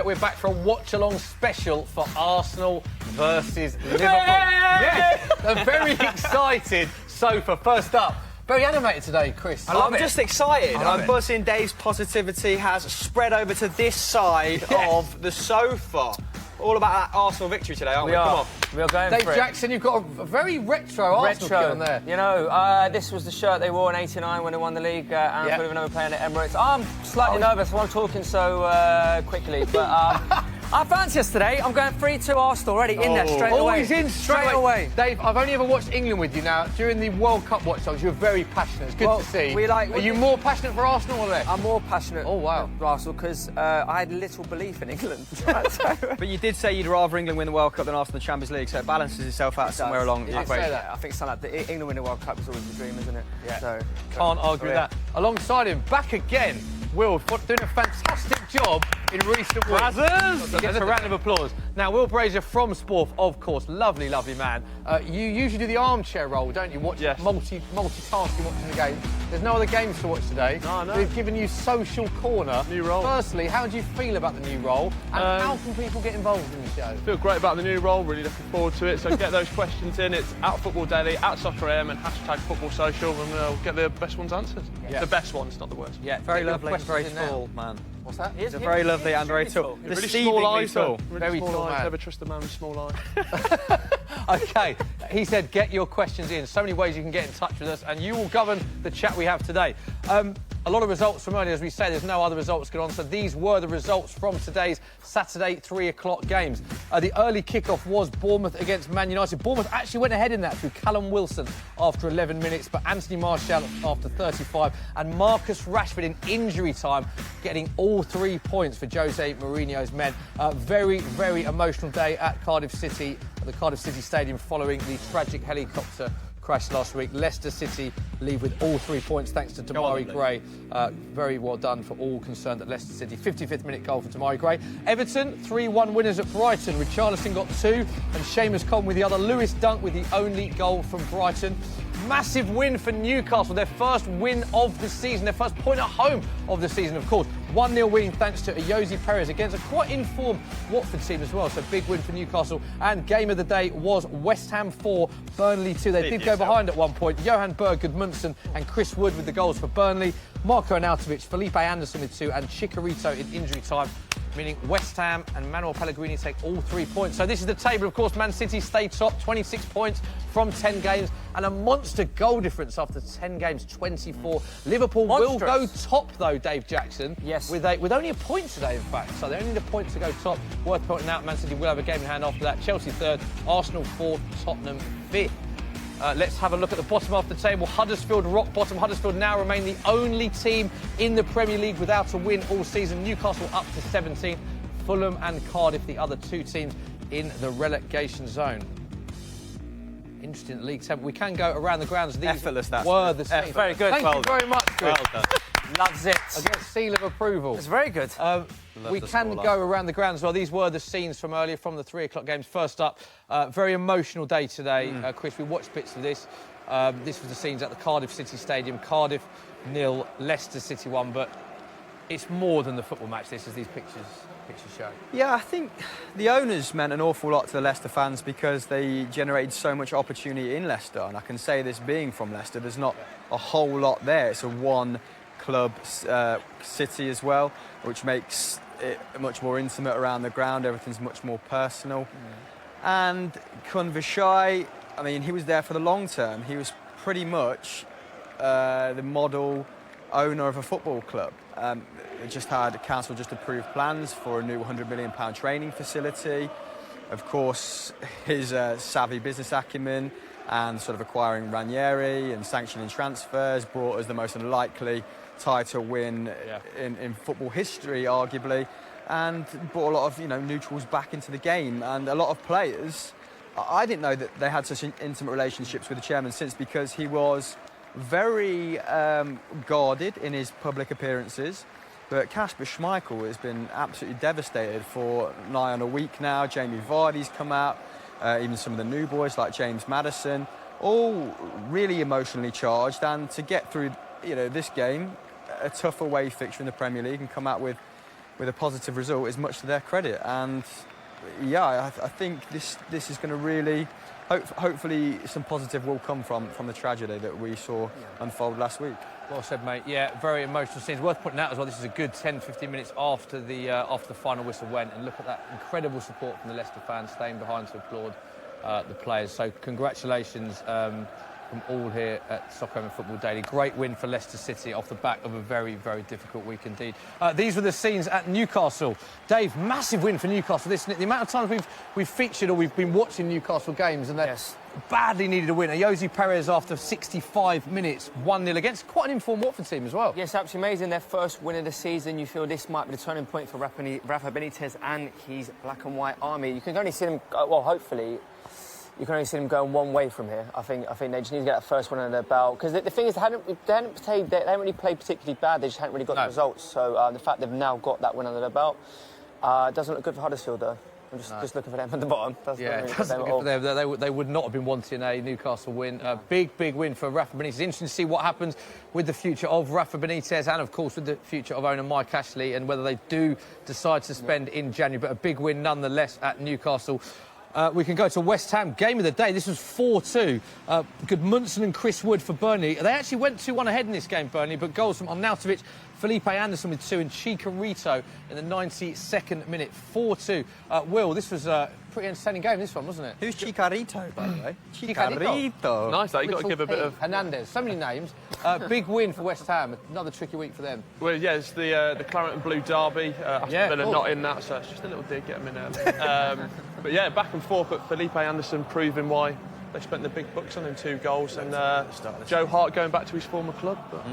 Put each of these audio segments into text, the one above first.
We're back for a watch-along special for Arsenal versus Liverpool. Yes, I'm very excited. Sofa, first up. Very animated today, Chris. I'm just excited. I'm buzzing. Dave's positivity has spread over to this side of the sofa. All about that Arsenal victory today, aren't we? Come on. We are going Dave for it. Jackson, you've got a very retro Arsenal kit on there. You know, this was the shirt they wore in '89 when they won the league and Anfield, even though we're playing at Emirates. I'm slightly nervous while I'm talking so quickly, but I fancy us today. I'm going 3-2 Arsenal already in there straight away. Always in straight away. Dave, I've only ever watched England with you now. During the World Cup watch songs, you're very passionate. It's good to see. Are you more passionate for Arsenal or less? I'm more passionate for Arsenal because I had little belief in England. But you did say you'd rather England win the World Cup than Arsenal the Champions League, so it balances itself out somewhere along the equation. I think something like England win the World Cup is always the dream, isn't it? Yeah. So, can't argue with that. Alongside him, back again, Will, doing a fantastic job in recent weeks. Brazzers! He gets a round of applause. Now, Will Brazier from Sporf, of course, lovely, lovely man. You usually do the armchair role, don't you? Multitasking watching the game. There's no other games to watch today. No. We've given you social corner. New role. Firstly, how do you feel about the new role? And how can people get involved in the show? Feel great about the new role, really looking forward to it. So get those questions in. It's @FootballDaily, @SoccerAM and #FootballSocial, and we'll get the best ones answered. Yeah. The best ones, not the worst. Yeah, very lovely and very tall, man. What's that? He's a very lovely and very tall. Really small eyes, tall. Very tall man. Never trust a man with small eyes. OK, he said get your questions in. So many ways you can get in touch with us, and you will govern the chat we have today. A lot of results from earlier, as we say, there's no other results going on, so these were the results from today's Saturday 3 o'clock games. The early kickoff was Bournemouth against Man United. Bournemouth actually went ahead in that through Callum Wilson after 11 minutes, but Anthony Martial after 35, and Marcus Rashford in injury time getting all 3 points for Jose Mourinho's men. Very, very emotional day at Cardiff City, at the Cardiff City Stadium, following the tragic helicopter crash last week. Leicester City leave with all 3 points thanks to Damari Gray. Very well done for all concerned at Leicester City. 55th minute goal for Damari Gray. Everton 3-1 winners at Brighton. Richarlison got 2 and Seamus Coleman with the other. Lewis Dunk with the only goal from Brighton. Massive win for Newcastle, their first win of the season, their first point at home of the season, of course. 1-0 winning thanks to Ayoze Perez against a quite informed Watford team as well. So big win for Newcastle. And game of the day was West Ham 4, Burnley 2. They did go behind at one point. Johan Berg, Gudmundsson and Chris Wood with the goals for Burnley. Marco Arnautovic, Felipe Anderson with 2 and Chicharito in injury time, meaning West Ham and Manuel Pellegrini take all 3 points. So this is the table, of course. Man City stay top, 26 points from 10 games and a monster goal difference after 10 games, 24. Liverpool will go top, though, Dave Jackson. Yes. With only a point today, in fact. So they only need a point to go top. Worth pointing out, Man City will have a game in hand after that. Chelsea 3rd, Arsenal 4th, Tottenham 5th. Let's have a look at the bottom half of the table. Huddersfield rock bottom. Huddersfield now remain the only team in the Premier League without a win all season. Newcastle up to 17th. Fulham and Cardiff, the other 2 teams in the relegation zone. Interesting league table. We can go around the grounds. These effortless, that's were the same. Very good. Thank you very much, Chris. Well done. Loves it. I get a seal of approval. It's very good. We can go around the grounds as well. These were the scenes from earlier, from the 3 o'clock games. First up, very emotional day today, Chris. We watched bits of this. This was the scenes at the Cardiff City Stadium. Cardiff 0, Leicester City 1. But it's more than the football match, this, as these pictures show. Yeah, I think the owners meant an awful lot to the Leicester fans because they generated so much opportunity in Leicester. And I can say this being from Leicester, there's not a whole lot there. It's a one-club city as well, which makes it much more intimate around the ground. Everything's much more personal. And Kun Vishai, I mean, he was there for the long term. He was pretty much the model owner of a football club. Council just approved plans for a new £100 million training facility. Of course, his savvy business acumen and sort of acquiring Ranieri and sanctioning transfers brought us the most unlikely title win in football history, arguably, and brought a lot of neutrals back into the game, and a lot of players. I didn't know that they had such intimate relationships with the chairman since, because he was very guarded in his public appearances. But Kasper Schmeichel has been absolutely devastated for nigh on a week now. Jamie Vardy's come out, even some of the new boys like James Maddison, all really emotionally charged. And to get through this game, a tough away fixture in the Premier League, and come out with with a positive result is much to their credit. And yeah, I think this is going to really, hopefully some positive will come from the tragedy that we saw unfold last week. Well said, mate. Yeah, very emotional scenes. Worth pointing out as well, this is a good 10-15 minutes after the final whistle went, and look at that incredible support from the Leicester fans staying behind to applaud the players. So congratulations from all here at Soccer and Football Daily. Great win for Leicester City off the back of a very, very difficult week indeed. These were the scenes at Newcastle. Dave, massive win for Newcastle. This, the amount of times we've featured or we've been watching Newcastle games, and they badly needed a win. Jose Perez, after 65 minutes, 1-0 against quite an informed Watford team as well. Yes, absolutely amazing. Their first win of the season. You feel this might be the turning point for Rafa Benitez and his black and white army. You can only see them, well, hopefully, you can only see them going one way from here. I think they just need to get that first one under their belt. Because the thing is, they haven't really played particularly bad. They just hadn't really got the results. So the fact they've now got that win under their belt doesn't look good for Huddersfield, though. I'm just looking for them at the bottom. It doesn't look good for them. They would not have been wanting a Newcastle win. A big win for Rafa Benitez. Interesting to see what happens with the future of Rafa Benitez and, of course, with the future of owner Mike Ashley, and whether they do decide to spend in January. But a big win nonetheless at Newcastle. We can go to West Ham. Game of the day. This was 4-2. Gudmundsson and Chris Wood for Burnley. They actually went 2-1 ahead in this game, Burnley, but goals from Arnautovic, Felipe Anderson with 2, and Chicharito in the 92nd minute. 4-2. Will, this was a pretty entertaining game, this one, wasn't it? Who's Chicharito, by the way? Chicharito. Nice, that. You've got to give a bit of... Hernandez. So many names. Big win for West Ham. Another tricky week for them. Well, yeah, it's the Claret and Blue derby. Aston Villa not in that, so it's just a little dig, get them in early. But yeah, back and forth, but Felipe Anderson proving why they spent the big bucks on him, 2 goals, and Joe Hart going back to his former club. But,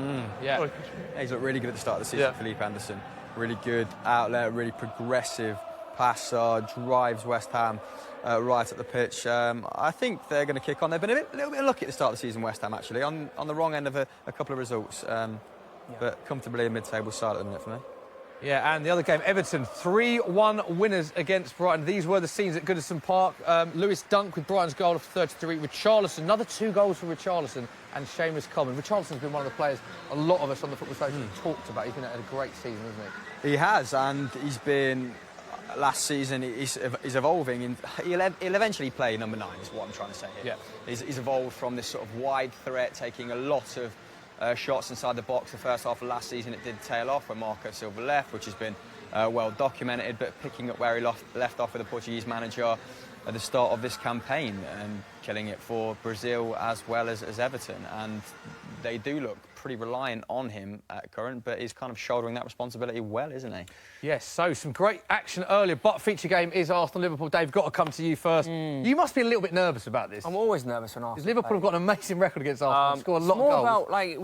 He's looked really good at the start of the season, Felipe Anderson. Really good outlet, really progressive passer, drives West Ham right at the pitch. I think they're going to kick on. They've been a little bit unlucky at the start of the season, West Ham, actually, on the wrong end of a couple of results. But comfortably a mid-table side at the minute for me. Yeah, and the other game, Everton, 3-1 winners against Brighton. These were the scenes at Goodison Park. Lewis Dunk with Brighton's goal of 33. Richarlison, another 2 goals for Richarlison, and Seamus Coleman. Richarlison's been one of the players a lot of us on the Football Social have talked about. He's been at a great season, hasn't he? He has, and he's been... Last season, he's evolving, and he'll eventually play number 9, is what I'm trying to say here. Yeah. He's evolved from this sort of wide threat, taking a lot of shots inside the box. The first half of last season, it did tail off when Marco Silva left, which has been well documented, but picking up where he left off with the Portuguese manager at the start of this campaign, and killing it for Brazil as well as Everton. And they do look pretty reliant on him at current, but he's kind of shouldering that responsibility well, isn't he? Yes, so some great action earlier, but feature game is Arsenal-Liverpool. Dave, got to come to you first. You must be a little bit nervous about this. I'm always nervous when Arsenal. Because Liverpool have got an amazing record against Arsenal. Scored a lot of goals. It's more about, like,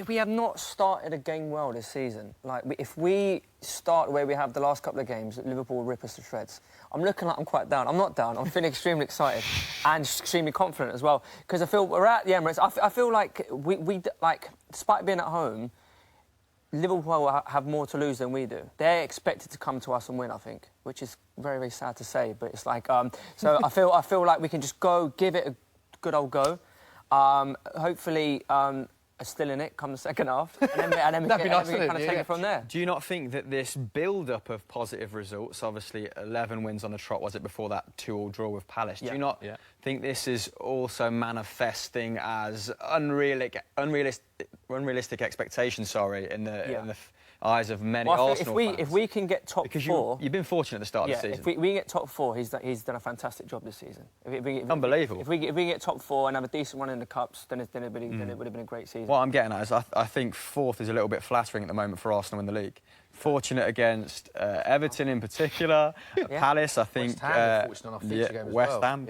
we have not started a game well this season. Like, if we start the way we have the last couple of games, Liverpool will rip us to shreds. I'm looking like I'm quite down. I'm not down. I'm feeling extremely excited and extremely confident as well. Because I feel we're at the Emirates. I feel like we like, despite being at home, Liverpool will have more to lose than we do. They're expected to come to us and win, I think, which is very, very sad to say. But it's like, so I feel like we can just go, give it a good old go. Hopefully, are still in it come the second half, and then we can kind of take it from there. Do you not think that this build-up of positive results, obviously 11 wins on the trot, was it, before that 2-2 draw with Palace? Do you not think this is also manifesting as unrealistic expectations, in the eyes of many Arsenal fans? If we can get top 4... You've been fortunate at the start of the season. If we get top 4, he's done a fantastic job this season. Unbelievable. If we get top 4 and have a decent run in the Cups, then it would have been a great season. What I'm getting at is I think 4th is a little bit flattering at the moment for Arsenal in the league. Fortunate against Everton in particular, Palace, I think. West Ham,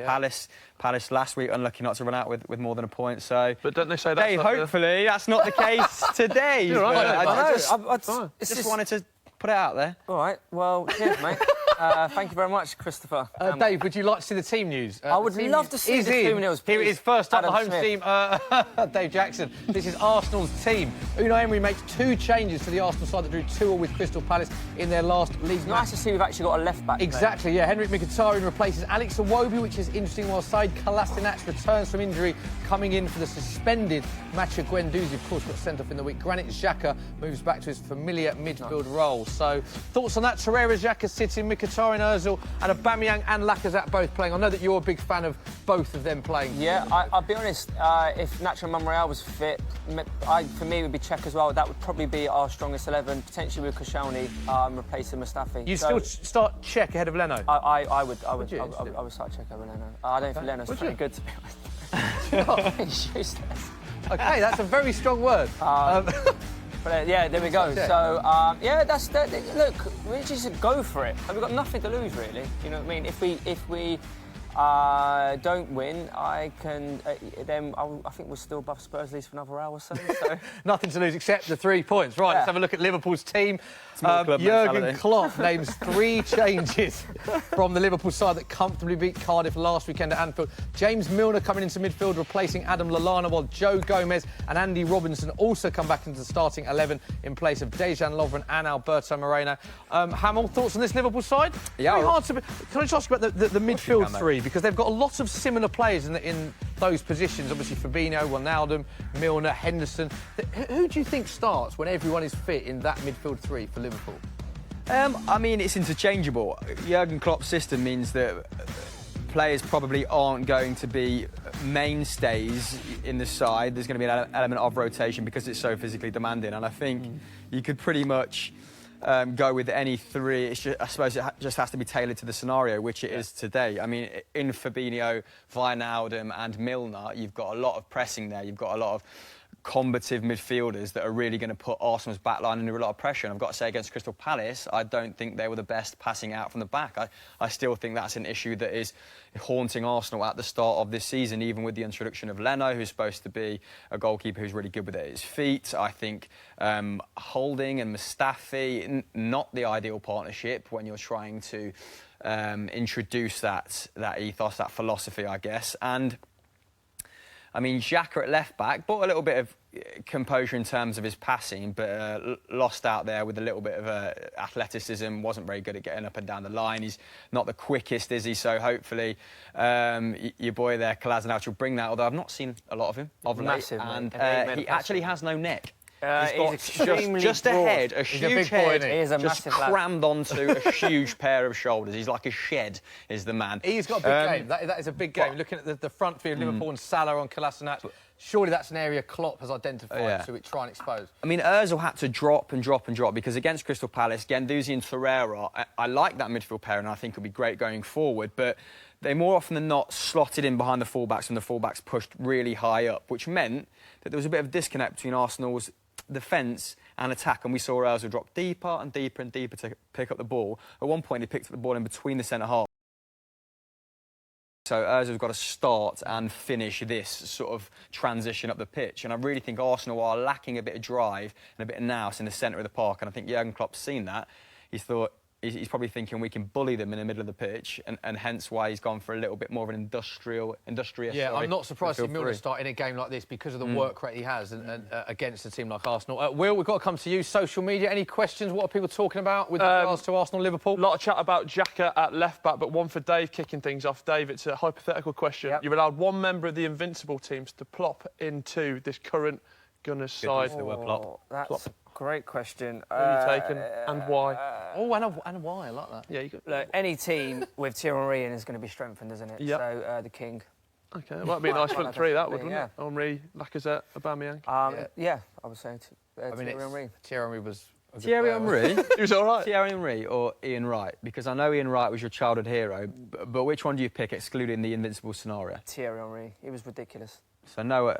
Palace last week, unlucky not to run out with more than a point. So, but don't they say that? Hey, hopefully that's not the case today. You're right. I just wanted to put it out there. All right. Well, cheers, mate. Thank you very much, Christopher. Dave, would you like to see the team news? I would love to see the team news, please. Here it is, first up, Adam the home Smith. team. Dave Jackson. This is Arsenal's team. Unai Emery makes 2 changes to the Arsenal side that drew 2-2 with Crystal Palace in their last league match. Nice to see we've actually got a left-back. Exactly, yeah. Henrik Mkhitaryan replaces Alex Iwobi, which is interesting, while Said Kolasinac returns from injury, coming in for the suspended Mathieu Guendouzi, of course, got sent off in the week. Granit Xhaka moves back to his familiar midfield role. So, thoughts on that? Torreira, Xhaka sitting, Mkhitaryan, Ozil, and Aubameyang and Lacazette both playing. I know that you're a big fan of both of them playing. Yeah, I'll be honest, if Nacho Monreal was fit, for me it would be Czech as well. That would probably be our strongest 11, potentially with Koscielny replacing Mustafi. You'd still start Czech ahead of Leno? I would start Czech over Leno. I don't think Leno's pretty good, to be honest. He's useless. OK, that's a very strong word. But yeah, there we go. So yeah, look, we just go for it. We've got nothing to lose, really. You know what I mean? If we don't win, I think we're still above Spurs at least for another hour or so. Nothing to lose except the 3 points. Right, let's have a look at Liverpool's team. Jurgen Klopp names 3 changes from the Liverpool side that comfortably beat Cardiff last weekend at Anfield. James Milner coming into midfield, replacing Adam Lallana, while Joe Gomez and Andy Robinson also come back into the starting 11 in place of Dejan Lovren and Alberto Moreno. Hamill, thoughts on this Liverpool side? Yeah. Very hard to... Can I just ask about the midfield 3? Because they've got a lot of similar players in those positions. Obviously, Fabinho, Wijnaldum, Milner, Henderson. Who do you think starts when everyone is fit in that midfield 3 for Liverpool? I mean, it's interchangeable. Jurgen Klopp's system means that players probably aren't going to be mainstays in the side. There's going to be an element of rotation because it's so physically demanding. And I think you could pretty much go with any 3. It's just, I suppose it just has to be tailored to the scenario, which it is today. I mean, in Fabinho, Wijnaldum and Milner, you've got a lot of pressing there. You've got a lot of combative midfielders that are really going to put Arsenal's backline under a lot of pressure. And I've got to say, against Crystal Palace, I don't think they were the best passing out from the back. I still think that's an issue that is haunting Arsenal at the start of this season, even with the introduction of Leno, who's supposed to be a goalkeeper who's really good with it at his feet. I think Holding and Mustafi, not the ideal partnership when you're trying to introduce that ethos, that philosophy, I guess. And I mean, Xhaka at left-back brought a little bit of composure in terms of his passing, but lost out there with a little bit of athleticism, wasn't very good at getting up and down the line. He's not the quickest, is he? So hopefully your boy there, Kolasinac, will bring that, although I've not seen a lot of him of late. Massive, and he actually has no neck. He's just a head, a huge head, he is a just massive crammed onto a huge pair of shoulders. He's like a shed, is the man. He's got a big game. That is a big game. Looking at the front three of Liverpool and Salah on Kolasinac, surely that's an area Klopp has identified to try and expose. I mean, Ozil had to drop and drop and drop because against Crystal Palace, Guendouzi and Torreira, I like that midfield pair and I think it'll be great going forward, but they more often than not slotted in behind the fullbacks and the fullbacks pushed really high up, which meant that there was a bit of a disconnect between Arsenal's defence and attack, and we saw Ozil drop deeper and deeper and deeper to pick up the ball. At one point, he picked up the ball in between the centre half. So Ozil's got to start and finish this sort of transition up the pitch, and I really think Arsenal are lacking a bit of drive and a bit of nous in the centre of the park, and I think Jurgen Klopp's seen that. He's thought, he's probably thinking we can bully them in the middle of the pitch, and hence why he's gone for a little bit more of an industrious. Yeah, I'm not surprised to see Milner start in a game like this because of the work rate he has and against a team like Arsenal. Will, we've got to come to you. Social media, any questions? What are people talking about with regards to Arsenal-Liverpool? A lot of chat about Xhaka at left-back, but one for Dave kicking things off. Dave, it's a hypothetical question. You've allowed one member of the Invincible teams to plop into this current Gunners side. That's a great question. Who are you taking and why? And why? I like that. Yeah, you could. Look, any team with Thierry in is going to be strengthened, isn't it? Yep. So the King. OK, it might be a nice front three, that wouldn't it? Henry, Lacazette, Aubameyang. Yeah, I would say Thierry Henry. Thierry Henry was... Thierry Henry? He was all right. Thierry Henry or Ian Wright? Because I know Ian Wright was your childhood hero, but which one do you pick, excluding the Invincible scenario? Thierry Henry. He was ridiculous. So no,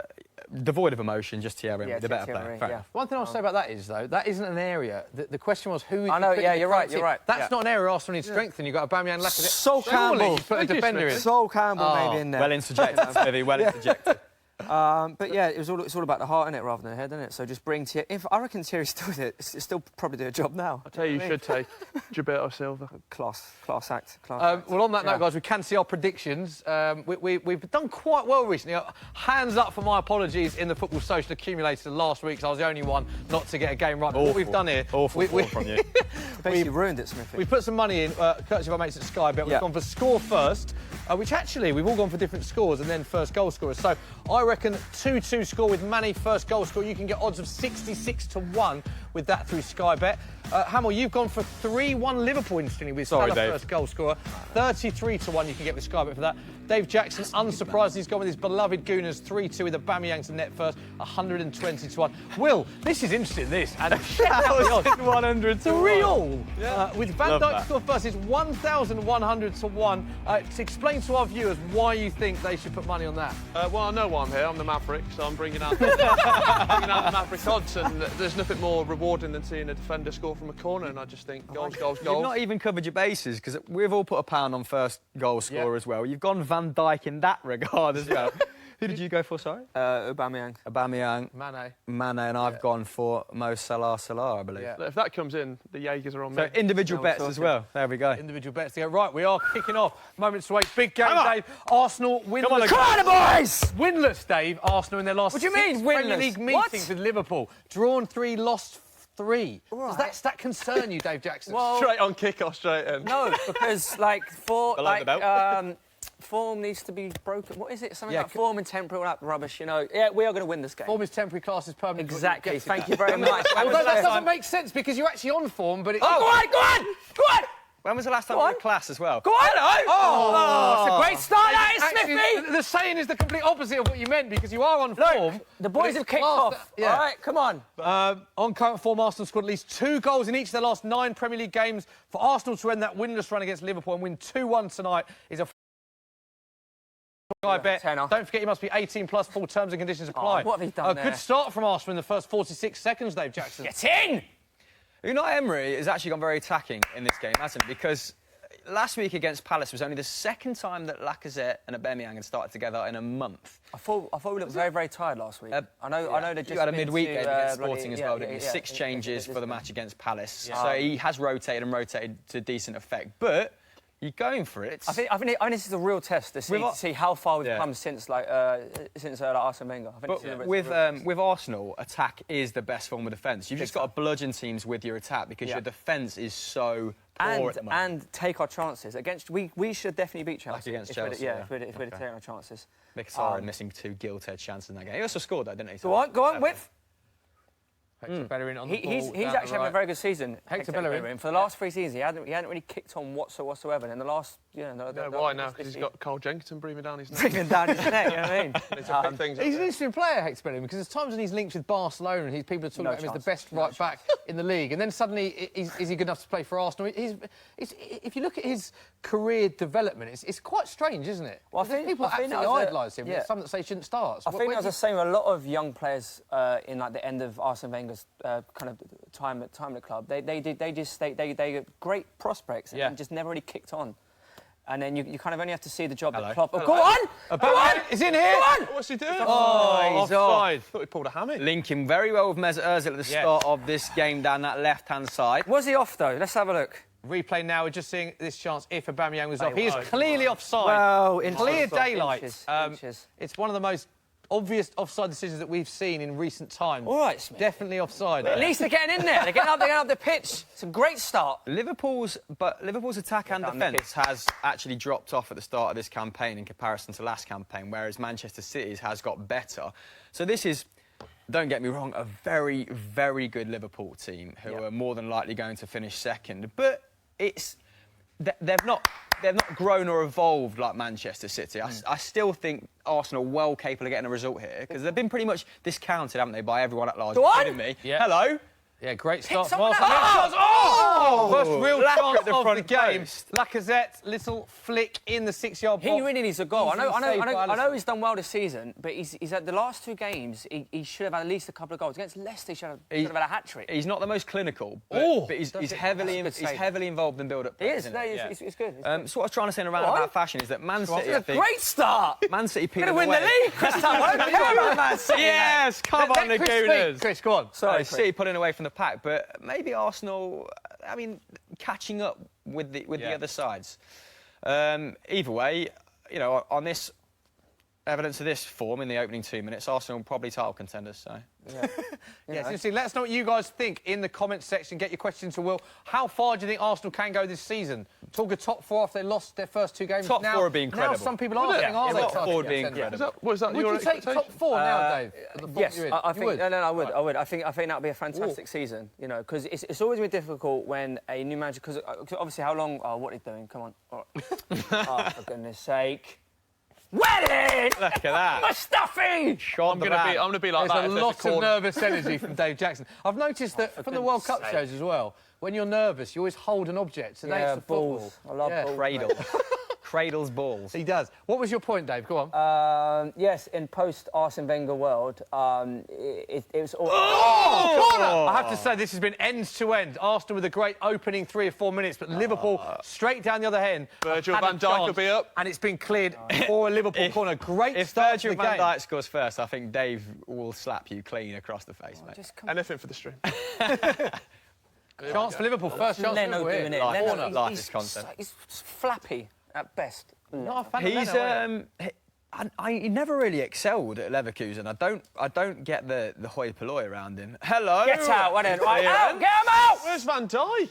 devoid of emotion, just Thierry Henry, the better player. Fair enough. One thing I'll say about that is, though, that isn't an area... The question was who... I know, yeah, you're right. That's not an area Arsenal needs strength in. You've got Aubameyang and Lacazette. Sol Campbell. Put a defender in. Sol Campbell maybe in there. Well interjected, Smithy, well interjected. But yeah, it's all about the heart, isn't it, rather than the head, isn't it? So just bring Thierry. If I reckon Thierry's still with it, it's still probably do a job now. I tell you, you should take Gilberto Silva. Class act. Well, on that note, guys, we can see our predictions. We've done quite well recently. Hands up for my apologies in the Football Social accumulator last week, because I was the only one not to get a game right. But what we've done here... Awful from you. Basically ruined it, Smithy. We put some money in, courtesy of our mates at Sky Bet. We've gone for score first, which actually we've all gone for different scores, and then first goal scorers. So I reckon 2-2 score with Manny first goal scorer. You can get odds of 66-1 with that through Sky Bet. Hamill, you've gone for 3-1 Liverpool instantly with Salah first goal scorer. 33-1 you can get with Sky Bet for that. Dave Jackson, unsurprised, he's gone with his beloved Gooners 3-2 with Aubameyang to net first, 120-1. Will, this is interesting, this. And 100 to 3-all. With Van Dijk score first, it's 1,100-1. To explain to our viewers why you think they should put money on that. Well, I know why I'm here. I'm the Maverick, so I'm bringing out the Maverick odds, and there's nothing more rewarding than seeing a defender score from a corner, and I just think goals. You've not even covered your bases, because we've all put a pound on first goal scorer as well. You've gone Van Dijk in that regard as well. Who did you go for, sorry? Aubameyang. Mane, and I've gone for Mo Salah, I believe. Yeah. If that comes in, the Jaegers are on So me. individual bets as well. There we go. Individual bets to go. Right, we are kicking off. Moments to wait. Big game, Dave. Arsenal winless. Come on, boys! Winless, Dave. Arsenal in their last What do you 6 mean, Premier winless? League meetings with Liverpool. Drawn 3, lost 3. Right. Does that concern you, Dave Jackson? Well, Straight on kickoff, straight in. no, because form needs to be broken. What is it? Something like form and temporary, all that rubbish, you know. Yeah, we are going to win this game. Form is temporary, class is permanent. Exactly. Thank you very much. Although that doesn't make sense because you're actually on form, but it's... Oh, go on! When was the last time you had class as well? Go on! Oh, it's a great start, that is, Actually, Smithy! the saying is the complete opposite of what you meant, because you are on form. The boys have kicked off. Yeah. All right, come on. On current form, Arsenal scored at least 2 goals in each of their last 9 Premier League games. For Arsenal to end that winless run against Liverpool and win 2-1 tonight is a... I bet. Don't forget, you must be 18 plus. Full terms and conditions apply. What have you done there? Good start from Arsenal in the first 46 seconds, Dave Jackson. Get in! Unai Emery has actually gone very attacking in this game, hasn't he? Because last week against Palace was only the second time that Lacazette and Aubameyang had started together in a month. I thought we looked very, very tired last week. I know they just you had a midweek game against bloody- Sporting as well, didn't you? 6 changes for the match against Palace. Yeah. So he has rotated to decent effect. But you're going for it. I think this is a real test to see how far we've come since Arsene Wenger. With Arsenal, attack is the best form of defence. You've just got to bludgeon teams with your attack because your defence is so poor at the moment. And take our chances against. We should definitely beat Chelsea. Like against Chelsea, if we're taking our chances. Mkhitaryan missing 2 gilt-edged chances in that game. He also scored though, didn't he? Go on, Whip. Hector Bellerin on the ball. He's actually having a very good season. Hector Bellerin. For the last 3 seasons, he hadn't really kicked on whatsoever. And in the last, why now? Because he's got Carl Jenkinson breathing down his neck. Breathing down his neck, you know what I mean? He's an interesting player, Hector Bellerin, because there's times when he's linked with Barcelona and people are talking about him as the best right back in the league, and then suddenly is he good enough to play for Arsenal? If you look at his career development, it's quite strange, isn't it? Well, people absolutely idolise him. There's some that say he shouldn't start. I think that's the same with a lot of young players in the end of Arsene Wenger's kind of time at the club. They get great prospects and just never really kicked on. And then you kind of only have to see the job that Klopp... Go on! He's in here! Go on! What's he doing? He's offside. Thought he pulled a hammy. Linking very well with Mesut Ozil at the start of this game down that left-hand side. Was he off, though? Let's have a look. Replay now, we're just seeing this chance if Aubameyang was off. He is clearly offside. Well, clear daylight. Inches. It's one of the most obvious offside decisions that we've seen in recent times. All right, Smith. Definitely offside. At least they're getting in there. They're getting up the pitch. It's a great start. Liverpool's attack and defence has actually dropped off at the start of this campaign in comparison to last campaign, whereas Manchester City's has got better. So this is, don't get me wrong, a very, very good Liverpool team who are more than likely going to finish second. But they've not grown or evolved like Manchester City. I still think Arsenal are well capable of getting a result here because they've been pretty much discounted, haven't they, by everyone at large. Go on! Including me. Yeah. Hello. Yeah, great start from someone Arsenal. out. Oh! First real Lack chance at the of the front game. post. Lacazette, little flick in the 6-yard box. He really needs a goal. Easily saved by I know Alisson. he's done well this season, but he's had the last 2 games. He should have had at least a couple of goals against Leicester. He should have had a hat trick. He's not the most clinical, Oh, but he's that's a heavily good save. involved in build-up. He is. No, he's good. So what I was trying to say in a roundabout fashion is that Man City, I It's a think, great start. Man City Going peeled to win the away. league, Chris Tam. Man City. Yes, come on, the Let Chris Gooners. speak. Chris, go on. Sorry, City pulling away from the pack, but maybe Arsenal, I mean, catching up with the other sides. Either way, you know, on this evidence of this form in the opening 2 minutes, Arsenal probably title contenders. So. Yes, seriously, let us know what you guys think in the comments section. Get your questions to Will. How far do you think Arsenal can go this season? Talk a top 4 after they lost their first 2 games. Top 4 would be Now incredible. some people are saying, are they? Top 4 would be contenders? incredible. Was that Would your you take expectation? top 4 now, Dave? at the form Yes, you're in? I You think. would? No, I would. I would. I think that would be a fantastic season. You know, because it's always been difficult when a new manager. Because obviously, how long? Oh, what are they doing? Come on. Oh, oh for goodness sake. Wedding! Look at that. Mustafi! Shot I'm the gonna man. be like There's that. a if lot of corner. nervous energy from Dave Jackson. I've noticed that from the World Cup sake. shows as well, when you're nervous, you always hold an object. Today Yeah, it's the football. balls. I love balls. Cradle. Cradles balls. He does. What was your point, Dave? Go on. Yes, in post-Arsene Wenger world, it was all... I have to say, this has been end to end. Arsenal with a great opening 3 or 4 minutes, but Liverpool straight down the other end. Virgil had a van Dijk will chance, be up. and it's been cleared for a Liverpool corner. Great If start to Virgil the van game. Dijk scores first, I think Dave will slap you clean across the face, mate. Just come Anything for the stream. Chance for Liverpool. First chance for Leno Liverpool doing it. here. Leno, Corner. Life is content. He's flappy at best. Not a fan of He's Leno, he never really excelled at Leverkusen. I don't get the hoi polloi around him. Hello. Get out, why don't I? Yeah. Out, get him out! Where's Van Dijk?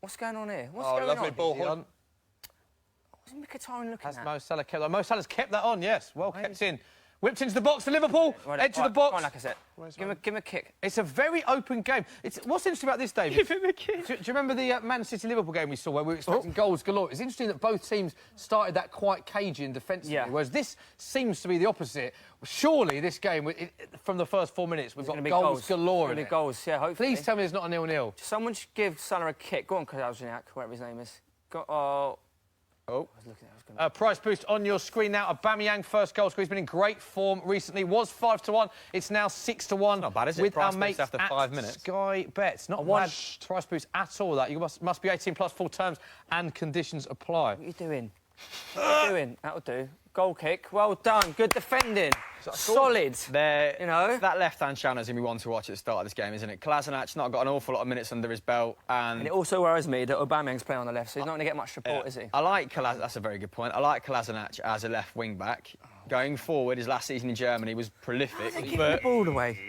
What's going on here? What's Oh, going lovely on? ball. Is he on? What's Mkhitaryan looking Has at? Mo Salah kept that? Mo Salah's kept that on, yes. Well kept in. Whipped into the box for Liverpool. Right, Edge of right, the box. Go on, Lacazette. Give him a kick. It's a very open game. What's interesting about this, David? Give him a kick. Do you remember the Man City-Liverpool game we saw where we were expecting goals galore? It's interesting that both teams started that quite cagey and defensively, whereas this seems to be the opposite. Surely this game, from the first 4 minutes, we've got goals galore in it. Goals, yeah, hopefully. Please tell me it's not a 0-0. Someone should give Salah a kick. Go on, Kozalniak, whatever his name is. Oh. I was looking at it. Price boost on your screen now. Aubameyang first goal scorer. He's been in great form recently. Was 5-1. It's now 6-1. Not bad, is it? With Price our boost mates after at 5 minutes. Sky Bets. Not a bad price boost at all. That you must be 18 plus, full terms and conditions apply. What are you doing? What are you doing? That'll do. Goal kick. Well done. Good defending. Solid. You know? That left-hand channel is going to be one to watch at the start of this game, isn't it? Kolasinac's not got an awful lot of minutes under his belt, And it also worries me that Aubameyang's playing on the left, so he's not going to get much support, is he? I like That's a very good point. I like Kolasinac as a left wing-back. Going forward, his last season in Germany was prolific, Give but the ball away.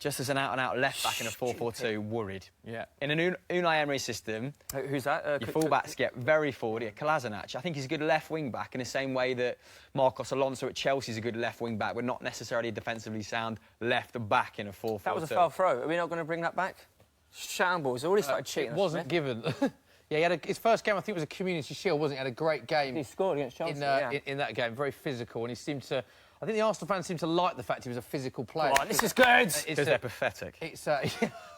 just as an out-and-out left-back in a 4-4-2, worried. Yeah. In an Unai Emery system, Who's that? your full-backs get very forward. Yeah, Kolasinac, I think he's a good left wing-back in the same way that Marcos Alonso at Chelsea is a good left wing-back, but not necessarily a defensively sound left-back in a 4-4-2. That was a foul throw. Are we not going to bring that back? Shambles. Already started cheating. It wasn't given. Yeah, he had his first game, I think, was a Community Shield, wasn't it? He had a great game. He scored against Chelsea, in that game, very physical, and he seemed to... I think the Arsenal fans seem to like the fact he was a physical player. Oh, this is good. Because they're pathetic.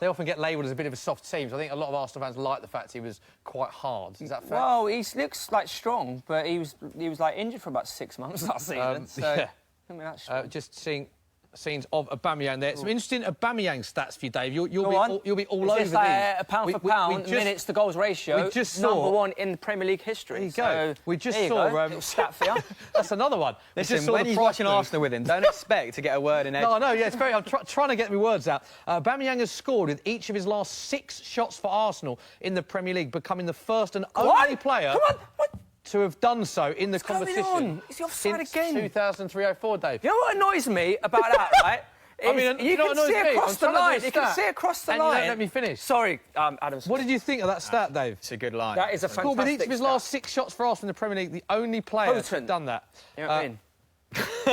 They often get labelled as a bit of a soft team, so I think a lot of Arsenal fans like the fact he was quite hard. Is that fair? Well, he looks like strong, but he was like injured for about 6 months last season. I mean, that's strong. Just seeing scenes of Aubameyang there. Some interesting Aubameyang stats for you, Dave. You'll be all Is over this like these. a pound for pound, minutes to goals ratio, we just saw, number one in Premier League history. There you go. So, We just there you saw... go. Little stat for you. That's another one. Listen, when he's watching Arsenal with him, don't expect to get a word in edge. No, I know, yeah, it's very... I'm trying to get my words out. Aubameyang has scored with each of his last 6 shots for Arsenal in the Premier League, becoming the first and only player to have done so in the competition. Going on? Is he offside since again? 2003-04, Dave. You know what annoys me about that, right? I mean, you can see across the line. You can see across the line. And you don't let me finish. Sorry, Adam. What did you think of that stat, Dave? It's a good line. That is a Scored with fantastic each of his stat. last 6 shots for Arsenal in the Premier League, the only player to have Potent. done that. You know what I mean?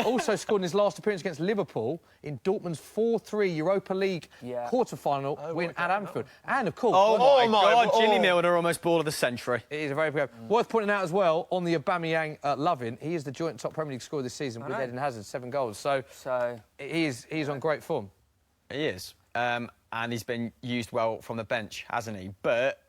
Also scored in his last appearance against Liverpool in Dortmund's 4-3 Europa League quarter-final win at Anfield. And, of course... Oh, my God, Jimmy Milner, almost ball of the century. It is a very big game. Worth pointing out as well, on the Aubameyang loving, he is the joint top Premier League scorer this season with Eden Hazard, 7 goals. So he's on great form. He is. and he's been used well from the bench, hasn't he? But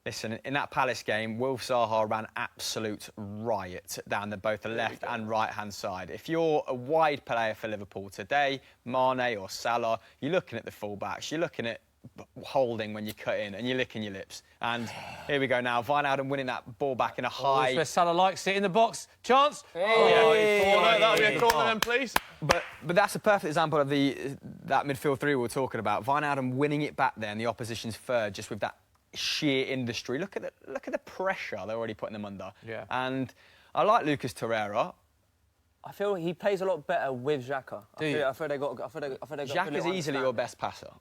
listen, in that Palace game, Wilf Zaha ran absolute riot down both the left and right-hand side. If you're a wide player for Liverpool today, Mane or Salah, you're looking at the full-backs, you're looking at holding when you cut in and you're licking your lips. And here we go now, Wijnaldum winning that ball back in a high... Where Salah likes it in the box. Chance. Corner, that'll be a corner then, please. But that's a perfect example of that midfield three we were talking about. Wijnaldum winning it back there in the opposition's third, just with that sheer industry. Look at the pressure they're already putting them under. Yeah. And I like Lucas Torreira. I feel he plays a lot better with Xhaka. I feel they got. Xhaka's easily your best passer,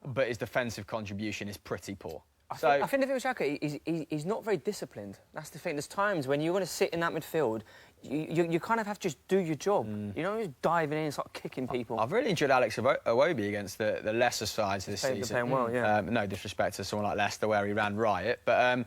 but his defensive contribution is pretty poor. I think if it was Xhaka, he's not very disciplined. That's the thing. There's times when you're going to sit in that midfield, you kind of have to just do your job. You don't just diving in and start kicking people. I've really enjoyed Alex Iwobi against the lesser sides this season. They're playing well, yeah. No disrespect to someone like Leicester where he ran riot, but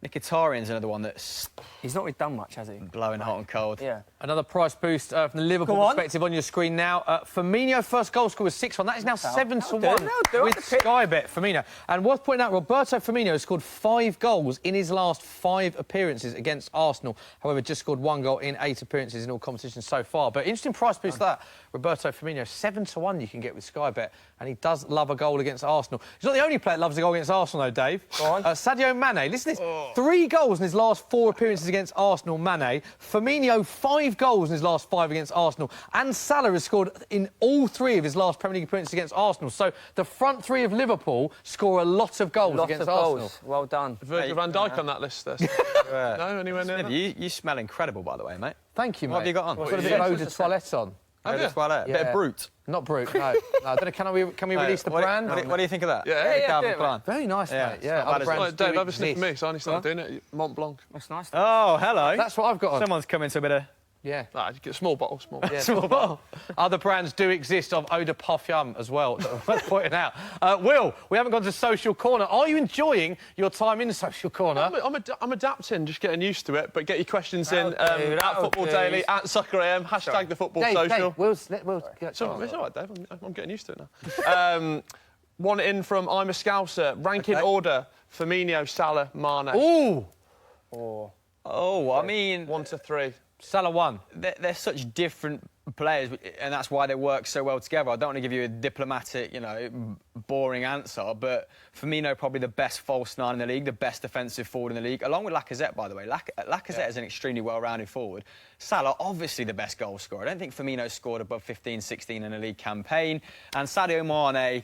Mkhitaryan's another one that's... He's not really done much, has he? Blowing hot and cold. Yeah. Another price boost from the Liverpool perspective on your screen now. Firmino, first goal score was 6-1. That is now 7-1 with Sky Bet, Firmino. And worth pointing out, Roberto Firmino has scored 5 goals in his last 5 appearances against Arsenal. However, just scored 1 goal in 8 appearances in all competitions so far. But interesting price boost that. Roberto Firmino, 7-1 you can get with Sky Bet. And he does love a goal against Arsenal. He's not the only player that loves a goal against Arsenal, though, Dave. Go on. Sadio Mane, listen to this. 3 goals in his last 4 appearances against Arsenal, Mane. Firmino, 5 goals in his last 5 against Arsenal. And Salah has scored in all 3 of his last Premier League appearances against Arsenal. So the front 3 of Liverpool score a lot of goals against Arsenal. Well done. Virgil van Dijk on that list. No, anywhere near that? You smell incredible, by the way, mate. Thank you, mate. What have you got on? I've got a bit of eau de toilette on. Eau de toilette? A bit of Brute. Not Brute, no. I don't know, can we release the brand? What do you think of that? Yeah. Very nice, mate. Yeah, other brands Dave, have a sniff for me, so I only started doing it. Mont Blanc. That's nice. Oh, hello. That's what I've got on. Someone's come into a bit of... Yeah. Nah, you get a small bottle, small. Yeah, small bottle. Other brands do exist of eau de parfum as well, worth pointing out. Will, we haven't gone to Social Corner. Are you enjoying your time in the Social Corner? I'm adapting, just getting used to it, but get your questions in at Football Daily, at Sucker AM, hashtag the Football Social. Dave, Will's it's all right, Dave. I'm getting used to it now. One in from I'm a Scouser. Ranking order, Firmino, Salah, Mane. Ooh. Oh, I mean... 1 to 3. Salah 1. They're such different players, and that's why they work so well together. I don't want to give you a diplomatic, boring answer, but Firmino probably the best false 9 in the league, the best defensive forward in the league, along with Lacazette, by the way. Lacazette is an extremely well-rounded forward. Salah, obviously the best goal scorer. I don't think Firmino scored above 15, 16 in a league campaign. And Sadio Mane,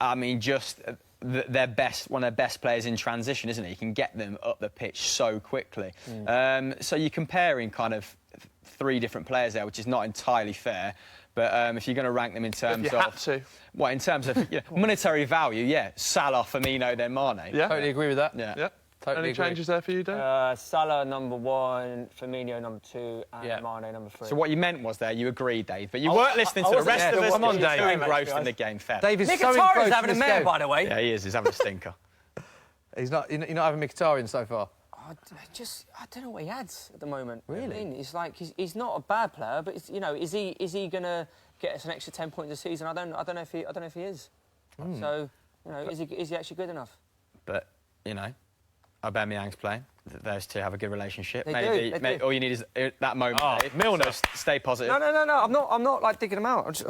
I mean, just... one of their best players in transition, isn't it? You can get them up the pitch so quickly. So you're comparing kind of 3 different players there, which is not entirely fair. But if you're going to rank them in terms in terms of monetary value, Salah, Firmino, then Mane. Yeah, totally agree with that. Yeah. Totally Any changes there for you, Dave? Salah number 1, Firmino number 2, and Mane number 3. So what you meant was there, you agreed, Dave, but you weren't listening to the rest of us. Come on, Dave. Too engrossed in the game. Fair. Dave is so engrossed in having a this mare, game. by the way. Yeah, he is. He's having a stinker. You're not having Mkhitaryan so far. I don't know what he adds at the moment. Really? I mean, it's like he's not a bad player, but it's, is he gonna get us an extra 10 points a season? I don't know if he is. So is he actually good enough? But Aubameyang's playing. Those two have a good relationship. They do. All you need is that moment. Milner. So stay positive. No. I'm not like digging him out.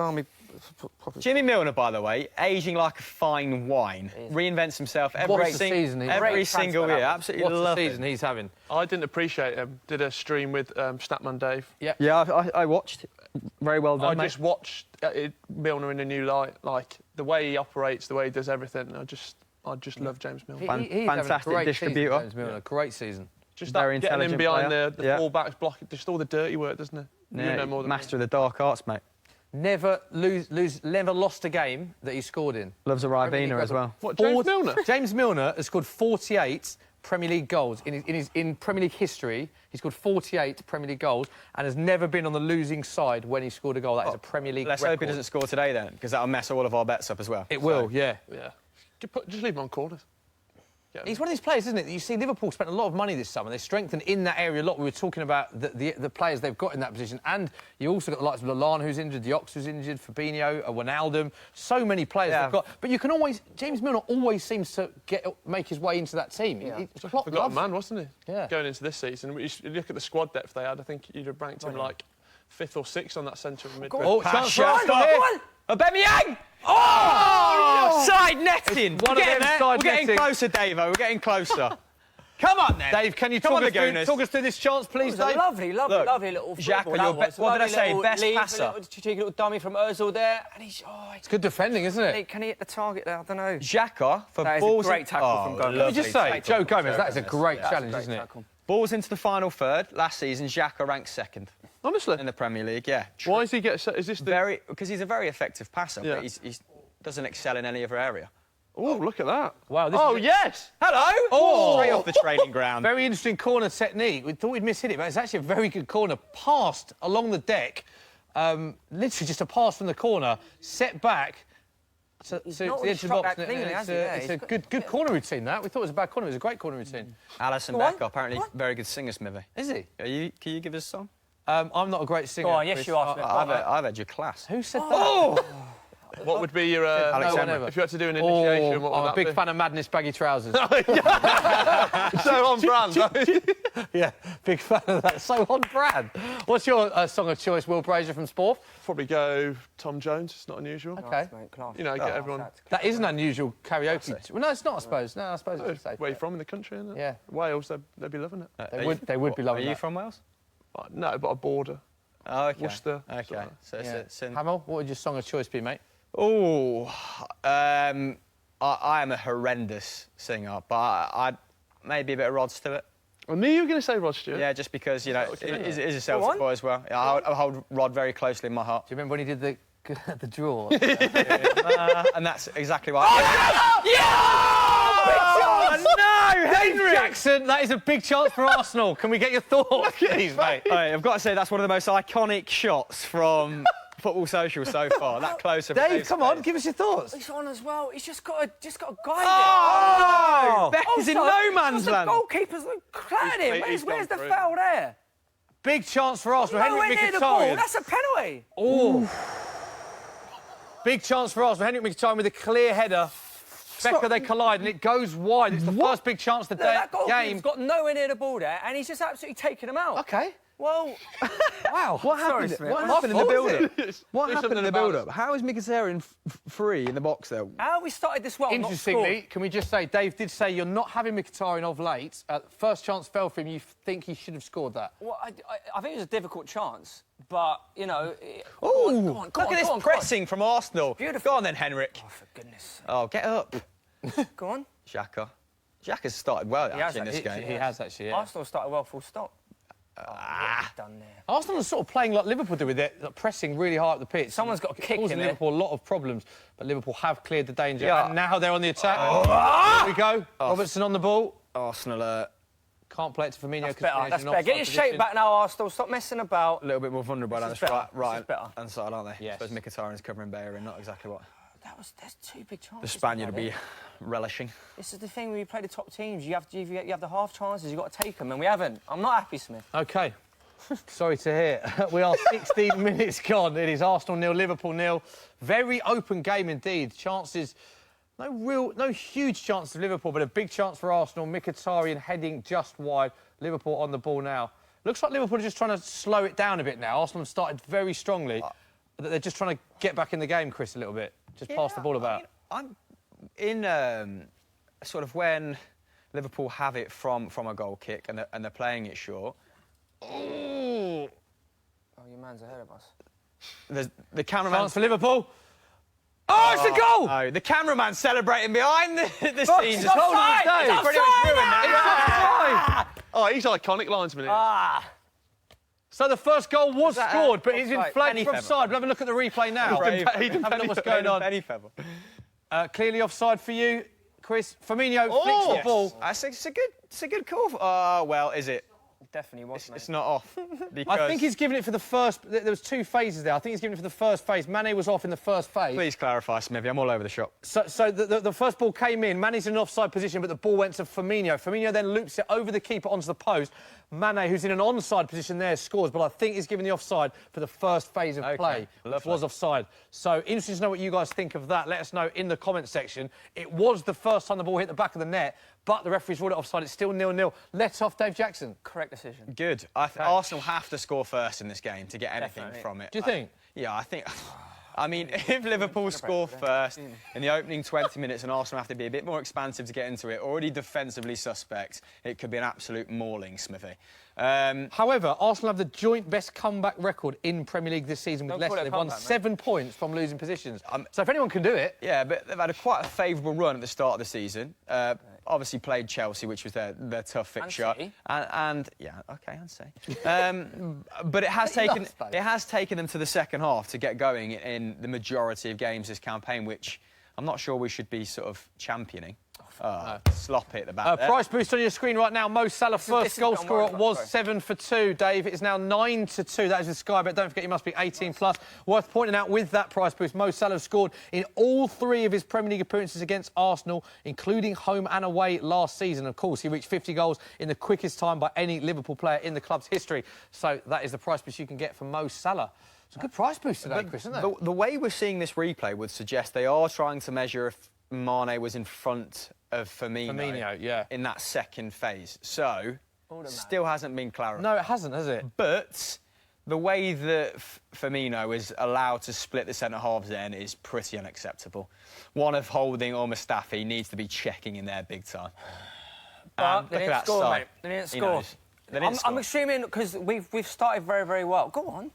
Jimmy Milner, by the way, aging like a fine wine. Reinvents himself every single year. Absolutely What's love the season he's having? I didn't appreciate him. Did a stream with Statman Dave. Yeah, I watched. Very well done, I just watched Milner in a new light. Like the way he operates, the way he does everything. I just love James Milner. He's fantastic great distributor. Season, James Milner. Great season. Just very getting in behind the full-backs, blocking, just all the dirty work, doesn't it? Yeah, you know more than master of the dark arts, mate. Never lost a game that he scored in. Loves a Ribena as well. What, James Milner? James Milner has scored 48 Premier League goals in Premier League history. He scored 48 Premier League goals and has never been on the losing side when he scored a goal. That is a Premier League Let's record. hope he doesn't score today then, because that'll mess all of our bets up as well. It will, yeah. Just leave him on corners. He's one of these players, isn't it? That you see Liverpool spent a lot of money this summer. They strengthened in that area a lot. We were talking about the players they've got in that position. And you also got the likes of Lallana, who's injured, Diox, who's injured, Fabinho, Wijnaldum. So many players they've got. But you can always... James Milner always seems to make his way into that team. It's a forgotten man, wasn't he? Yeah. Going into this season. You look at the squad depth they had, I think you'd have ranked him like 5th or 6th on that centre of midfield. Oh, chance for Arsenal here. Aubameyang! Oh! Side netting. One of them side We're getting closer, Davo. We're getting closer. Come on, then. Dave, can you talk us through this chance, please, Dave? Lovely little Xhaka, football. what did I say? Best passer. A cheeky little dummy from Ozil there. And it's good defending, isn't it? Can he hit the target there? I don't know. Xhaka for that balls. Is a great tackle from Gomez. Let me just say, Joe Gomez, that is a great challenge, isn't it? Balls into the final third. Last season, Xhaka ranked 2nd. Honestly? In the Premier League, yeah. Why does he get... Is this the... Because he's a very effective passer, but he doesn't excel in any other area. Oh, look at that. Wow. Yes! Hello! Oh! Straight off the training ground. Very interesting corner technique. We thought we'd miss-hit it, but it's actually a very good corner. Passed along the deck. Literally just a pass from the corner. Set back. So the edge of the box. It's a good corner routine, that. We thought it was a bad corner. It was a great corner routine. Alisson Becker, apparently very good singer, Smithy. Is he? Can you give us a song? I'm not a great singer. Go on, yes, you are. I've had your class. Who said that? What would be your... Alexander. If you had to do an initiation, what would I'm that a big be? fan of Madness baggy trousers. So on brand. Yeah, big fan of that. So on brand. What's your song of choice, Will Brazier from Sport? Probably go Tom Jones. It's not unusual. OK. You know, get everyone... That is an unusual karaoke. Well, no, it's not, I suppose. No, I suppose it's safe. Where are you from in the country, isn't it? Yeah. Wales, they'd be loving it. They would be loving it. Are you from Wales? No, but a border. Oh, OK. Worcester. OK. So it's Hamill, what would your song of choice be, mate? Oh, I am a horrendous singer, but I maybe a bit of Rod Stewart. I knew you were going to say Rod Stewart. Yeah, just because, you know, he's a Celtic boy as well. Yeah, I hold Rod very closely in my heart. Do you remember when he did the draw? And that's exactly why. No, Henry Jackson, that is a big chance for Arsenal. Can we get your thoughts, please, mate? I've got to say, that's one of the most iconic shots from Football Social so far. That close of Dave, come on, give us your thoughts. He's on as well. He's just got to guide Oh! Becker's in so, no man's the land. goalkeeper's clattered him. Where's the foul there? Big chance for Arsenal. Nowhere near the ball. Mkhitaryan. That's a penalty. Oh. Big chance for Arsenal. Henrik Mkhitaryan with a clear header. Becker, they collide and it goes wide. It's the first big chance of the That game. goalkeeper's got nowhere near the ball there, and he's just absolutely taken him out. OK. Well, Wow. What happened? Smith. What happened in the build-up? What Do happened in something the about build-up? How is Mkhitaryan free in the box there? how we started this well, not Interestingly, scored. can we just say, Dave did say you're not having Mkhitaryan of late. First chance fell for him. You think he should have scored that? Well, I think it was a difficult chance, but, you know... Oh, go on, look at this pressing from Arsenal. Beautiful. Go on then, Henrik. Oh, for goodness. Oh, get up. Go on. Xhaka. Xhaka's started well actually in this game. He has actually, yeah. Arsenal started well, full stop. Done there. Arsenal are sort of playing like Liverpool do with it, like pressing really hard at the pitch. Someone's got a kick causing in Liverpool a lot of problems, but Liverpool have cleared the danger. Yeah. And now they're on the attack. Here we go. Robertson on the ball. Arsenal Can't play it to Firmino. That's better. Get your shape back now, Arsenal. Stop messing about. a little bit more vulnerable on is the better. right This is better. hand side, aren't they? Yes. I suppose Mkhitaryan's covering Bellerin, not exactly what There's two big chances. the Spaniard would be relishing. This is the thing when you play the top teams. You have the half chances. You've got to take them, and we haven't. I'm not happy, Smith. OK. Sorry to hear. We are 16 minutes gone. It is Arsenal 0, Liverpool 0. Very open game indeed. Chances, no huge chance of Liverpool, but a big chance for Arsenal. Mkhitaryan heading just wide. Liverpool on the ball now. Looks like Liverpool are just trying to slow it down a bit now. Arsenal have started very strongly. They're just trying to get back in the game, Chris, a little bit. Just pass the ball about. I'm in sort of when Liverpool have it from a goal kick and they're playing it short. Oh, your man's ahead of us. There's the cameraman. Chance for Liverpool. Oh, it's a goal! Oh, the cameraman's celebrating behind the scenes. It's offside! It's Pretty much offside! ruined that. Oh, he's iconic linesman. So the first goal was that scored, but he's in offside? flag Penny from feather. side. We'll have a look at the replay now. He didn't Have a look what's going on. Penny feather. Clearly offside for you, Chris. Firmino flicks the ball. It's a good call. Oh, well, is it? Definitely was, mate. It's not off. Because... I think he's given it for the first... There was 2 phases there. I think he's given it for the first phase. Mane was off in the first phase. Please clarify, Smithy. I'm all over the shop. So the first ball came in. Mane's in an offside position, but the ball went to Firmino. Firmino then loops it over the keeper onto the post. Mane, who's in an onside position there, scores, but I think he's given the offside for the first phase of play, which was offside. So interesting to know what you guys think of that. Let us know in the comments section. It was the first time the ball hit the back of the net, but the referee's ruled it offside. It's still 0-0. Let off Dave Jackson. Correct decision. Good. Arsenal have to score first in this game to get anything from it. Do you think? Yeah, I think... I mean, if Liverpool score first in the opening 20 minutes and Arsenal have to be a bit more expansive to get into it, already defensively suspect, it could be an absolute mauling, Smithy. However, Arsenal have the joint best comeback record in Premier League this season with Leicester. They've won 7 points from losing positions. So if anyone can do it... Yeah, but they've had quite a favourable run at the start of the season. Obviously played Chelsea, which was their tough fixture. And yeah, OK, and say. But it has taken them to the second half to get going in the majority of games this campaign, which I'm not sure we should be sort of championing. Sloppy at the back there. Price boost on your screen right now. Mo Salah, first goal scorer, was 7 for 2. Dave, it is now 9 to 2. That is with Sky Bet. Don't forget, you must be 18 plus. Worth pointing out with that price boost, Mo Salah scored in all 3 of his Premier League appearances against Arsenal, including home and away last season. Of course, he reached 50 goals in the quickest time by any Liverpool player in the club's history. So that is the price boost you can get from Mo Salah. It's a good price boost today, Chris, isn't it? The way we're seeing this replay would suggest they are trying to measure if Mane was in front of Firmino in that second phase. So, still hasn't been clarified. No, it hasn't, has it? But the way that Firmino is allowed to split the centre-halves then is pretty unacceptable. One of Holding or Mustafi needs to be checking in there big time. But they didn't score, mate. They didn't score. I'm assuming, because we've started very, very well. Go on.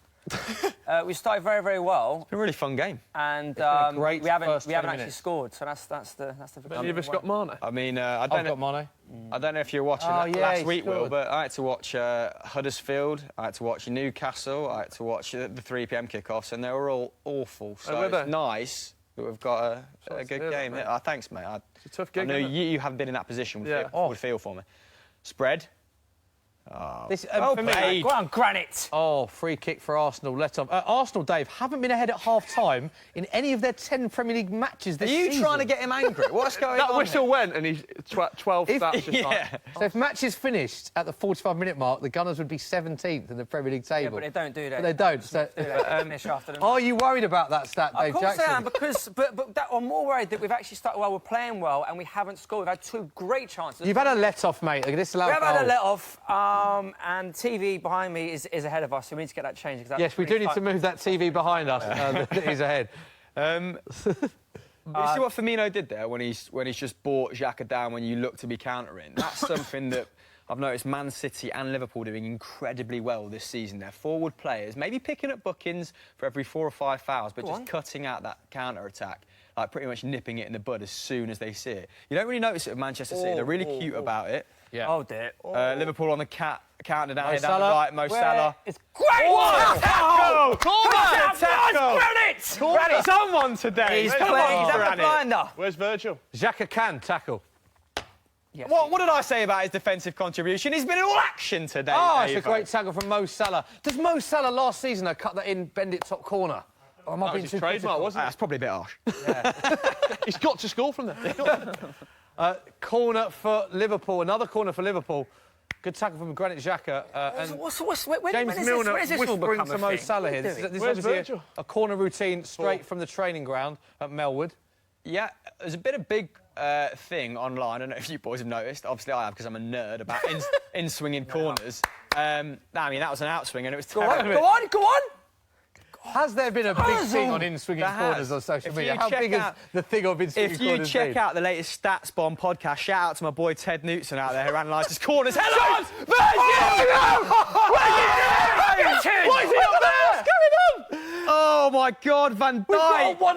We started very, very well. It's been a really fun game, and we haven't actually scored. So that's the. Any of us got Mane? I mean, I've got Mane. I don't know if you're watching last week, Will, but I had to watch Huddersfield. I had to watch Newcastle. I had to watch the 3 p.m. kickoffs, and they were all awful. So it's nice that we've got a good game. Thanks, mate. It's a tough game. I know you haven't been in that position. Would feel for me. Spread. For me. Go on, Granite. Oh, free kick for Arsenal. Let off. Arsenal, Dave, haven't been ahead at half-time in any of their 10 Premier League matches this season. Are you trying to get him angry? What's going on? That whistle went and he's 12 stats. So if matches finished at the 45-minute mark, the Gunners would be 17th in the Premier League table. Yeah, but they don't do that. But they don't. So, finish after them. Are you worried about that stat, Dave Jackson? Of course I am, because I'm more worried that we've actually started well, we're playing well, and we haven't scored. We've had 2 great chances. You've had a let-off, mate. We have had a let-off, and TV behind me is ahead of us, so we need to get that changed. Yes, we do need to move that TV behind us. That is ahead. You see what Firmino did there when he's just brought Xhaka down when you look to be countering? That's something that I've noticed Man City and Liverpool doing incredibly well this season. Their forward players maybe picking up bookings for every 4 or 5 fouls, but just cutting out that counter-attack, like pretty much nipping it in the bud as soon as they see it. You don't really notice it with Manchester City. They're really cute about it. Yeah. Oh, dear. Liverpool on the counter down here, down the right, Mo Salah. It's great! Tackle! Tackle! Granite! Someone today! He's playing, he's at the blinder. Where's Virgil? Xhaka can tackle. Yes. What did I say about his defensive contribution? He's been in all action today. Oh, it's a great tackle from Mo Salah. Does Mo Salah last season cut that in, bend it top corner? Or am I being too trademark, wasn't it? That's probably a bit harsh. He's got to score from there. Corner for Liverpool. Another corner for Liverpool. Good tackle from Granit Xhaka. James Milner whispering to Mo Salah here. This is obviously a corner routine straight from the training ground at Melwood. Yeah, there's a bit of big thing online. I don't know if you boys have noticed. Obviously, I have because I'm a nerd about in-swinging corners. I mean, that was an outswing and it was terrible. Go on! Has there been a big thing on in-swinging corners on social media? How big is the thing of in-swinging corners? If you check out the latest Stats Bomb podcast, shout out to my boy Ted Newton out there who analyses corners. Hello! What is he up there? What's going on? Oh my God, Van We've Dijk! got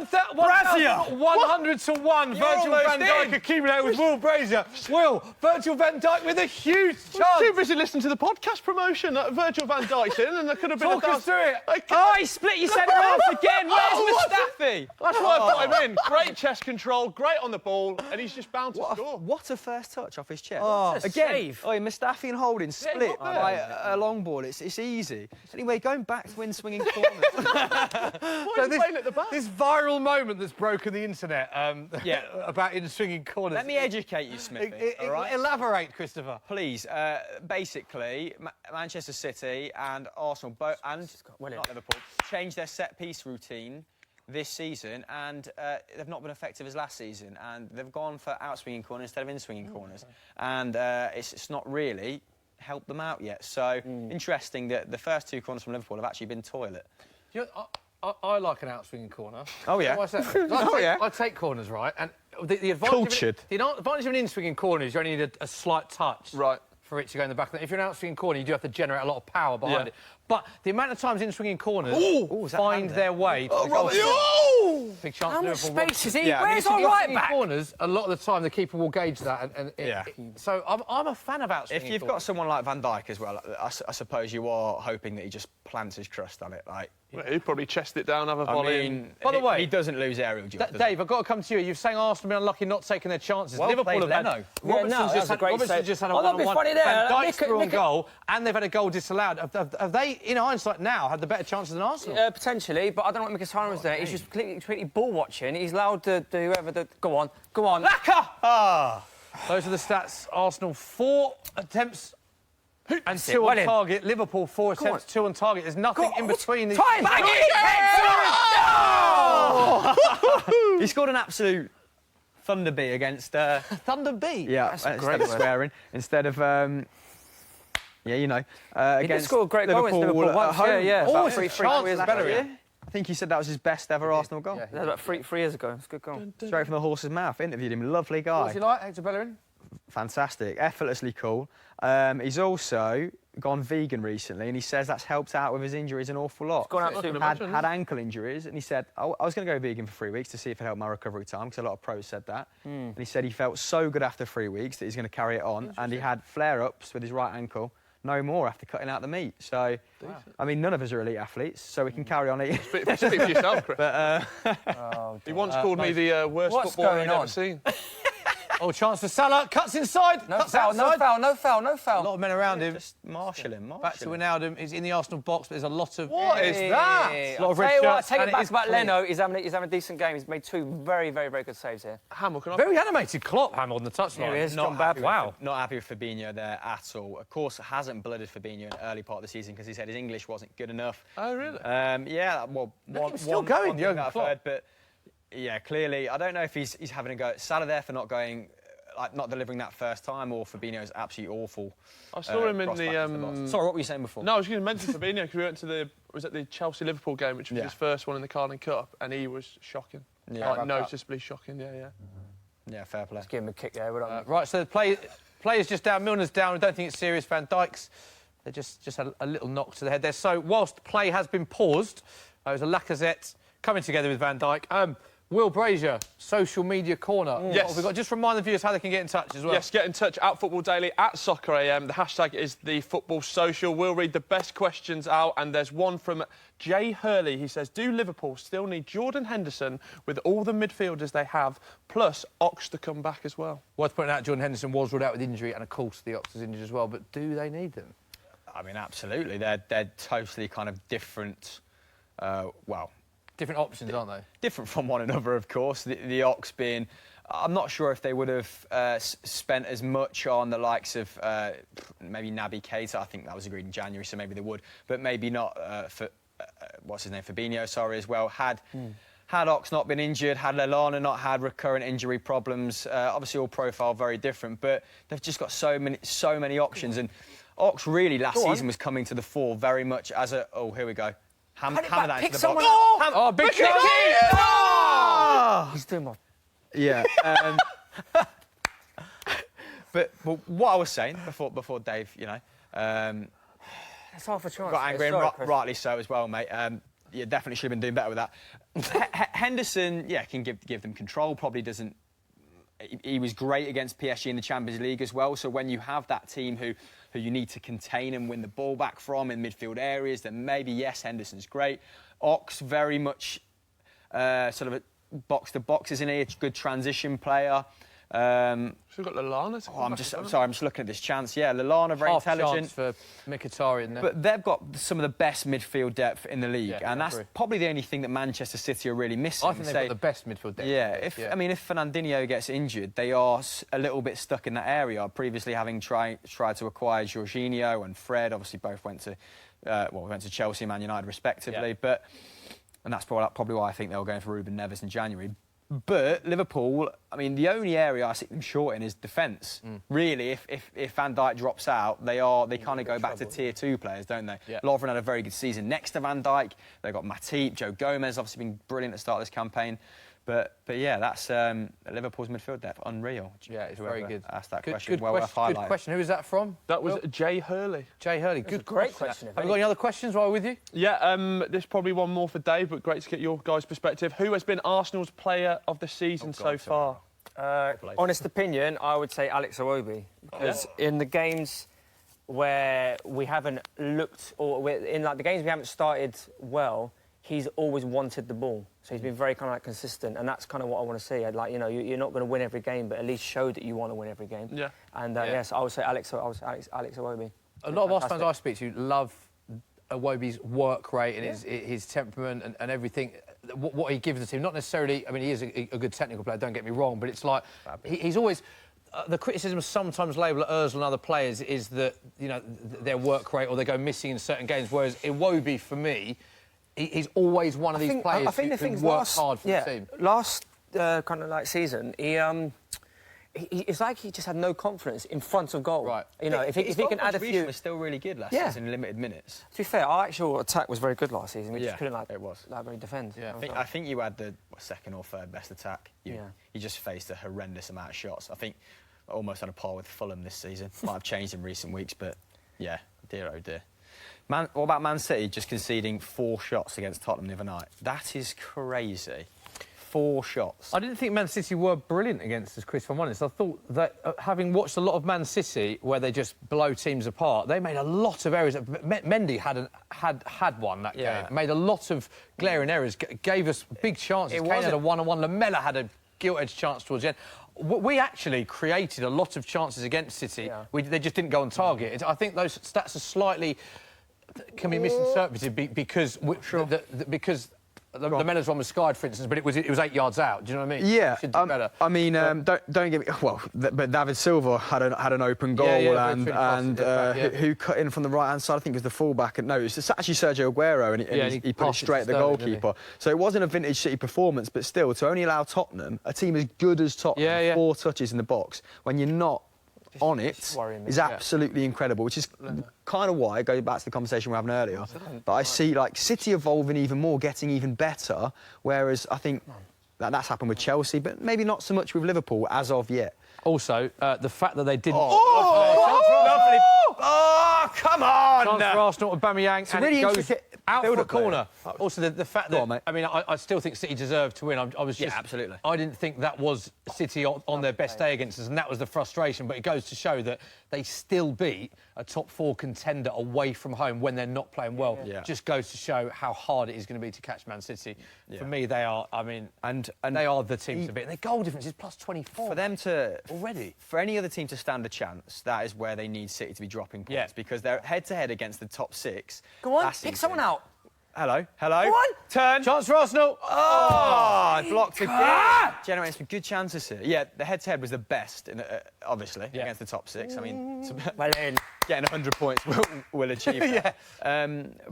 1,100 to 1. Virgil van Dijk accumulated with Will Brazier. Will, Virgil van Dijk with a huge chance. Too busy listening to the podcast promotion. Virgil van Dijk's in, and there could have been Talk us through it. Oh, he split your centre half again. Where's Mustafi? That's why I put him in. Great chest control, great on the ball, and he's just bound to score. What a first touch off his chest. What a Again, save. Mustafi and Holding split not by a long ball. It's easy. Anyway, going back to in-swinging corners. So this viral moment that's broken the internet about in-swinging corners. Let me educate you, Smithy. All right? Elaborate, Christopher. Please. Basically, Manchester City and Arsenal and not Liverpool changed their set-piece routine this season, and they've not been effective as last season, and they've gone for out-swinging corners instead of in-swinging corners, and it's not really helped them out yet. So interesting that the first two corners from Liverpool have actually been toilet. You know, I like an out-swinging corner. Oh, yeah. I take corners, right? And the advantage Cultured. The advantage of an in-swinging corner is you only need a slight touch. Right. For it to go in the back. If you're an out-swinging corner, you do have to generate a lot of power behind it. But the amount of times in-swinging corners find their way to the goal. Big chance How for much Liverpool. space is he? Yeah, Where's our right back? Corners, a lot of the time, the keeper will gauge that. So I'm a fan of out-swinging If you've got someone like Van Dijk as well, I suppose you are hoping that he just plants his trust on it. Like, Well, he'd probably chest it down, have a volley. by the way, he doesn't lose aerial duels. Dave, I've got to come to you. You're saying Arsenal have been unlucky not taking their chances. Well Liverpool played, have Leno. Robertson's just had a that'd be one-on-one. funny there. Van Dijk's Look at- through on look at- goal, and they've had a goal disallowed. Have they, in hindsight now, had the better chances than Arsenal? Potentially, but I don't know what Mkhitaryan was there. He's just completely ball watching. He's allowed to do whoever. Go on. Laka! Those are the stats. Arsenal 4 attempts and 2 well on in. target. Liverpool 4 attempts, 2 on target. There's nothing in between these. Time! He scored an absolute thunder bee against... Thunder B. Yeah, That's a instead great of word. swearing. Instead of... He did score a great goal against Liverpool once. at home. Yeah. Oh, About it's a 3 chance years better, ago. yeah. I think he said that was his best ever Arsenal goal. That was about three years ago. It's a good goal. Straight from the horse's mouth. Interviewed him. Lovely guy. What's he like, Hector Bellerin? Fantastic. Effortlessly cool. He's also gone vegan recently, and he says that's helped out with his injuries an awful lot. Gone absolutely Had ankle injuries, and he said, I was going to go vegan for 3 weeks to see if it helped my recovery time, because a lot of pros said that. And he said he felt so good after 3 weeks that he's going to carry it on, and he had flare-ups with his right ankle. No more after cutting out the meat. So, I mean, none of us are elite athletes, so we can carry on eating. Speak for yourself, Chris. He once called me the worst What's footballer going he'd on? ever seen. Oh, chance for Salah. Cuts inside. No cuts foul, outside. no foul. A lot of men around him. Just marshal him. Back to Wijnaldum. He's in the Arsenal box, but there's a lot of... What is that? A lot of I'll red tell you what, shirts, take and it back is about clean. Leno. He's having a decent game. He's made 2 very, very, very good saves here. Hamill, can I... Very animated Klopp, Hamill, on the touchline. Here he is, Not John Bad. happy not happy with Fabinho there at all. Of course, hasn't blooded Fabinho in the early part of the season because he said his English wasn't good enough. Oh, really? Yeah, well, still going, one thing Jurgen that I've Klopp. heard, but yeah, clearly, I don't know if he's having a go at Salah there for not going, like not delivering that first time, or Fabinho's absolutely awful. I saw him in prospect the... of loss. Sorry, what were you saying before? No, I was going to mention Fabinho because we went to the Chelsea-Liverpool game, which was his first one in the Carling Cup, and he was shocking. Yeah. Like, noticeably shocking, yeah. Yeah, fair play. Give him a kick there. Right, so the players just down. Milner's down. I don't think it's serious. Van Dijk's, they just had a little knock to the head there. So whilst play has been paused, there was a Lacazette coming together with Van Dijk. Will Brazier, social media corner. Yes. What have we got? Just remind the viewers how they can get in touch as well. Yes, get in touch at Football Daily, at Soccer AM. The hashtag is the Football Social. We'll read the best questions out, and there's one from Jay Hurley. He says, do Liverpool still need Jordan Henderson with all the midfielders they have, plus Ox to come back as well? Worth pointing out, Jordan Henderson was ruled out with injury, and of course the Ox is injured as well, but do they need them? I mean, absolutely. They're totally kind of different, Different options, aren't they? different from one another, of course. The Ox being... I'm not sure if they would have spent as much on the likes of maybe Naby Keita. I think that was agreed in January, so maybe they would. But maybe not for... what's his name? Fabinho, sorry, as well. Had Ox not been injured, had Lallana not had recurrent injury problems, obviously all profile very different, but they've just got so many options. And Ox really last season was coming to the fore very much as a... Oh, here we go. Hammer that into the box. Oh, big kick! He's doing what? Yeah. But what I was saying before Dave, That's half a chance. got angry, and rightly so as well, mate. Yeah, definitely should have been doing better with that. Henderson, yeah, can give them control. Probably doesn't. He was great against PSG in the Champions League as well. So when you have that team who you need to contain and win the ball back from in midfield areas, then maybe, yes, Henderson's great. Ox, very much sort of a box-to-box, isn't he? A good transition player. We've got Lallana. I'm just looking at this chance. Yeah, Lallana, very intelligent. Chance for Mkhitaryan there. But they've got some of the best midfield depth in the league, Yeah, and that's probably the only thing that Manchester City are really missing. I think they've got the best midfield depth. Yeah, I mean, if Fernandinho gets injured, they are a little bit stuck in that area. Previously, having tried to acquire Jorginho and Fred, obviously both went to Chelsea, Man United, respectively. Yeah. And that's probably why I think they were going for Ruben Neves in January. But Liverpool, I mean, the only area I see them short in is defence. Really, if Van Dijk drops out, they kind of go back to tier 2 players, don't they? Yeah. Lovren had a very good season next to Van Dijk. They've got Matip, Joe Gomez, obviously been brilliant at the start of this campaign. But yeah, that's Liverpool's midfield depth, unreal. Yeah, it's very good. Asked that good, question. Good, well worth highlighting. good question. Who is that from? That was Jay Hurley. Jay Hurley. Good, great question. Have you got any other questions while we're with you? Yeah, there's probably one more for Dave, but great to get your guys' perspective. Who has been Arsenal's player of the season so far? Honest opinion, I would say Alex Iwobi. Because in the games where we haven't looked, or in like the games we haven't started well, he's always wanted the ball. So he's been very kind of like consistent, and that's kind of what I want to see. Like, you know, you're not going to win every game, but at least show that you want to win every game. Yeah. And yes, I would say Alex Iwobi. A lot of Arsenal fans I speak to love Iwobi's work rate and his temperament and everything. What he gives the team, not necessarily. I mean, he is a good technical player. Don't get me wrong, but it's like he's always. The criticism sometimes labelled at Ozil and other players is that, you know, their work rate or they go missing in certain games. Whereas Iwobi, for me, he's always one of these players who works hard for the team. Last kind of like season, it's like he just had no confidence in front of goal. Right. You know, if he can add a few. Was still really good last season in limited minutes. To be fair, our actual attack was very good last season. We just couldn't really defend. Yeah. I think you had the second or third best attack. You just faced a horrendous amount of shots. I think almost on a par with Fulham this season. Might have changed in recent weeks, but yeah, dear oh dear. What about Man City just conceding 4 shots against Tottenham the other night? That is crazy. 4 shots. I didn't think Man City were brilliant against us, Chris, if I'm honest. I thought that, having watched a lot of Man City, where they just blow teams apart, they made a lot of errors. Mendy had one that game. Made a lot of glaring errors, gave us big chances. Kane had a one-on-one. Lamela had a gilt-edged chance towards the end. We actually created a lot of chances against City. Yeah. They just didn't go on target. I think those stats are slightly... can be misinterpreted because the Lamela's one was skied, for instance, but it was 8 yards out. Do you know what I mean? Yeah, should do better. I mean, don't get me. Well, but David Silva had an open goal, who cut in from the right hand side. I think it was the fullback. No, it's actually Sergio Aguero, and he put it straight at the goalkeeper. So it wasn't a vintage City performance, but still, to only allow Tottenham, a team as good as Tottenham, 4 touches in the box when you're not on it is absolutely incredible, which is kind of why, going back to the conversation we were having earlier, but I see like City evolving even more, getting even better, whereas I think that's happened with Chelsea, but maybe not so much with Liverpool as of yet. Also, the fact that they didn't... Lovely! Oh, come on! Chance for Arsenal, Aubameyang, it's really intricate out for a corner. There. Also, the fact that... I mean, I still think City deserved to win. I was just... Yeah, absolutely. I didn't think that was City on their best day against us, and that was the frustration. But it goes to show that they still beat a top 4 contender away from home when they're not playing well. Yeah. Just goes to show how hard it is going to be to catch Man City. Yeah. For me, they are... I mean, and they are the team to beat. And their goal difference is plus 24. For them to... Already. For any other team to stand a chance, that is where they need City to be dropping points, because they're head-to-head against the top 6. Go on, pick someone out. Hello. Go on. Turn. Chance for Arsenal. Blocked again. Generating some good chances here. Yeah, the head-to-head was the best, obviously, against the top 6. I mean, getting 100 points will achieve that.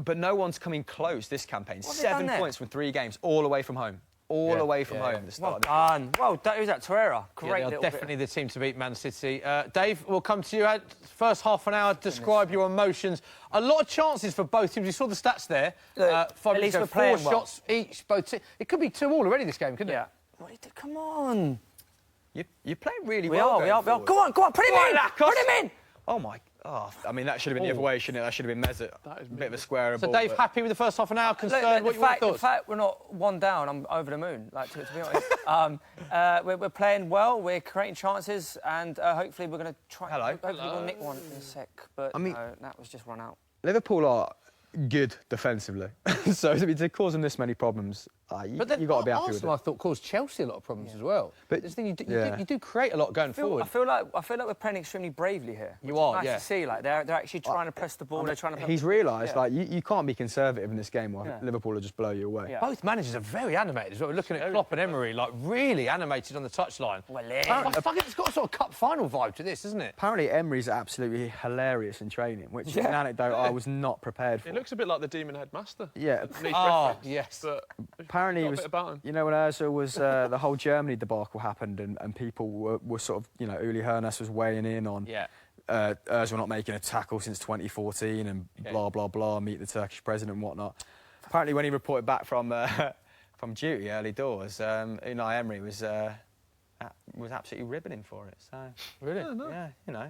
But no one's coming close this campaign. 7 points from 3 games, all away from home. Away from home. Well done. Well, who's that? Torreira. Great. They are definitely the team to beat Man City. Dave, we'll come to you. First half an hour, describe your emotions. A lot of chances for both teams. You saw the stats there. 4 shots each. Both teams. It could be 2 all already this game, couldn't it? Yeah. Come on. You're playing really well. We are. Go on. Put him in. Put him in. Oh, my... I mean, that should have been the other way, shouldn't it? That should have been Mesut. That is a bit of a square. So, Dave, happy with the first half an hour? Concerned? What are your thoughts? The fact we're not one down, I'm over the moon. Like to be honest, we're playing well. We're creating chances, and hopefully we're going to try. Hopefully we'll nick one in a sec. But I mean, no, that was just run out. Liverpool are good defensively, so to cause them this many problems, you've got to be happy Arsenal, with it. I thought, caused Chelsea a lot of problems as well. But this thing, you do create a lot going forward. I feel like we're playing extremely bravely here. You are, nice to see. Like they're actually trying to press the ball. They're trying to. He's realised like you can't be conservative in this game, or Liverpool will just blow you away. Yeah. Both managers are very animated as well. We're looking at Klopp and Emery, like really animated on the touchline. Well, it's got a sort of cup final vibe to this, isn't it? Apparently, Emery's absolutely hilarious in training, which is an anecdote I was not prepared for. It looks a bit like the Demon Headmaster. Yeah. Yes. But apparently, it was. About him. You know, when Ozil was the whole Germany debacle happened, and people were sort of, you know, Uli Hoeneß was weighing in on Ozil not making a tackle since 2014 and blah blah blah. Meet the Turkish president and whatnot. Apparently, when he reported back from duty early doors, Unai Emery was absolutely ribbing him for it. So really, yeah, you know,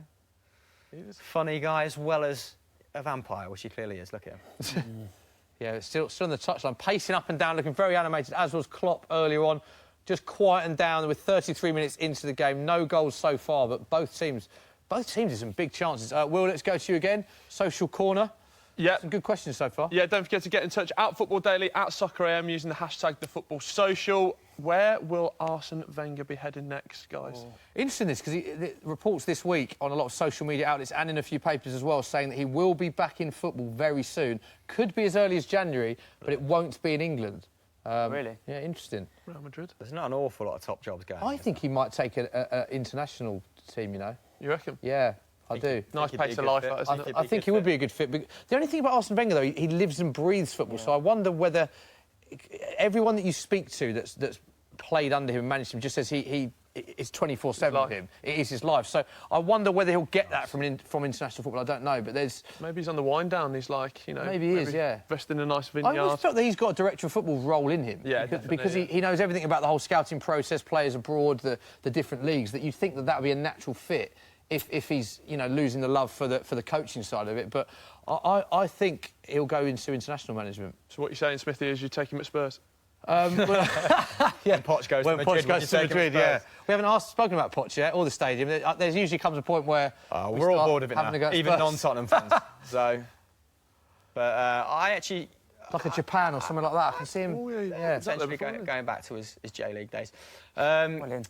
he's a funny guy as well as a vampire, which he clearly is. Look at him. Yeah, still on the touchline, pacing up and down, looking very animated, as was Klopp earlier on. Just quietened down with 33 minutes into the game. No goals so far, but both teams with some big chances. Will, let's go to you again. Social corner. Yeah. Some good questions so far. Yeah, don't forget to get in touch at Football Daily, at SoccerAM, using the hashtag #TheFootballSocial. Where will Arsene Wenger be heading next, guys? Interesting this, because the reports this week on a lot of social media outlets and in a few papers as well, saying that he will be back in football very soon. Could be as early as January, but it won't be in England. Really? Yeah, interesting. Real Madrid. There's not an awful lot of top jobs going. I think he might take an international team, you know. You reckon? Yeah, I do. Nice pace of life, that, isn't it? I think he would be a good fit. But the only thing about Arsene Wenger, though, he lives and breathes football. So I wonder whether everyone that you speak to that's played under him and managed him just says he is 24/7 with him. It is his life. So I wonder whether he'll get that from international football. I don't know, but there's... Maybe he's on the wind down. He's like, you know... Maybe he is, yeah. Resting in a nice vineyard. I always felt that he's got a director of football role in him. Yeah, because he knows everything about the whole scouting process, players abroad, the different leagues, that you think that would be a natural fit if he's, you know, losing the love for the coaching side of it. But I think he'll go into international management. So what you're saying, Smithy, is you take him at Spurs? Yeah, Poch goes to Madrid. Poch goes to Madrid, yeah. We haven't spoken about Poch yet, or the stadium. There usually comes a point where we're all bored of it now, even non-Tottenham fans. So, but I actually... Like a Japan or something like that. I can see him potentially going back to his J-League days. Brilliant.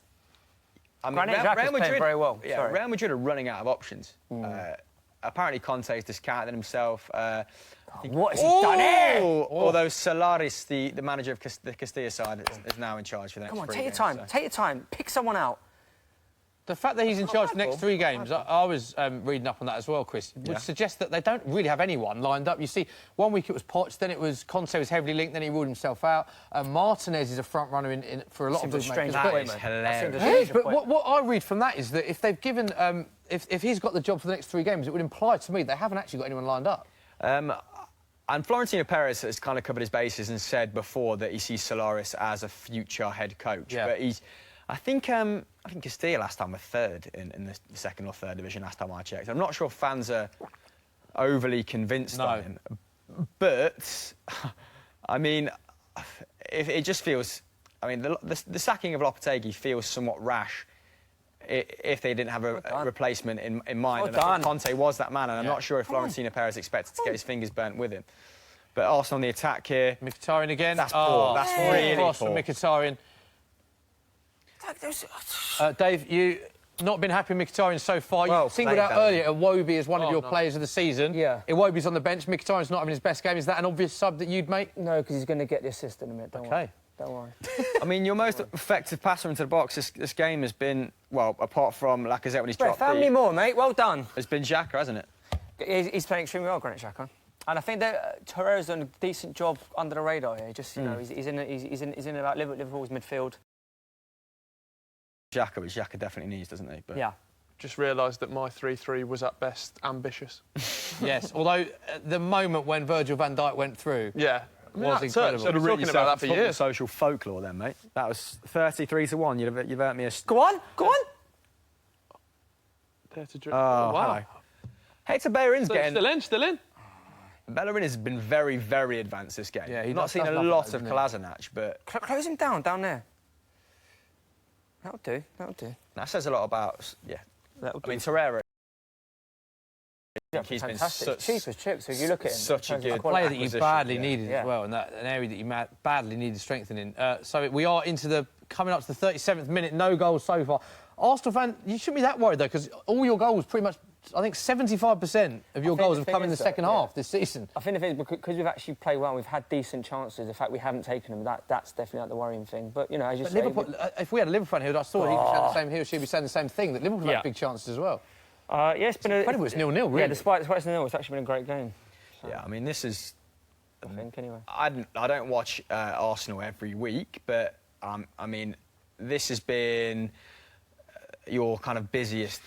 I mean, Real Madrid very well. Yeah, Real Madrid are running out of options. Apparently, Conte's discounted himself. What has he done here? Although Solaris, the manager of the Castilla side, is now in charge for the next 3 games. Come on, take your time. Take your time. Pick someone out. The fact that he's in charge for the next 3 games, I was reading up on that as well, Chris, would suggest that they don't really have anyone lined up. You see, one week it was Poch, then it was Conte was heavily linked, then he ruled himself out. Martinez is a front runner in for a lot of the strange makers. appointment. That is hilarious. It is, but what I read from that is that if they've given, if he's got the job for the next 3 games, it would imply to me they haven't actually got anyone lined up. And Florentino Perez has kind of covered his bases and said before that he sees Solaris as a future head coach. Yeah. But I think Castilla last time were 3rd in the 2nd or 3rd division last time I checked. I'm not sure fans are overly convinced on him. But, I mean, it just feels... I mean, the sacking of Lopetegui feels somewhat rash if they didn't have a replacement in mind. And I think Conte was that man, and I'm not sure if Florentino Perez expected to get his fingers burnt with him. But Arsenal on the attack here. Mkhitaryan again. That's poor. That's really poor. From Mkhitaryan. Dave, you not been happy with Mkhitaryan so far. You singled out earlier Iwobi as one of your players of the season. Yeah. Iwobi's on the bench. Mkhitaryan's not having his best game. Is that an obvious sub that you'd make? No, because he's going to get the assist in a minute. Don't worry. Don't worry. I mean, your most effective passer into the box this game has been, well, apart from Lacazette when he's dropped How many more, mate? Well done. It's been Xhaka, hasn't it? He's playing extremely well, Granit Xhaka. And I think that Torreira's done a decent job under the radar here. Just, you know, he's in about Liverpool's midfield. Xhaka, which Xhaka definitely needs, doesn't he? But yeah. Just realised that my 3-3 was at best ambitious. Yes, although at the moment when Virgil van Dijk went through... Yeah. I mean, was incredible. I've been talking about that for years. Social folklore, then, mate. That was 33-1. You've earned me a. Go on, go on. There to drip. Oh, wow. Hector Bellerin's getting... Still in. Bellerin has been very, very advanced this game. Yeah, I've not seen a lot of Kolasinac, but... Close him down there. That'll do. That says a lot about... Yeah. I mean, Torreira... He's been fantastic. Cheap as chips, if you look at him. Such a good player that you badly yeah. needed as well, and an area that you badly needed strengthening. So we are coming up to the 37th minute, no goals so far. Arsenal fan, you shouldn't be that worried though, because all your goals, pretty much, I think 75% of your goals have come in the second half this season. I think the thing is, because we've actually played well, we've had decent chances. The fact we haven't taken them, that's definitely not the worrying thing. But you know, as you say, Liverpool, if we had a Liverpool fan here, I thought he or she'd be saying the same thing, that Liverpool had big chances as well. Yeah, it's been incredible. It's 0-0, really. Yeah, despite it's 0-0, it's actually been a great game. So. Yeah, I mean, this is... I think, anyway. I don't watch Arsenal every week, but, I mean, this has been your kind of busiest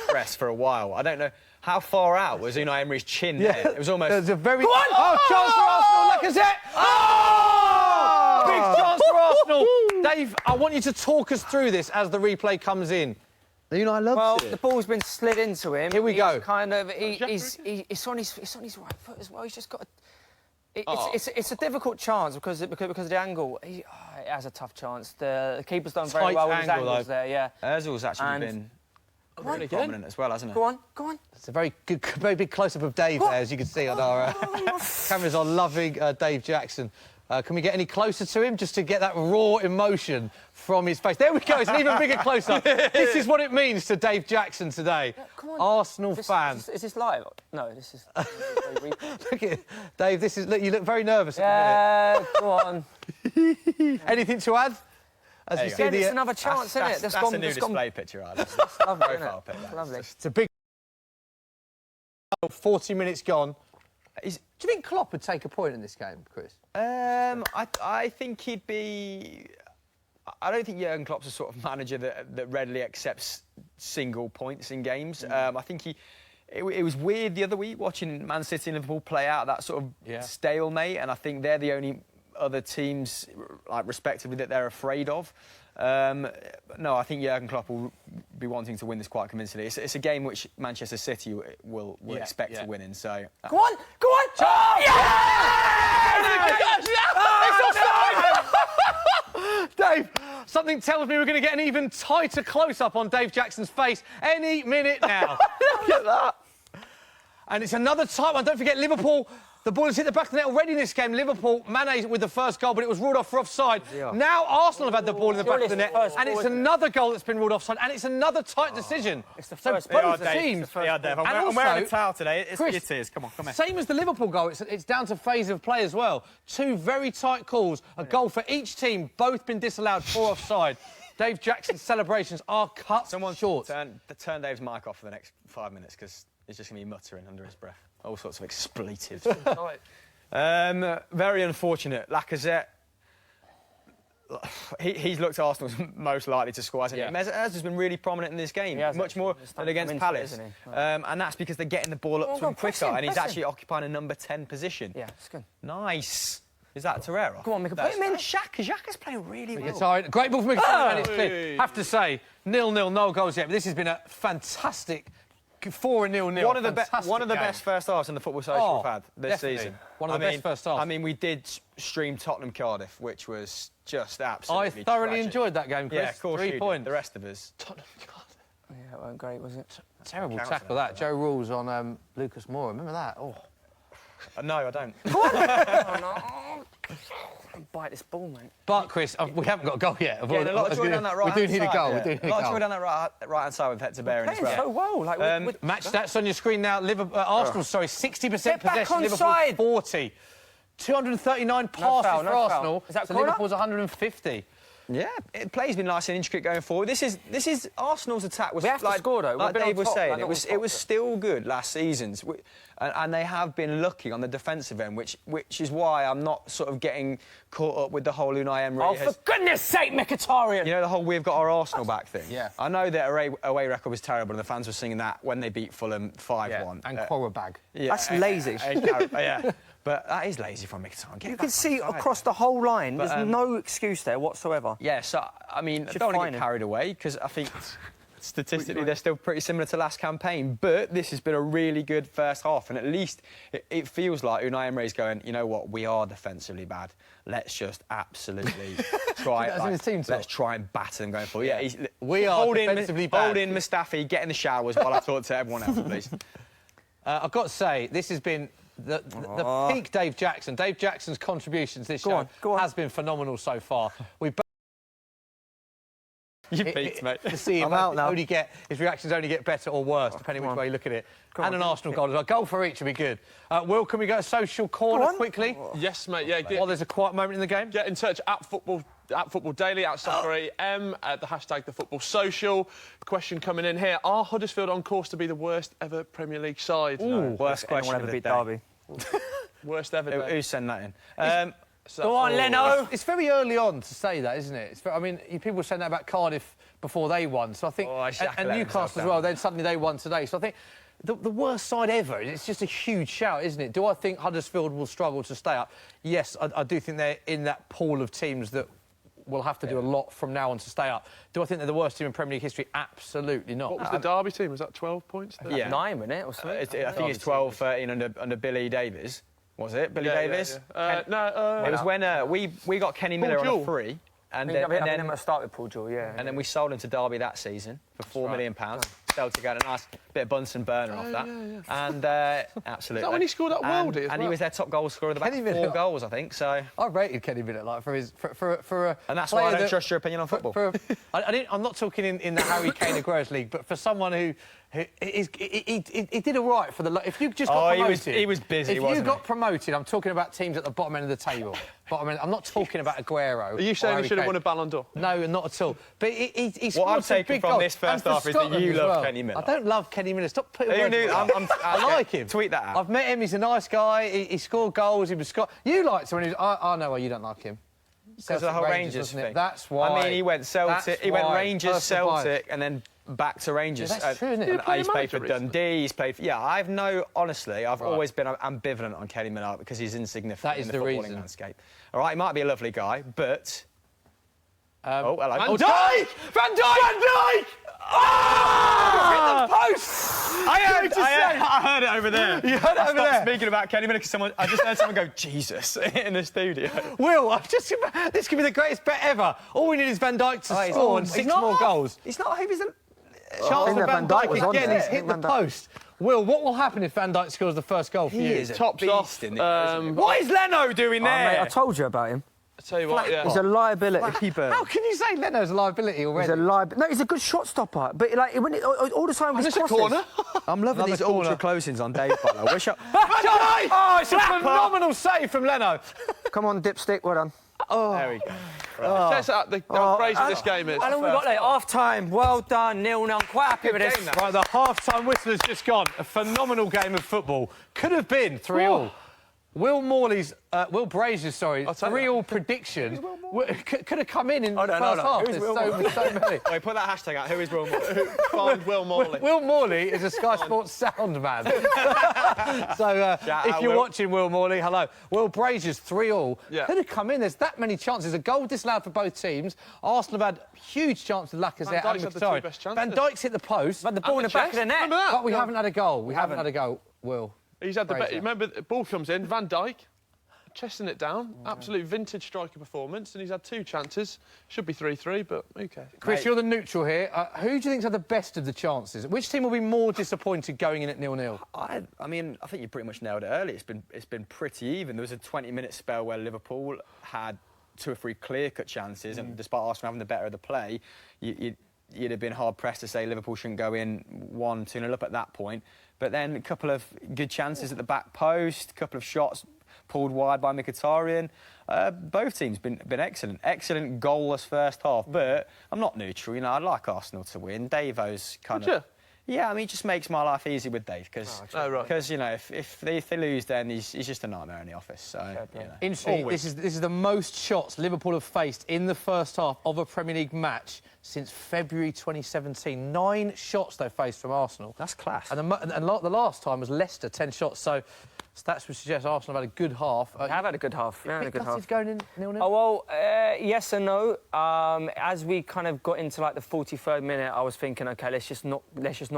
press for a while. I don't know, how far out was Unai Emery's chin there? It was almost... There's a very... Oh, chance for Arsenal, Lacazette! Oh! Big chance for Arsenal! Dave, I want you to talk us through this as the replay comes in. Unai loves it. The ball's been slid into him. Here we go. Kind of, it's on his right foot as well. He's just got. It's a difficult chance because of the angle. It has a tough chance. The keeper's done very well with his angles there. Yeah. Ozil's actually been really prominent as well, hasn't he? Go on. It's a very big close-up of Dave there, as you can see on our cameras. Are loving Dave Jackson. Can we get any closer to him just to get that raw emotion from his face? There we go. It's an even bigger close-up. This is what it means to Dave Jackson today. Come on. Arsenal fan. Is this live? No, this is... Look at Dave. Look, you look very nervous at the minute. Go on. Anything to add? As you see, it's another chance, isn't it? That's a new display picture, Alex. Lovely, profile pic. Lovely. It's a big... 40 minutes gone. Do you think Klopp would take a point in this game, Chris? I think he'd be... I don't think Jurgen Klopp's the sort of manager that readily accepts single points in games. I think it was weird the other week watching Man City and Liverpool play out that sort of stalemate, and I think they're the only other teams, like, respectively, that they're afraid of. No, I think Jurgen Klopp will be wanting to win this quite convincingly. It's a game which Manchester City will expect to win in. So go on! Oh, yeah! Dave, something tells me we're going to get an even tighter close-up on Dave Jackson's face any minute now. Look at that. And it's another tight one. Don't forget, Liverpool... The ball has hit the back of the net already in this game. Liverpool, Mane with the first goal, but it was ruled off for offside. Yeah. Now Arsenal have had the ball in the back of the net, and it's another goal that's been ruled offside, and it's another tight decision. It's the first. So both teams. Yeah, Dave. I'm wearing a towel today. It's Chris, it is. Come on. Same as the Liverpool goal. It's down to phase of play as well. Two very tight calls, a goal for each team, both been disallowed for offside. Dave Jackson's celebrations are cut short. Turn Dave's mic off for the next 5 minutes, because he's just going to be muttering under his breath. All sorts of expletives. Very unfortunate. Lacazette, he's looked Arsenal's most likely to score, hasn't he? Mez has been really prominent in this game, much more than against Palace. And that's because they're getting the ball up to him quicker, and he's actually occupying a number 10 position. Yeah, it's good. Nice. Is that Torreira? Go on, Mika. Put him in. Xhaka's playing really well. Sorry, great ball from Mika, and it's clear. Have to say, 0-0, no goals yet, but this has been a fantastic 4-0. One of the best first halves in the Football Social we've had this season. One of the best first halves. I mean, we did stream Tottenham Cardiff, which was just absolutely I thoroughly tragic. enjoyed that game, Chris. Yeah, of course. 3 points. The rest of us. Tottenham Cardiff. Yeah, it wasn't great, was it? Terrible tackle that. Joe Rules on Lucas Moura. Remember that? Oh. No, I don't. Oh, no. Bite this ball, mate. But, Chris, we haven't got a goal yet. A lot of joy down that right We do need a goal. A lot of joy down that right-hand side with Hector Bellerin's as well. So well. Like, match stats on your screen now. Arsenal, 60% possession. Liverpool side. 40. 239 passes for Arsenal. Is that so Liverpool's 150. Yeah, play's been nice and intricate going forward. This is Arsenal's attack was we have to score, though. Like Dave was saying, it was still good last season's, and they have been lucky on the defensive end, which is why I'm not sort of getting caught up with the whole Unai Emery. Oh, for goodness sake, Mkhitaryan! You know, the whole "we've got our Arsenal back" thing. Yeah. I know that away record was terrible, and the fans were singing that when they beat Fulham 5-1. And Quarabag. Yeah, that's lazy. Yeah. But that is lazy from Mkhitaryan. You can see across the whole line. There's no excuse there whatsoever. Yeah, so, I mean, I don't want to get carried away, because I think statistically they're still pretty similar to last campaign, but this has been a really good first half, and at least it feels like Unai Emery's going, you know what, we are defensively bad. Let's just absolutely try. Let's try and batter them going forward. Yeah, we are defensively bad. Hold in Mustafi, get in the showers while I talk to everyone else, please. I've got to say, this has been the peak Dave Jackson. Dave Jackson's contributions this show has been phenomenal so far. You beat, mate. To see him his reactions only get better or worse, depending which way you look at it. And an Arsenal goal as well. Goal for each would be good. Will, can we go to social corner quickly? Yes, mate. Yeah. While there's a quiet moment in the game. Get in touch at Football Daily, at SoccerEM, at the hashtag #TheFootballSocial. Question coming in here: are Huddersfield on course to be the worst ever Premier League side? Worst question ever beat Derby. Worst ever. Who's sent that in? Go on, Leno. It's very early on to say that, isn't it? I mean, people were saying that about Cardiff before they won, so I think, and Newcastle as well. Then suddenly they won today, so I think the worst side ever. It's just a huge shout, isn't it? Do I think Huddersfield will struggle to stay up? Yes, I do think they're in that pool of teams that will have to do a lot from now on to stay up. Do I think they're the worst team in Premier League history? Absolutely not. What was the Derby team? Was that 12 points? Yeah, 9, wasn't it? Or something? I think it's 12, 13 under Billy Davies. Was it Billy Davies? No. It was when we got Kenny Miller on a free, and then I start with Paul Jewell, and then we sold him to Derby that season for £4 million. Celtic had a nice bit of Bunsen burner off that, and absolutely. Is that when he scored that worldie as well? And he was their top goal scorer of the back 4 goals, I think. So I rated Kenny Miller like for a and that's why I don't trust your opinion on football. I'm not talking in the Harry Kane Aguero's league, but for someone who he did all right for the. If you just got promoted, he was busy. If you got promoted, I'm talking about teams at the bottom end of the table. I'm not talking about Aguero. Are you saying he should have won a Ballon d'Or? No, not at all. But he what I'm taking from this first half is that you love Kenny Miller. I don't love Kenny Miller. Stop putting words in I like him. Tweet that out. I've met him. He's a nice guy. He scored goals. He was You liked him when he was... I know why you don't like him. Because of the whole Rangers thing. That's why. I mean, he went Celtic, he went Rangers, Celtic, and then back to Rangers. Yeah, that's true, isn't it? He's played for Dundee. He's played for... Yeah, honestly, I've always been ambivalent on Kenny Miller because he's insignificant in the footballing landscape. All right, he might be a lovely guy, but... hello. Van Dijk! Van Dijk! Oh! Hit the post! I heard it over there. You heard it over there? Speaking about Kenny Miller, because I just heard someone go, Jesus, in the studio. Will, this could be the greatest bet ever. All we need is Van Dijk to score and 6 more goals. He's not... He was a... Chance for Van Dijk again. He's hit the post. Will, what will happen if Van Dijk scores the first goal for you? He is tops off. What is Leno doing there? Mate, I told you about him. I tell you what, He's a liability. Keeper. How can you say Leno's a liability already? He's a No, he's a good shot stopper. But like all the time with his crosses. Corner. I'm loving these ultra closings on Dave. Oh, it's a phenomenal save from Leno. Come on, dipstick. Well done. There we go. Right. How crazy this game is. How long we got there? Half time. Well done, 0-0. I'm quite happy with this. Right, the half-time whistle has just gone. A phenomenal game of football. Could have been 3-3. Will Brazier's 3-3 prediction could have come in the first half. There's so many. Wait, put that hashtag out. Who is Will Morley? Find Will Morley. Will Morley is a Sky Sports sound man. So if you're watching Will Morley, hello. Will Brazier's 3-3 could have come in. There's that many chances. A goal disallowed for both teams. Arsenal have had huge chances with Lacazette and Mkhitaryan. Van Dijk's hit the post. But the ball in the back of the net. But we haven't had a goal. We haven't had a goal. Will. He's had the best. Remember, the ball comes in, Van Dijk, chesting it down. Absolute vintage striker performance, and he's had 2 chances. Should be 3-3, but who cares? Chris, you're the neutral here. Who do you think's had the best of the chances? Which team will be more disappointed going in at 0-0? I mean, I think you pretty much nailed it early. It's been pretty even. There was a 20-minute spell where Liverpool had 2 or 3 clear-cut chances, and despite Arsenal having the better of the play, you'd have been hard-pressed to say Liverpool shouldn't go in 1-2-0 up at that point. But then a couple of good chances at the back post, a couple of shots pulled wide by Mkhitaryan. Both teams been excellent. Excellent goalless first half. But I'm not neutral. I'd like Arsenal to win. Davo's kind of... Yeah, I mean, it just makes my life easy with Dave because, if they lose, then he's just a nightmare in the office. So, Interesting. This is the most shots Liverpool have faced in the first half of a Premier League match since February 2017. 9 shots they've faced from Arsenal. That's class. And the last time was Leicester, 10 shots. So stats would suggest Arsenal have had a good half. They have had a good half. Yeah, had a good half. Going in 0-0? Oh, well, yes and no. As we kind of got into, like, the 43rd minute, I was thinking, OK, let's just not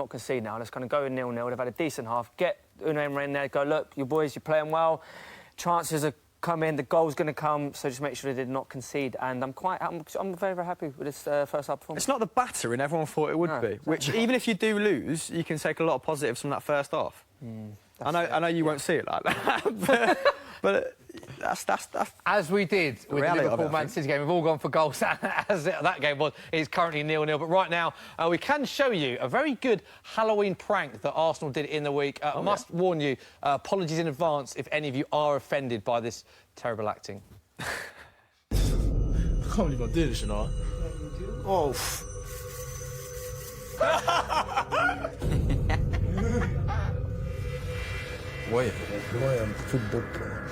concede now. Let's kind of go in 0-0. They've had a decent half. Get Unai Emery in there, go, look, you boys, you're playing well. Chances are coming, the goal's going to come, so just make sure they did not concede. And I'm very, very happy with this first half performance. It's not the battering everyone thought it would be, exactly. which, even if you do lose, you can take a lot of positives from that first half. I know you won't see it like that, but that's as we did with the Liverpool-Man City game. We've all gone for goals, as that game was. It's currently 0-0. But right now, we can show you a very good Halloween prank that Arsenal did in the week. Must warn you, apologies in advance if any of you are offended by this terrible acting. I can't believe I did this, you know. Oh. Moi un football player.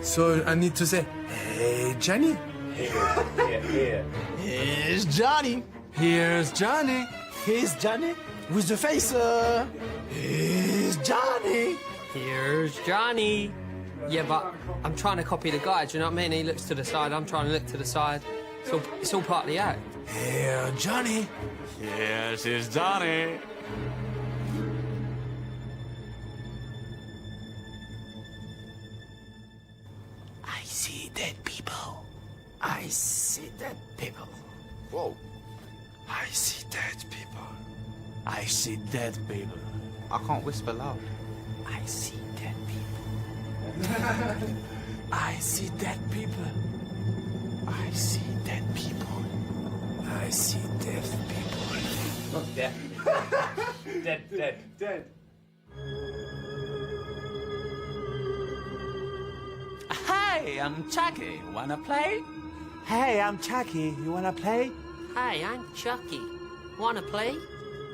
So I need to say, hey, Johnny. Here. Here's Johnny. Here's Johnny. Here's Johnny. With the face. Here's Johnny. Here's Johnny. Yeah, but I'm trying to copy the guy, do you know what I mean? He looks to the side, I'm trying to look to the side. It's all part of the act. Here, Johnny. Here's Johnny. I see dead people. I see dead people. Whoa. I see dead people. I see dead people. I can't whisper loud. I see dead people. I see dead people. I see dead people. I see dead people. Dead. Dead. Hey, I'm Chucky. Wanna play? Hey, I'm Chucky. You wanna play? Hey, I'm Chucky. Wanna play?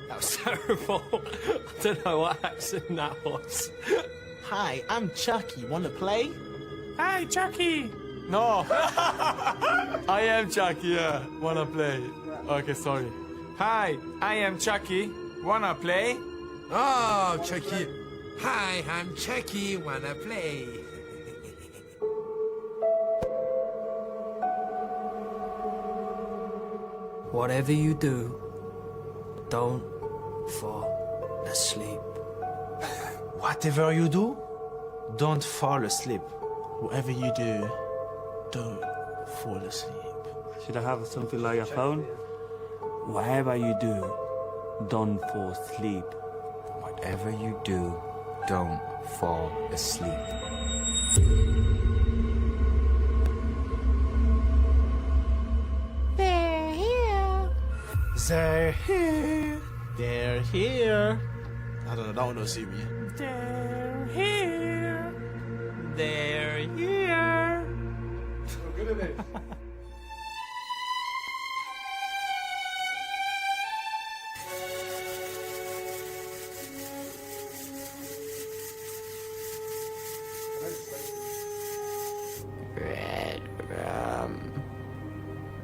That was terrible. I don't know what accent that was. Hi, I'm Chucky. Wanna play? Hi, Chucky. No. I am Chucky. Yeah. Wanna play? Okay, sorry. Hi, I am Chucky. Wanna play? Oh, Chucky. Hi, I'm Chucky. Wanna play? Whatever you do, don't fall asleep. Whatever you do, don't fall asleep. Whatever you do, don't fall asleep. Should I have something like a phone? Whatever you do, don't fall asleep. Whatever you do, don't fall asleep. They're here. They're here. They're here. I don't know, that one don't see me. They're here. They're here. Good at it.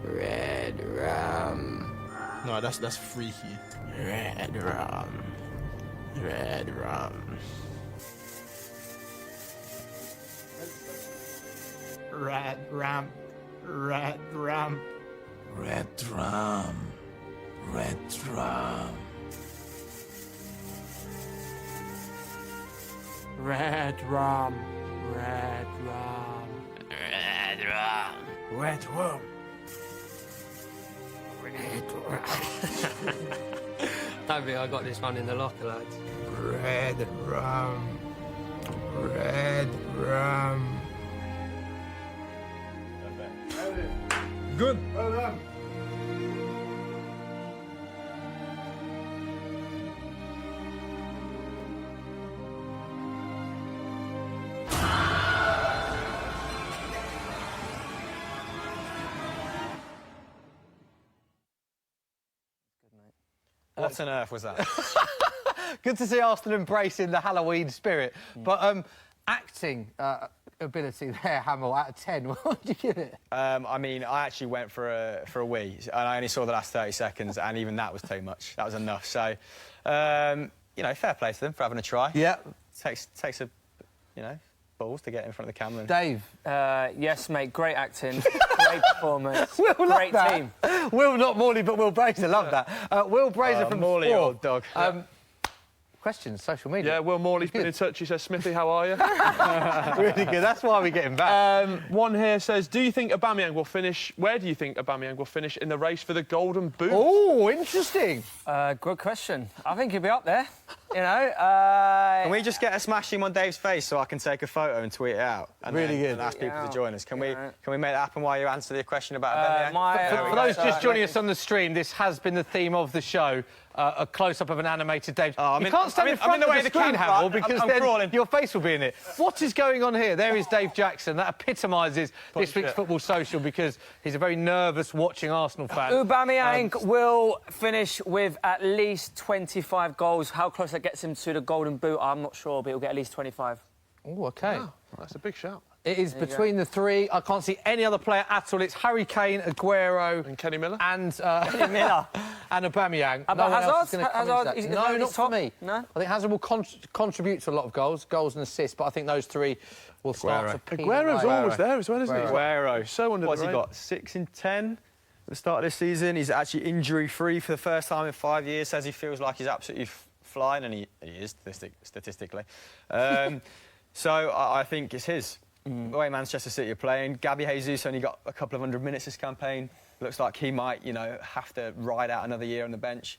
Red rum. No, that's freaky. Red rum. Red rum. Red rum. Red rum. Red rum. Red rum. Red rum. Red rum. Red rum. Red rum. Don't think I got this one in the locker, lads. Red rum. Red rum. Good. Well done. What on earth was that? Good to see Arsenal embracing the Halloween spirit. But acting ability there, Hamill, out of 10, what would you give it? I mean, I actually went for a wee, and I only saw the last 30 seconds, and even that was too much. That was enough. So, you know, fair play to them for having a try. Yeah. Takes a, you know, balls to get in front of the camera. Dave? Yes, mate, great acting, great performance, great team. Will, not Morley, but Will Brazier, love that. Will Brazier from Morley, Sport. old dog. Questions, social media. Yeah, Will Morley's been in touch. He says, Smithy, how are you? Really good. That's why we get him back. One here says, do you think Aubameyang will finish... Where do you think Aubameyang will finish in the race for the Golden Boot? Oh, interesting. Good question. I think he'll be up there, you know. Can we just get a smash him on Dave's face so I can take a photo and tweet it out? And really good. And ask people to join us. Can we make that happen while you answer the question about Aubameyang? For those just joining us on the stream, this has been the theme of the show. A close-up of an animated Dave. You can't stand in front of the screen, Hamill, because then your face will be in it. What is going on here? There is Dave Jackson. That epitomises this week's Football Social because he's a very nervous watching Arsenal fan. Aubameyang will finish with at least 25 goals. How close that gets him to the Golden Boot, I'm not sure, but he'll get at least 25. Oh, OK. Wow, that's a big shout. It is between the three. I can't see any other player at all. It's Harry Kane, Aguero... And Kenny Miller? And, Kenny Miller. And Aubameyang. About Hazard? No, not for me. No? I think Hazard will contribute to a lot of goals and assists, but I think those three will start to peel Aguero's away. always there as well, isn't he? Aguero. So under What's he got? 6 in 10 at the start of this season. He's actually injury-free for the first time in 5 years. Says he feels like he's absolutely flying, and he is statistically. So I think it's his. The way Manchester City are playing, Gabby Jesus only got a couple of 100 minutes this campaign. Looks like he might, you know, have to ride out another year on the bench.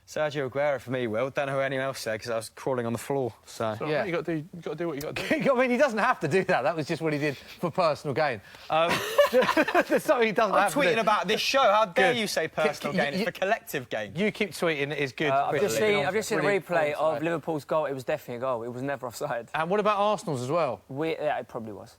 Sergio Aguero for me, Will. Don't know who anyone else said because I was crawling on the floor. So yeah, you got to do what you got to do. I mean, he doesn't have to do that. That was just what he did for personal gain. So he doesn't I'm have to tweeting do. about this show. How dare you say personal gain? It's for collective gain. You keep tweeting. It is good. I've just seen a replay of Liverpool's goal. It was definitely a goal. It was never offside. And what about Arsenal's as well? Yeah, it probably was.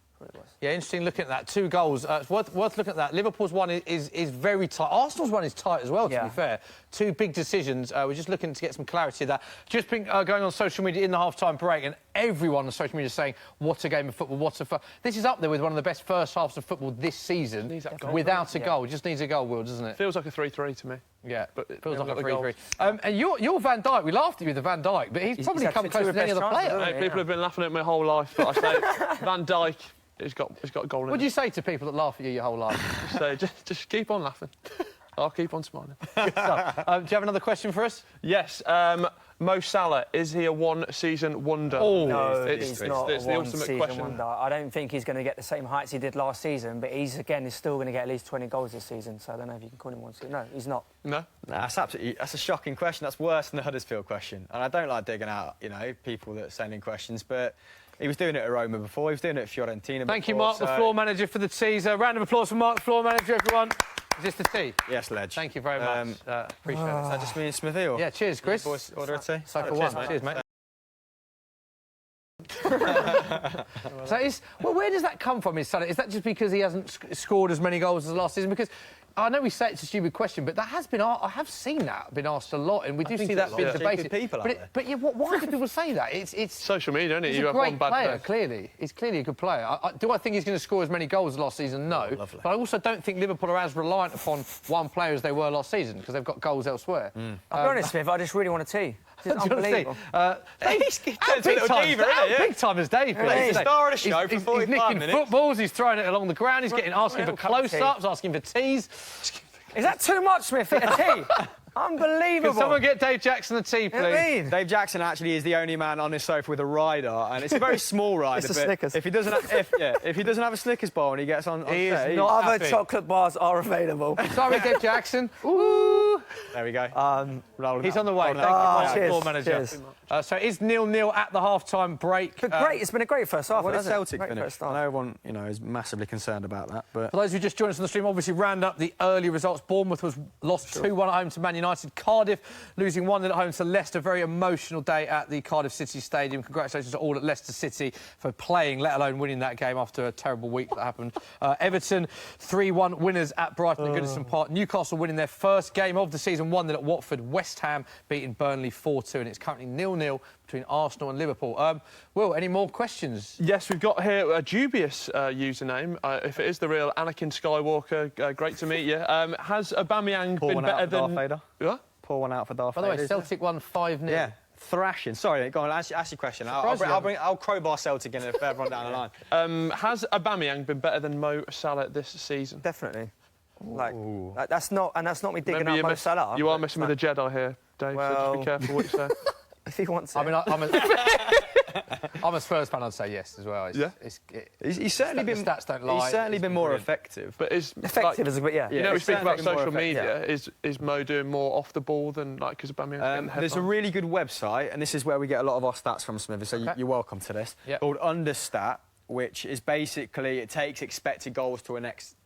Yeah, interesting looking at that. 2 goals. It's worth looking at that. Liverpool's one is very tight. Arsenal's one is tight as well, to be fair. 2 big decisions. We're just looking to get some clarity of that. Just been going on social media in the half-time break, and everyone on social media is saying, what a game of football, what a... This is up there with one of the best first halves of football this season. Without a goal. It just needs a goal, Will, doesn't it? Feels like a 3-3 to me. Yeah, but it feels like a 3-3. And you're Van Dijk. We laughed at you with the Van Dijk, but he's probably come closer than any other player. People have been laughing at me my whole life, but I say Van Dijk... He's got a goal in it. What do you say to people that laugh at you your whole life? So just keep on laughing. I'll keep on smiling. Good stuff. Do you have another question for us? Yes. Mo Salah, is he a one-season wonder? Oh, no, he's not it's a the ultimate question. wonder. I don't think he's going to get the same heights he did last season, but he's still going to get at least 20 goals this season, so I don't know if you can call him one season. No, he's not. No? That's a shocking question. That's worse than the Huddersfield question. And I don't like digging out, you know, people that send in questions, but... He was doing it at Roma before. He was doing it at Fiorentina Thank you, Mark, the floor manager, for the teaser. Round of applause for Mark, the floor manager, everyone. Is this the tea? Yes, Ledge. Thank you very much. Appreciate it. Is that just me and Smithy? Or? Yeah, cheers, Chris. Boys, order a tea. So for one. Cheers, mate. So where does that come from, his son? Is that just because he hasn't scored as many goals as last season? Because I know we say it's a stupid question, but that has been... I have seen that been asked a lot, and we do see that being debated. But yeah, why do people say that? It's social media, isn't it? He's a great player, clearly. He's clearly a good player. Do I think he's going to score as many goals as last season? No. But I also don't think Liverpool are as reliant upon one player as they were last season, because they've got goals elsewhere. I'll be honest, Smith, I just really want a tea. It's unbelievable. Big time as Dave. He's the star of the show for 45 He's nicking minutes. footballs, he's throwing it along the ground, he's asking for close-ups, asking for teas. Is that too much, Smithy? A tea? Unbelievable. Can someone get Dave Jackson a tea, please? Dave Jackson actually is the only man on this sofa with a rider, and it's a very small rider. It's a Snickers. If he doesn't have a Snickers bar and he gets on he set, is not other happy. chocolate bars are available. Sorry, Dave Jackson. Ooh. There we go. He's on the way. Thank you, Mark, cheers, floor manager. So it's 0-0 at the half-time break. But great, it's been a great first half. What did Celtic finish? finish? I know everyone, you know, is massively concerned about that. But for those who just joined us on the stream, obviously round up the early results. Bournemouth was lost 2-1 at home to Man United. Cardiff losing 1-0 at home to Leicester. Very emotional day at the Cardiff City Stadium. Congratulations to all at Leicester City for playing, let alone winning that game after a terrible week that happened. Everton 3-1 winners at Brighton and Goodison Park. Newcastle winning their first game of the season. season 1-0 at Watford. West Ham beating Burnley 4-2, and it's currently 0-0 between Arsenal and Liverpool. Will, any more questions? Yes, we've got here a dubious username. If it is the real Anakin Skywalker, great to meet you. Has Aubameyang been better than... Darth Vader. What? Pour one out for Darth By the way, Vader. Celtic won 5-0. Yeah. Thrashing. Sorry, go on. Ask your question. I'll crowbar Celtic in if everyone down the line. Has Aubameyang been better than Mo Salah this season? Definitely. Like, that's not me digging up Mo Salah. You are messing with a Jedi here, Dave, so just be careful what you say. If he wants it. I mean, I'm a Spurs fan, I'd say yes as well. He's certainly been... The stats don't lie. He's certainly been more effective. But is... Effective as a bit, yeah. You know, we speak about social media. Yeah. Is Mo doing more off the ball than, like, because Aubameyang's there's a really good website, and this is where we get a lot of our stats from, Smithy, so you're welcome to this, called Understat, which is basically, it takes expected goals to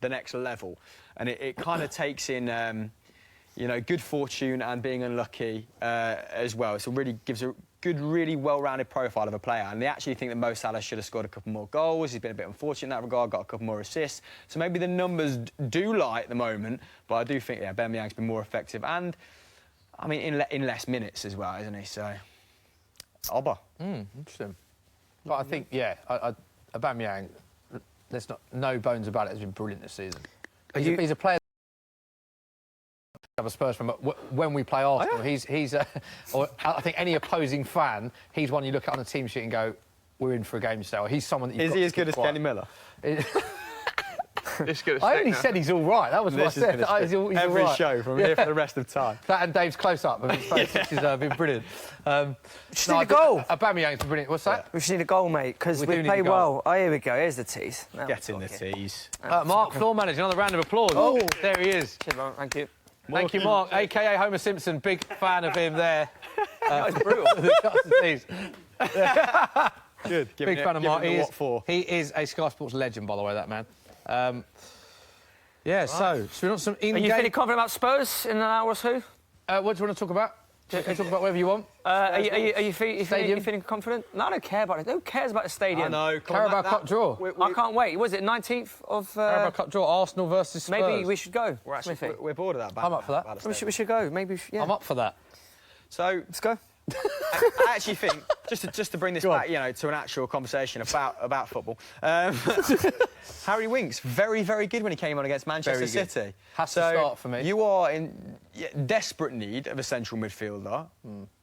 the next level. And it kind of takes in... you know, good fortune and being unlucky as well. So it really gives a good, really well-rounded profile of a player. And they actually think that Mo Salah should have scored a couple more goals. He's been a bit unfortunate in that regard, got a couple more assists. So maybe the numbers do lie at the moment, but I do think, yeah, Aubameyang's been more effective. And, I mean, in less minutes as well, isn't he? So, Alba. Interesting. But I think, yeah, Aubameyang, there's no bones about it, has been brilliant this season. He's a player... I'm a Spurs fan, but when we play Arsenal, he's or I think any opposing fan, he's one you look at on a team sheet and go, we're in for a game today. Or he's someone that Is he as good as Kenny Miller? I only said he's all right. That was what I said. He's all Every right. show from here for the rest of time. That and Dave's close-up of his face, which has been brilliant. We just need a goal. Aubameyang's been brilliant. What's that? We just need a goal, mate, because we play well. Oh, here we go. Here's the tease. Get in the tease. Mark, floor manager, another round of applause. Oh, there he is. Cheers, man. Thank you. Thank you, Mark, a.k.a. Homer Simpson. Big fan of him there. That was brutal. Good. Big fan of Mark. He is a Sky Sports legend, by the way, that man. Yeah, right. So should we want some in-game... Are you feeling confident about Spurs in an hour or so? What do you want to talk about? You can talk about whatever you want. Are you feeling confident? No, I don't care about it. Who cares about the stadium? I know. Carabao Cup draw. I can't wait. Was it 19th of... Carabao Cup draw, Arsenal versus Spurs. Maybe we should go. We're bored of that. I'm up for that. We should go. Maybe. Yeah. I'm up for that. So let's go. I actually think, just to bring this back, you know, to an actual conversation about football. Harry Winks, very, very good when he came on against Manchester City. Has to start for me. You are in desperate need of a central midfielder.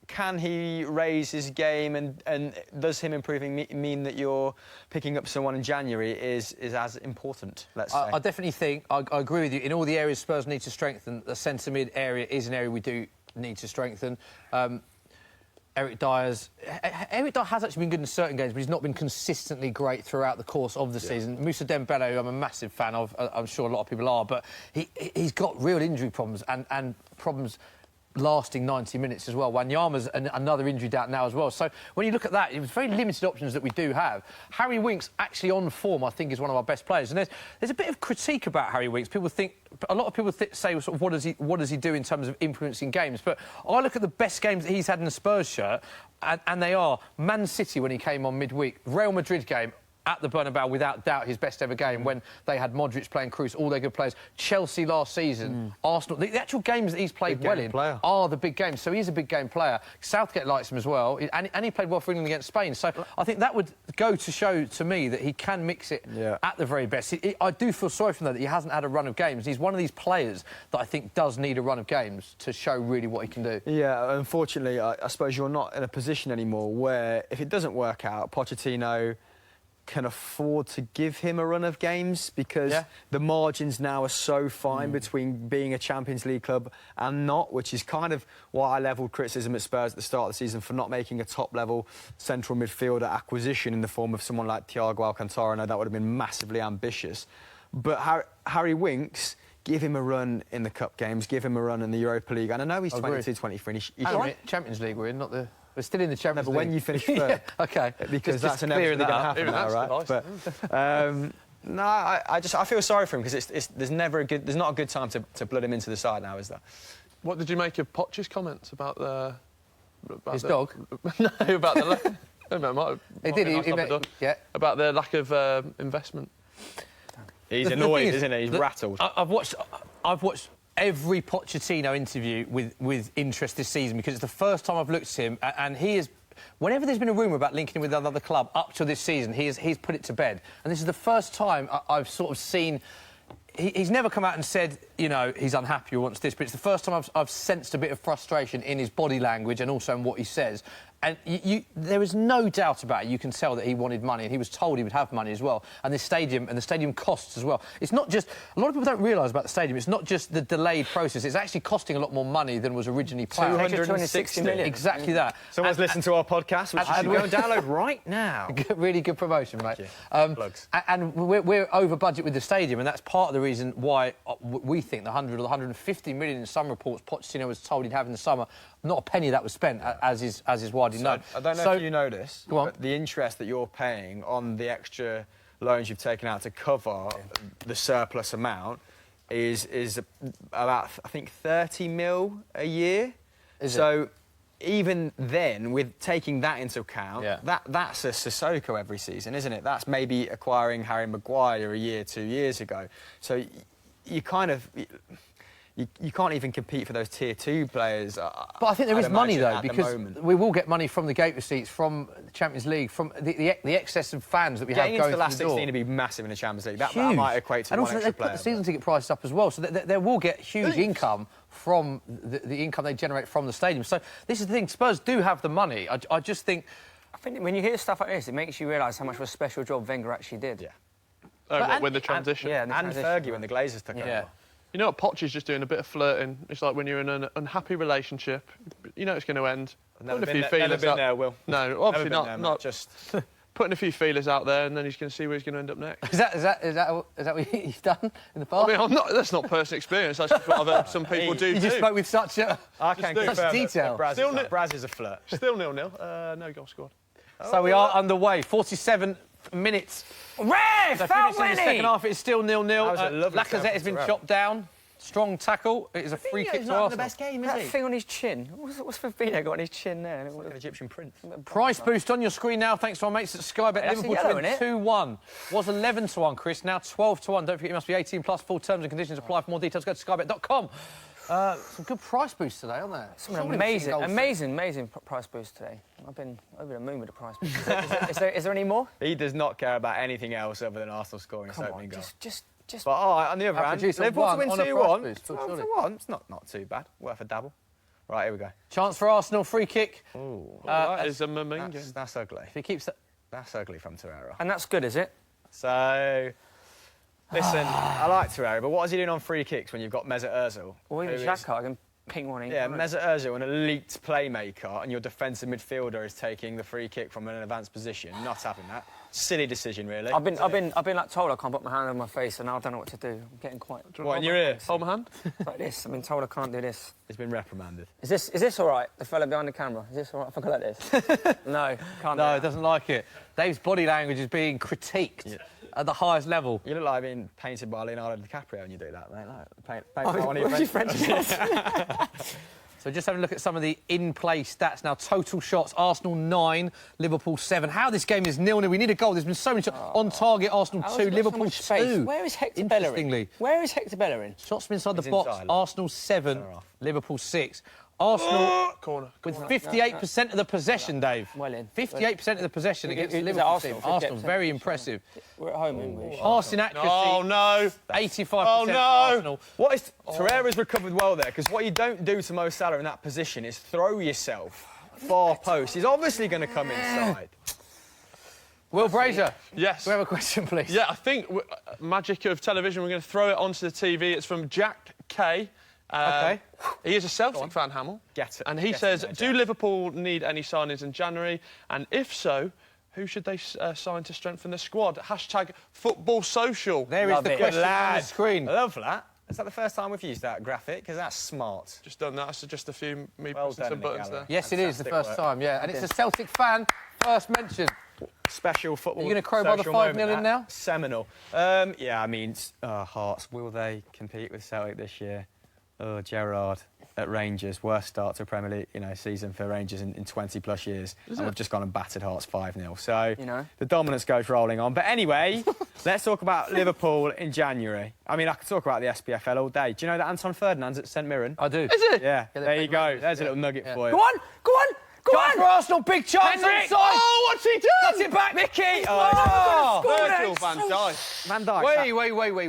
Can he raise his game, and does him improving mean that you're picking up someone in January is as important, let's say? I definitely think, I agree with you, in all the areas Spurs need to strengthen, the centre-mid area is an area we do need to strengthen. Eric Dyer has actually been good in certain games, but he's not been consistently great throughout the course of the season. Moussa Dembele, who I'm a massive fan of, I'm sure a lot of people are, but he's got real injury problems and problems lasting 90 minutes as well. Wanyama's another injury doubt now as well. So when you look at that, it was very limited options that we do have. Harry Winks, actually on form, I think is one of our best players. And there's a bit of critique about Harry Winks. A lot of people say, sort of, what does he do in terms of influencing games? But I look at the best games that he's had in the Spurs shirt, and they are Man City when he came on midweek, Real Madrid game, at the Bernabeu, without doubt, his best ever game when they had Modric playing Kroos, all their good players. Chelsea last season, Arsenal. The actual games that he's played well in are the big games. So he's a big game player. Southgate likes him as well, and he played well for England against Spain. So I think that would go to show to me that he can mix it at the very best. I do feel sorry for him, though, that he hasn't had a run of games. He's one of these players that I think does need a run of games to show really what he can do. Yeah, unfortunately, I suppose you're not in a position anymore where, if it doesn't work out, Pochettino can afford to give him a run of games, because the margins now are so fine between being a Champions League club and not, which is kind of why I levelled criticism at Spurs at the start of the season for not making a top-level central midfielder acquisition in the form of someone like Thiago Alcantara. I know that would have been massively ambitious. But Harry Winks, give him a run in the Cup games, give him a run in the Europa League. And I know he's 22, 23. Champions League we're in, not the... We're still in the Champions League. But when you finish third. OK. Because that's inevitably going to happen now, right? But, no, I feel sorry for him, because there's not a good time to blood him into the side now, is there? What did you make of Poch's comments about the... His dog? No, about the... He did, about the lack of investment. He's annoyed, isn't he? He's rattled. I've watched every Pochettino interview with interest this season, because it's the first time I've looked at him, and he is... Whenever there's been a rumour about linking him with another club up to this season, he's put it to bed. And this is the first time I've sort of seen... He's never come out and said, you know, he's unhappy or wants this, but it's the first time I've sensed a bit of frustration in his body language and also in what he says. And there is no doubt about it. You can tell that he wanted money, and he was told he would have money as well. And the stadium costs as well. It's not just... A lot of people don't realise about the stadium, it's not just the delayed process. It's actually costing a lot more money than was originally planned. 260 million. Exactly that. Someone's listened to our podcast, which you should go and download right now. Really good promotion, mate. Plugs. And we're over budget with the stadium, and that's part of the reason why we think the 100 or the 150 million in some reports Pochettino was told he'd have in the summer, not a penny of that was spent, as is widely known. I don't know if you know this, but the interest that you're paying on the extra loans you've taken out to cover the surplus amount is about, I think, 30 mil a year. So even then, with taking that into account, that's a Sissoko every season, isn't it? That's maybe acquiring Harry Maguire a year, 2 years ago. So you kind of... You can't even compete for those Tier 2 players. But I think there is money, though, because we will get money from the gate receipts, from the Champions League, from the excess of fans that we have going into the through last the door. 16 to be massive in the Champions League. That might equate to and one also, extra they put the season ticket prices up as well, so they will get huge income from the income they generate from the stadium. So this is the thing, Spurs do have the money. I just think... I think when you hear stuff like this, it makes you realise how much of a special job Wenger actually did. With the transition. And Fergie when the Glazers took over. You know what, Poch is just doing a bit of flirting. It's like when you're in an unhappy relationship, you know it's going to end. Never been there, Will. No, obviously not. Not just putting a few feelers out there, and then he's going to see where he's going to end up next. Is that what you've done in the past? I mean, that's not personal experience. That's just what I've heard some people do. You just spoke with such I can't confirm detail. Braz is a flirt. Still 0-0. No goal scored. So we are underway. 47 minutes. Ref! So Foul finishing the second half, it's still 0-0. Lacazette has been chopped down. Strong tackle. It is a free kick to Arsenal. The best game, is that he? thing on his chin. What's Fabinho got on his chin there? Like an Egyptian prince. Price boost on your screen now, thanks to our mates at Sky Bet. Liverpool to win 2-1. Was 11-1, Chris. Now 12-1. Don't forget you must be 18 plus. Full terms and conditions apply. For more details, go to skybet.com. Some good price boosts today, aren't there? Some amazing price boost today. I've been over the moon with the price boost. Is there any more? He does not care about anything else other than Arsenal scoring a opening goal. Just. But on the other hand, Liverpool to win 2-1. It's not too bad. Worth a dabble. Right, here we go. Chance for Arsenal, free kick. That is a mummy. That's ugly. If he keeps that... That's ugly from Torreira. And that's good, is it? So... Listen, I like Torreira, but what is he doing on free kicks when you've got Mesut Ozil? Or even Xhaka, I can ping one in. Yeah, Mesut Ozil, an elite playmaker, and your defensive midfielder is taking the free kick from an advanced position. Not having that. Silly decision, really. I've been like told I can't put my hand on my face, and now I don't know what to do. I'm getting quite... What, in your ear? Hold my hand? Like this. I've been told I can't do this. He's been reprimanded. Is this all right? The fella behind the camera. Is this all right if I go like this? No, can't. No, it doesn't like it. Dave's body language is being critiqued at the highest level. You look like being painted by Leonardo DiCaprio when you do that, mate. Paint one of your friends. So just having a look at some of the in-play stats now. Total shots, Arsenal 9, Liverpool 7. How this game is 0-0. We need a goal. There's been so many shots. On target, Arsenal 2, Liverpool 2. Where is Hector Bellerin? Where is Hector Bellerin? Shots from inside the box. Arsenal 7, Liverpool 6. Arsenal corner. With 58% of the possession, Dave. Well in. 58% of the possession against the Liverpool team. Arsenal, very impressive. We're at home, aren't we? Passing accuracy. Oh, no. 85% Arsenal. What is... Torreira's recovered well there, because what you don't do to Mo Salah in that position is throw yourself far post. He's obviously going to come inside. Will Brazier. Yes. We have a question, please. Yeah, I think magic of television, we're going to throw it onto the TV. It's from Jack K. OK. He is a Celtic fan, Hamill. Get it. And he says, do Liverpool need any signings in January? And if so, who should they sign to strengthen the squad? Hashtag football social. There is the question on the screen. I love that. Is that the first time we've used that graphic? Because that's smart. Just done that. So just a few pressing some buttons there. Yes, it is the first time, yeah. And it's a Celtic fan, first mention. Special football. Are you going to crowbar the 5-0 in now? Seminal. Yeah, I mean, Hearts, will they compete with Celtic this year? Oh, Gerrard. at Rangers. Worst start to a Premier League season for Rangers in 20+ years. And we've just gone and battered Hearts 5-0. So the dominance goes rolling on. But anyway, let's talk about Liverpool in January. I mean, I could talk about the SPFL all day. Do you know that Anton Ferdinand's at St Mirren? I do. Is it? Yeah, there you go. There's a little nugget for you. Go on, go on, go on! For Arsenal, big chance Henrik! inside. Oh, what's he done? That's it back, Mickey. Virgil van Dijk. Van Dijk.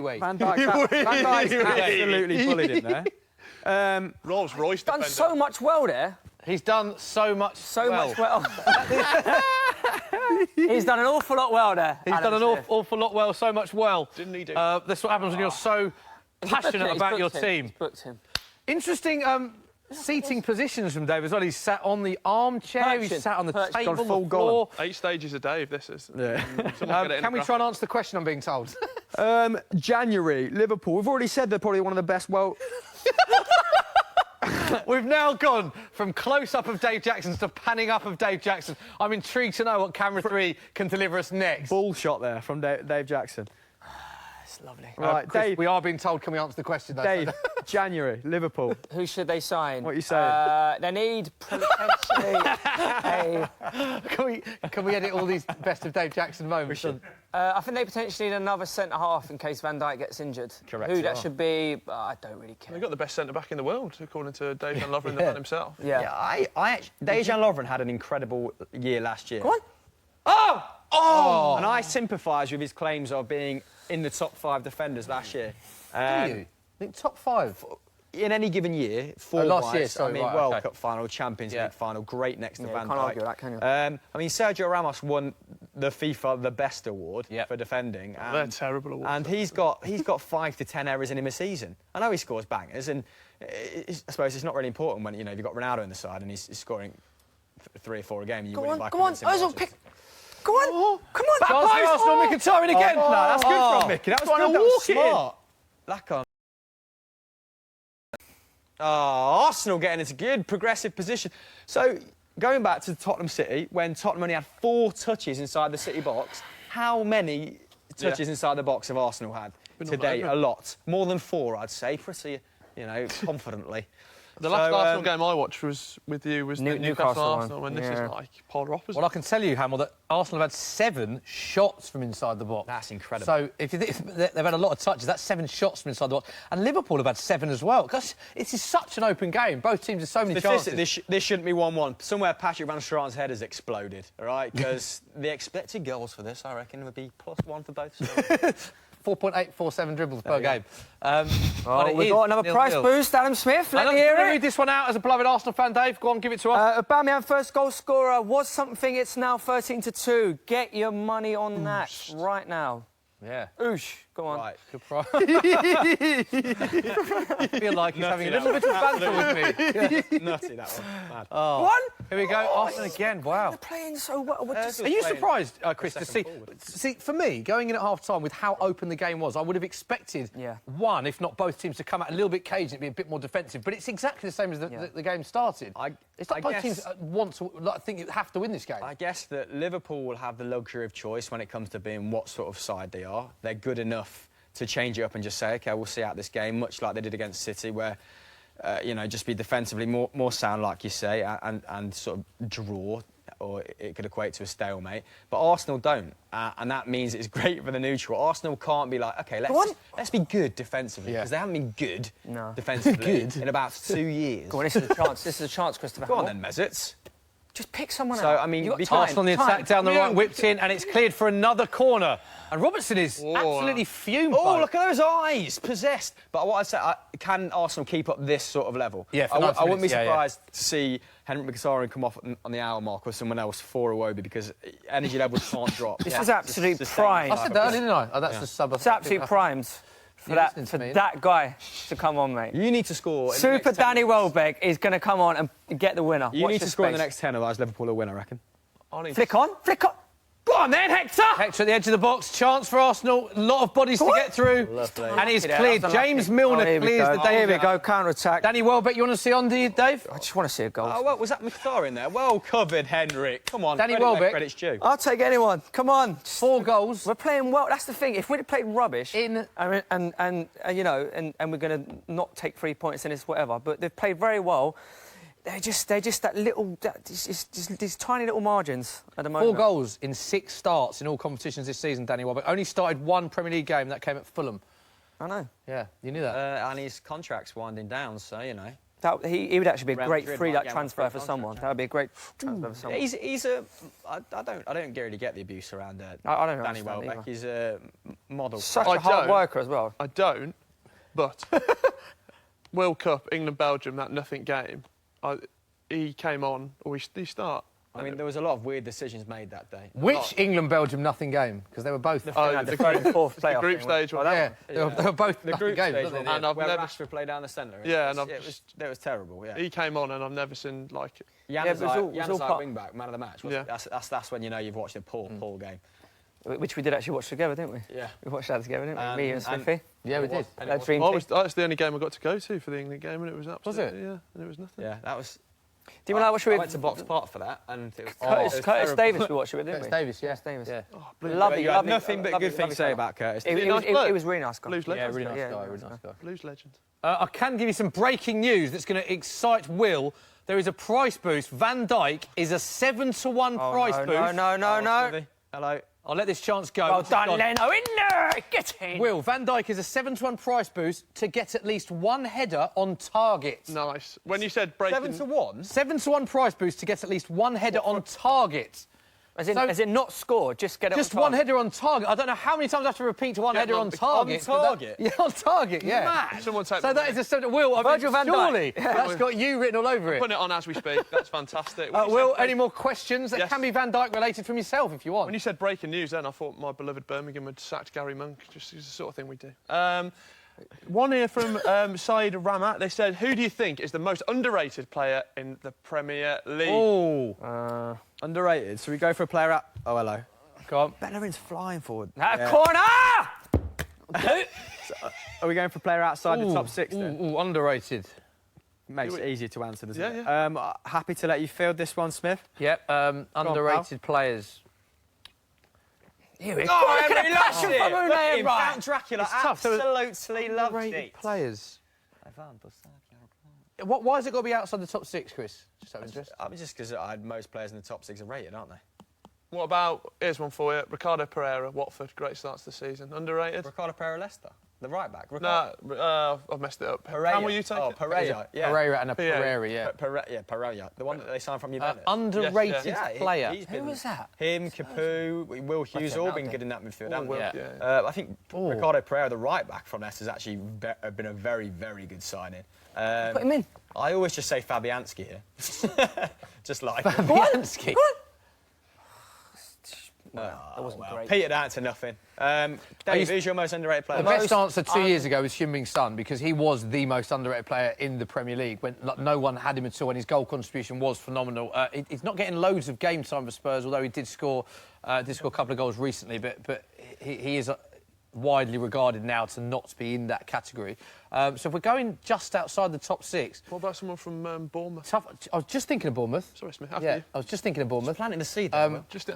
Wait. Van Dijk's absolutely bullied in there. Rolls Royce Done defender. so much well there. He's done so much well. He's done an awful lot well there. He's done an awful lot well, so much well. Didn't he do? That's what happens when you're so passionate about your team. He's booked him. Interesting seating positions from Dave as well. He's sat on the armchair, he's sat on the table, the floor. 8 stages a day, if this is. Yeah. Can we try and answer the question I'm being told? January, Liverpool. We've already said they're probably one of the best. Well, we've now gone from close-up of Dave Jackson to panning up of Dave Jackson. I'm intrigued to know what Camera 3 can deliver us next. Bull shot there from Dave Jackson. That's lovely. Right, Chris, Dave. we are being told, can we answer the question, though? Dave, January, Liverpool. Who should they sign? What are you saying? They need potentially a... Can we edit all these best of Dave Jackson moments? I think they potentially need another centre-half in case Van Dijk gets injured. Correct. Who that should be, I don't really care. They've got the best centre-back in the world, according to Dejan Lovren, the man himself. Yeah. Dejan Lovren had an incredible year last year. Go on. Oh! And I sympathise with his claims of being in the top 5 defenders last year. Do you? I think top 5? In any given year, last year, sorry, right, World okay. Cup final, Champions League final, great next to Van can't Dijk. argue that, can you? I mean, Sergio Ramos won the FIFA the Best award for defending. And, They're terrible awards. And he's got 5 to 10 errors in him a season. I know he scores bangers, and I suppose it's not really important when you've got Ronaldo in the side and he's scoring 3 or 4 a game. Go on. Ozil, pick. Go on. Come on. Chance for Arsenal, Mkhitaryan again. No, that's good from Mickey. That was good. That was smart. Lacazette. Arsenal getting into good progressive position. So, going back to Tottenham City, when Tottenham only had 4 touches inside the City box, how many touches inside the box have Arsenal had today? A lot. More than 4, I'd say, pretty, confidently. The last Arsenal game I watched was with you, was Newcastle Arsenal, and this is like polar opposite. Well, I can tell you, Hamill, that Arsenal have had 7 shots from inside the box. That's incredible. So if they've had a lot of touches, that's 7 shots from inside the box. And Liverpool have had 7 as well. Because this is such an open game. Both teams have so many chances. This shouldn't be 1-1. Somewhere Patrick Van Straten's head has exploded, all right? Because the expected goals for this, I reckon, would be +1 for both sides. 4.847 dribbles per game. We've got another price boost, Adam Smith. Let me hear it. Read this one out as a beloved Arsenal fan, Dave. Go on, give it to us. Aubameyang, first goal scorer, was something. It's now 13-2. Get your money on that right now. Yeah. Oosh, go on. Right. Good price. I feel like he's having a little bit of banter with me. Nutty, that one. Mad. Go on. Here we go. Arsenal again. Wow. They're playing so well. Are you surprised, Chris, to see, for me, going in at half-time with how open the game was, I would have expected one, if not both teams, to come out a little bit cagey and be a bit more defensive. But it's exactly the same as the game started. It's like both teams think you have to win this game. I guess that Liverpool will have the luxury of choice when it comes to being what sort of side they are. They're good enough to change it up and just say, OK, we'll see out this game, much like they did against City, where, just be defensively more sound, like you say, and sort of draw, or it could equate to a stalemate. But Arsenal don't, and that means it's great for the neutral. Arsenal can't be like, OK, let's be good defensively, because they haven't been good defensively in about 2 years. Go on, this is a chance. This is a chance, Christopher. Go on then, Mesut. Just pick someone out. So, I mean, Arsenal on the attack down the right, whipped in, and it's cleared for another corner. And Robertson is absolutely fumed. Oh, look at those eyes, possessed. But what I'd say, can Arsenal keep up this sort of level? Yeah, I wouldn't be surprised to see Henrik Mkhitaryan come off on the hour mark or someone else for Iwobi, because energy levels can't drop. This is absolute prime. I said that, didn't I? Oh, that's the sub. It's absolute primes for that guy to come on, mate. You need to score. Super Danny Welbeck is going to come on and get the winner. You need to score in the next 10, otherwise Liverpool will win, I reckon. Flick on. Go Go on then, Hector! Hector at the edge of the box. Chance for Arsenal. A lot of bodies to get through. Lovely. And he's Yeah, cleared. that's James unlucky. Milner Here we clears go. the danger. Here we go, counter-attack. Danny Welbeck, you want to see on, do you, Dave? I just want to see a goal. Oh, well, was that McThar in there? Well covered, Henrik. Come on, Danny credit where Welbeck. credit's due. I'll take anyone. Come on. 4 goals. We're playing well. That's the thing. If we'd have played rubbish, In- and you know, and we're going to not take 3 points in this, whatever. But they've played very well. They're just that little, just these tiny little margins at the moment. 4 goals in 6 starts in all competitions this season, Danny Welbeck. Only started 1 Premier League game. That came at Fulham. I know. Yeah, you knew that. And his contract's winding down, so, you know. He would actually be a Real great Madrid free might get transfer one for free someone. That would be a great transfer for someone. He's a... I don't really get the abuse around I don't Danny understand Welbeck. either. He's a model. Such I a hard don't. worker as well. I don't, but World Cup, England-Belgium, that nothing game, he came on, or did he start? I mean, there was a lot of weird decisions made that day. Which England-Belgium nothing game? Because they were both... The third and fourth playoff group thing, stage one. yeah, they were both The nothing group games, stage weren't one, they? And I've where never- Rashford played down the centre. Yeah, and That was terrible, yeah. He came on, and I've never seen like it. it was all part- wing-back, man of the match. Yeah. That's when you know you've watched a poor game. Which we did actually watch together, didn't we? Yeah. We watched that together, didn't we? And- Me and and- Smithy. Yeah, we did. And That it was- dream team. That's the only game I got to go to for the England game, and it was absolutely... it? Yeah, and it was nothing. Yeah, that was... Do you want to watch it I with went to Box Park for that, and it was Curtis terrible. Davis? We watched it with, didn't Curtis we? Davis, yeah. Curtis Davis. Yeah. Lovely, You had lovely. nothing but lovely, good things to say fella. about Curtis. It nice bloke? was really nice guy. Blues Yeah, legend. really nice Yeah, guy, yeah, really nice nice guy. Blues legend. I can give you some breaking news that's going to excite Will. There is a price boost. Van Dijk is a 7-to-1 price boost. No. Hello. I'll let this chance go. Well This is done, gone. Leno. In there. Get in. Will, Van Dijk is a 7-to-1 price boost to get at least 1 header on target. Nice. When you said breaking... 7-to-1? 7-to-1 price boost to get at least 1 header on target. As in, So- as in not score, just get it Just on 1 target. header on target. I don't know how many times I have to repeat one header on target. on but target? Yeah, on target, yeah. Someone take So me that is a 7... Will, I mean, Virgil van Dijk. surely that's got you written all over it. Putting it on as we speak. That's fantastic. When you Will, said any more questions that Yes. can be Van Dijk related from yourself if you want? When you said breaking news then, I thought my beloved Birmingham had sacked Gary Monk. Just it's the sort of thing we do. One here from Saeed Ramat. They said, who do you think is the most underrated player in the Premier League? Oh, Underrated. So we go for a player at... Oh, hello. go on. Bellerin's flying forward. Corner! Are we going for a player outside the top 6 then? Ooh, underrated. Makes it easier to answer, doesn't Yeah, it? Happy to let you field this one, Smith. Yep, underrated players. Here we go. Oh, Look at the passion from Unai, right? Count Dracula It's tough. So absolutely loved Underrated it. players. Why has it got to be outside the top 6, Chris? Just out of interest. Just because most players in the top 6 are rated, aren't they? What about, here's one for you, Ricardo Pereira, Watford, great start to the season. Underrated? Ricardo Pereira, Leicester, the right back. Nah, I've messed it up. Pereira. How will you take Oh, it? Pereira. Yeah. Pereira and a Pereira. Pereira, yeah. Pereira, the one that they signed from Juventus. Underrated Yeah, player. he's Who been- was that? Him, Capu, Will Hughes, all been Ronaldo. good in that midfield, haven't yeah. they? I think Ricardo Pereira, the right back from Leicester, has actually been a very, very good signing. Put him in. I always just say Fabianski here. Just like Fabianski. That wasn't great. Petered out to nothing. Dave, who's your most underrated player? The best answer 2 years ago was Heung-min Son because he was the most underrated player in the Premier League when no one had him at all and his goal contribution was phenomenal. He's not getting loads of game time for Spurs, although he did score a couple of goals recently, but he is widely regarded now to not be in that category. So if we're going just outside the top 6... What about someone from Bournemouth? Tough. I was just thinking of Bournemouth. Sorry, Smith, after Yeah, you. I was just thinking of Bournemouth. Planting the seed there, Will. Just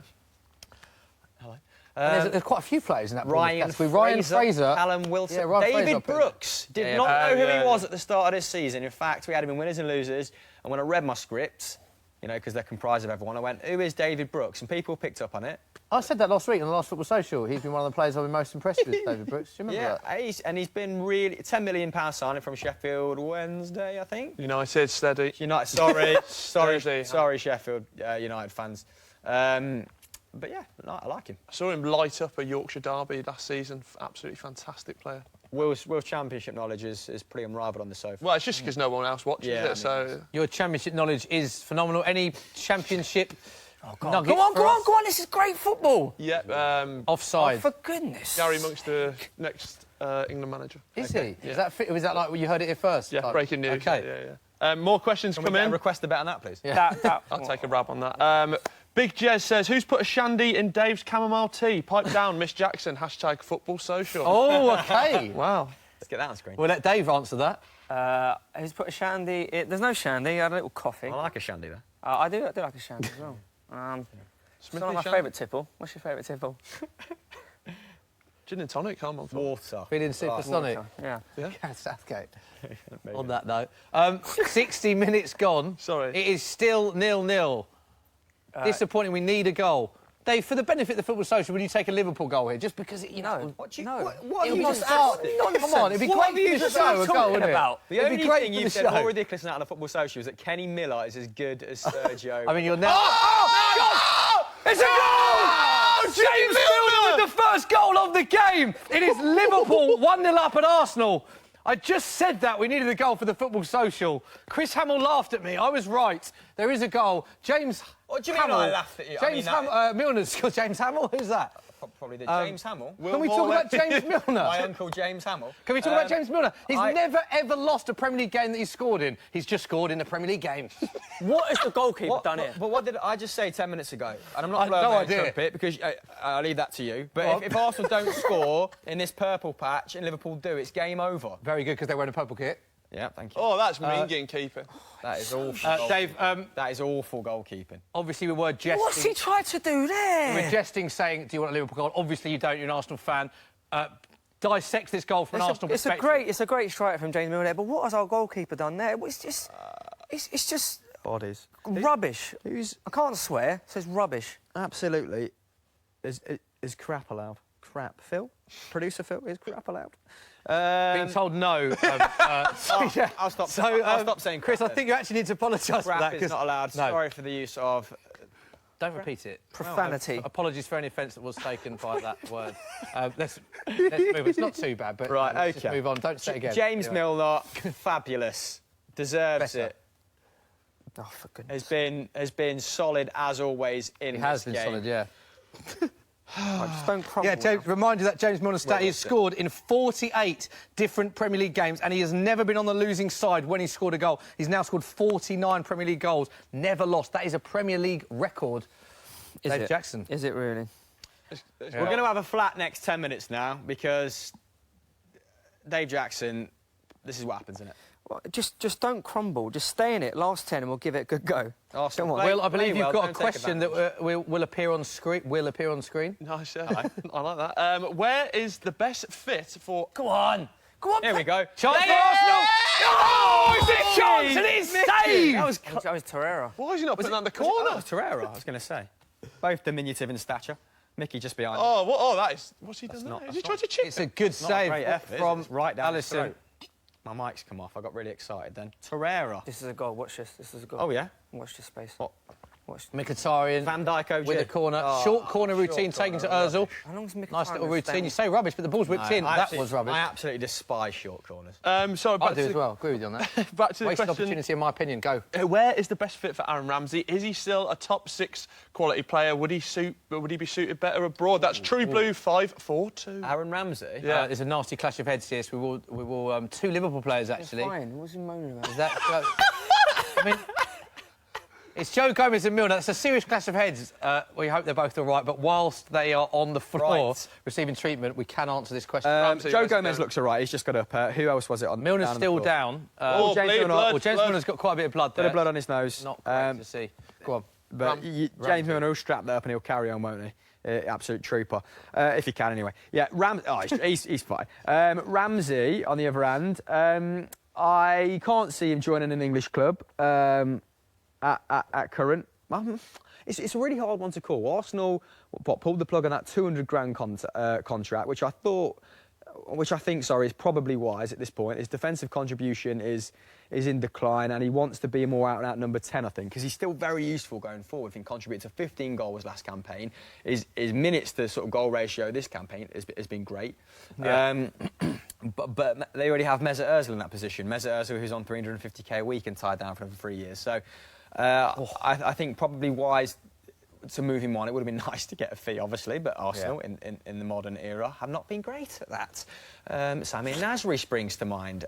There's quite a few players in that Ryan category. Ryan Fraser, Callum Wilson, Yeah, Ryan Fraser David up there. Brooks. Did Yeah, not yeah. know who Yeah, he was yeah. at the start of this season. In fact, we had him in winners and losers, and when I read my script, you know, because they're comprised of everyone, I went, who is David Brooks? And people picked up on it. I said that last week on the last Football Social. He's been one of the players I've been most impressed with, David Brooks. Do you remember that? He's been really... £10 million signing from Sheffield Wednesday, I think. United, steady. United, sorry, Sheffield United fans. But yeah, I like him. I saw him light up a Yorkshire derby last season. Absolutely fantastic player. Will's championship knowledge is pretty unrivaled on the sofa. Well, it's just because no one else watches Yeah, I it, mean, so... Your championship knowledge is phenomenal. Any championship Go nuggets on, for go on, us? go on. This is great football. Yeah, Offside. For goodness. Gary Monk's the next England manager. Is he? Is that like what you heard it here first? Yeah, Like- breaking news. Okay. Yeah. More questions Can we come get a in. request a bet on that, please? That, I'll take a rab on that. Big Jez says, who's put a shandy in Dave's chamomile tea? Pipe down, Miss Jackson. # football social. Oh, OK. Wow. Let's get that on screen. We'll let Dave answer that. Who's put a shandy? There's no shandy. I had a little coffee. I like a shandy, though. I do like a shandy as well. It's not my favourite tipple. What's your favourite tipple? Gin and tonic, come on. Water. Feeling supersonic. Yeah. Yeah, Southgate. On that note, 60 minutes gone. Sorry. It is still 0-0. Disappointing. We need a goal. Dave, for the benefit of the football social, would you take a Liverpool goal here? Just because, you know... What have you just asked? Come on, it'd be great for you to show a goal, wouldn't it? The only thing you've said more ridiculous than that on the football social is that Kenny Miller is as good as Sergio. I mean, you're now... It's a goal! James Milner with the first goal of the game! It is Liverpool 1-0 up at Arsenal. I just said that we needed a goal for the football social. Chris Hamill laughed at me. I was right. There is a goal. James What do you mean I laughed at you? James Milner's scored. James Hamill? Who's that? Probably the James Hamill. Can we talk about James Milner? My uncle James Hamill. Can we talk about James Milner? He's never, ever lost a Premier League game that he's scored in. He's just scored in the Premier League game. What has the goalkeeper done here? But what did I just say 10 minutes ago? And I'm not no blowing idea. a trumpet because I'll leave that to you. But if Arsenal don't score in this purple patch and Liverpool do, it's game over. Very good, because they're wearing a purple kit. Yeah, thank you. Oh, that's mean keeping. That is awful. Dave, that is awful goalkeeping. obviously we were jesting. What's he tried to do there? We're jesting, saying, do you want a Liverpool goal? Obviously you don't, you're an Arsenal fan. Dissect this goal from an Arsenal perspective. It's a great strike from James Milner, but what has our goalkeeper done there? It's just... it's just... Bodies. Rubbish. I can't swear. It says rubbish. Absolutely. Is crap allowed? Crap. Phil? Producer Phil, is crap allowed? Being told no. I'll stop saying Chris, crap. I think you actually need to apologise for that. Crap is not allowed. No. Sorry for the use of... Don't repeat it. Profanity. Apologies for any offence that was taken by that word. Let's move. It's not too bad, but Right, let's OK. just move on. Don't say it again. James Milner, fabulous. Deserves Better. it. Oh, for goodness. Has been solid as always in He has this been game. solid, yeah. Just don't crumble. Yeah, James, remind you that James Milner stat, he has scored in 48 different Premier League games and he has never been on the losing side when he scored a goal. He's now scored 49 Premier League goals, never lost. That is a Premier League record. Dave Jackson. Is it really? We're going to have a flat next 10 minutes now because Dave Jackson, this is what happens, isn't it? Well, just don't crumble. Just stay in it. Last 10 and we'll give it a good go. Arsenal. Come on. Well, I believe you've got a don't take question that will appear on screen. Will appear on screen. Nice, yeah. I like that. Where is the best fit for... Go on. Go on. Here we go. Chance for Arsenal. Oh, it's a chance and it's saved. That was Torreira. Why is he not putting that in the corner? That was Torreira, I was going to say. Both diminutive in stature. Mickey just behind. That is... What's he done there? Has he tried to chip It's a good save great effort, from it's right down his Alisson. throat. My mic's come off. I got really excited then. Torreira. This is a goal. Watch this. This is a goal. Oh, yeah? Watch this space. What? Watch. Mkhitaryan Van Dijk OG. with a corner. Short corner routine taken to Ozil. How long's Mkhitaryan Nice little been routine. staying? You say rubbish, but the ball's whipped in. That was rubbish. I absolutely despise short corners. Sorry, I do as well. Agree with you on that. Back to the Wasted question. opportunity, in my opinion. Go. Where is the best fit for Aaron Ramsey? Is he still a top 6 quality player? Would he be suited better abroad? That's True Blue 542. Aaron Ramsey? Yeah. There's a nasty clash of heads here. So we will two Liverpool players actually. Fine. What's he moaning about? Is that? I mean, it's Joe Gomez and Milner. That's a serious clash of heads. We hope they're both all right. But whilst they are on the floor receiving treatment, we can answer this question. Joe Gomez looks all right. He's just got up. Who else was it on? Milner's still down. James Milner's got quite a bit of blood there. Bit of blood on his nose. Not great to see. Go on. But James Milner will strap that up and he'll carry on, won't he? Absolute trooper. If he can, anyway. Yeah, he's fine. Ramsey, on the other hand, I can't see him joining an English club at current. It's a really hard one to call. Arsenal pulled the plug on that 200 grand contract, which I think is probably wise at this point. His defensive contribution is in decline, and he wants to be a more out-and-out number 10, I think, because he's still very useful going forward. He contributed to 15 goals last campaign. His minutes to sort of goal ratio this campaign has been great. Yeah. But they already have Mesut Ozil in that position. Mesut Ozil, who's on 350k a week and tied down for 3 years. So I think probably wise to move him on. It would have been nice to get a fee, obviously, but Arsenal in the modern era have not been great at that. Samir Nasri springs to mind.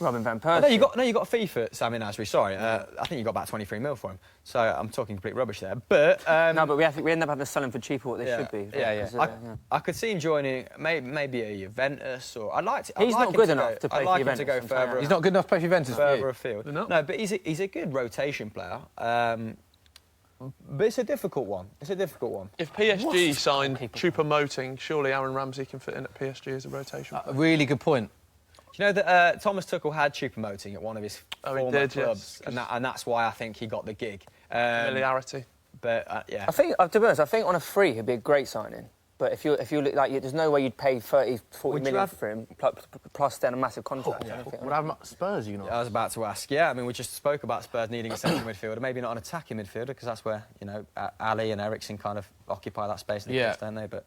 Robin van Persie. No, you got a fee for Sami Nasri. Sorry, I think you got about 23 mil for him. So I'm talking complete rubbish there. But no, but we end up having to sell him for cheaper what they should be. I could see him joining maybe a Juventus, or I'd like to. He's not good enough to play for Juventus. I'd like him to go further. He's not good enough to play for Juventus. Further afield. No, but he's a good rotation player. But it's a difficult one. If PSG signed Choupo-Moting, surely Aaron Ramsey can fit in at PSG as a rotation. A really good point. Do you know that Thomas Tuchel had Choupo-Moting at one of his former clubs, yes. and that's why I think he got the gig. Familiarity. But yeah, I think, to be honest, I think on a free he'd be a great signing. But if you look like, there's no way you'd pay 30, 40 million for him, plus then a massive contract. Would have Spurs, you know? I was about to ask. Yeah, I mean, we just spoke about Spurs needing a central midfielder, maybe not an attacking midfielder, because that's where Ali and Eriksen kind of occupy that space in the pitch, don't they? But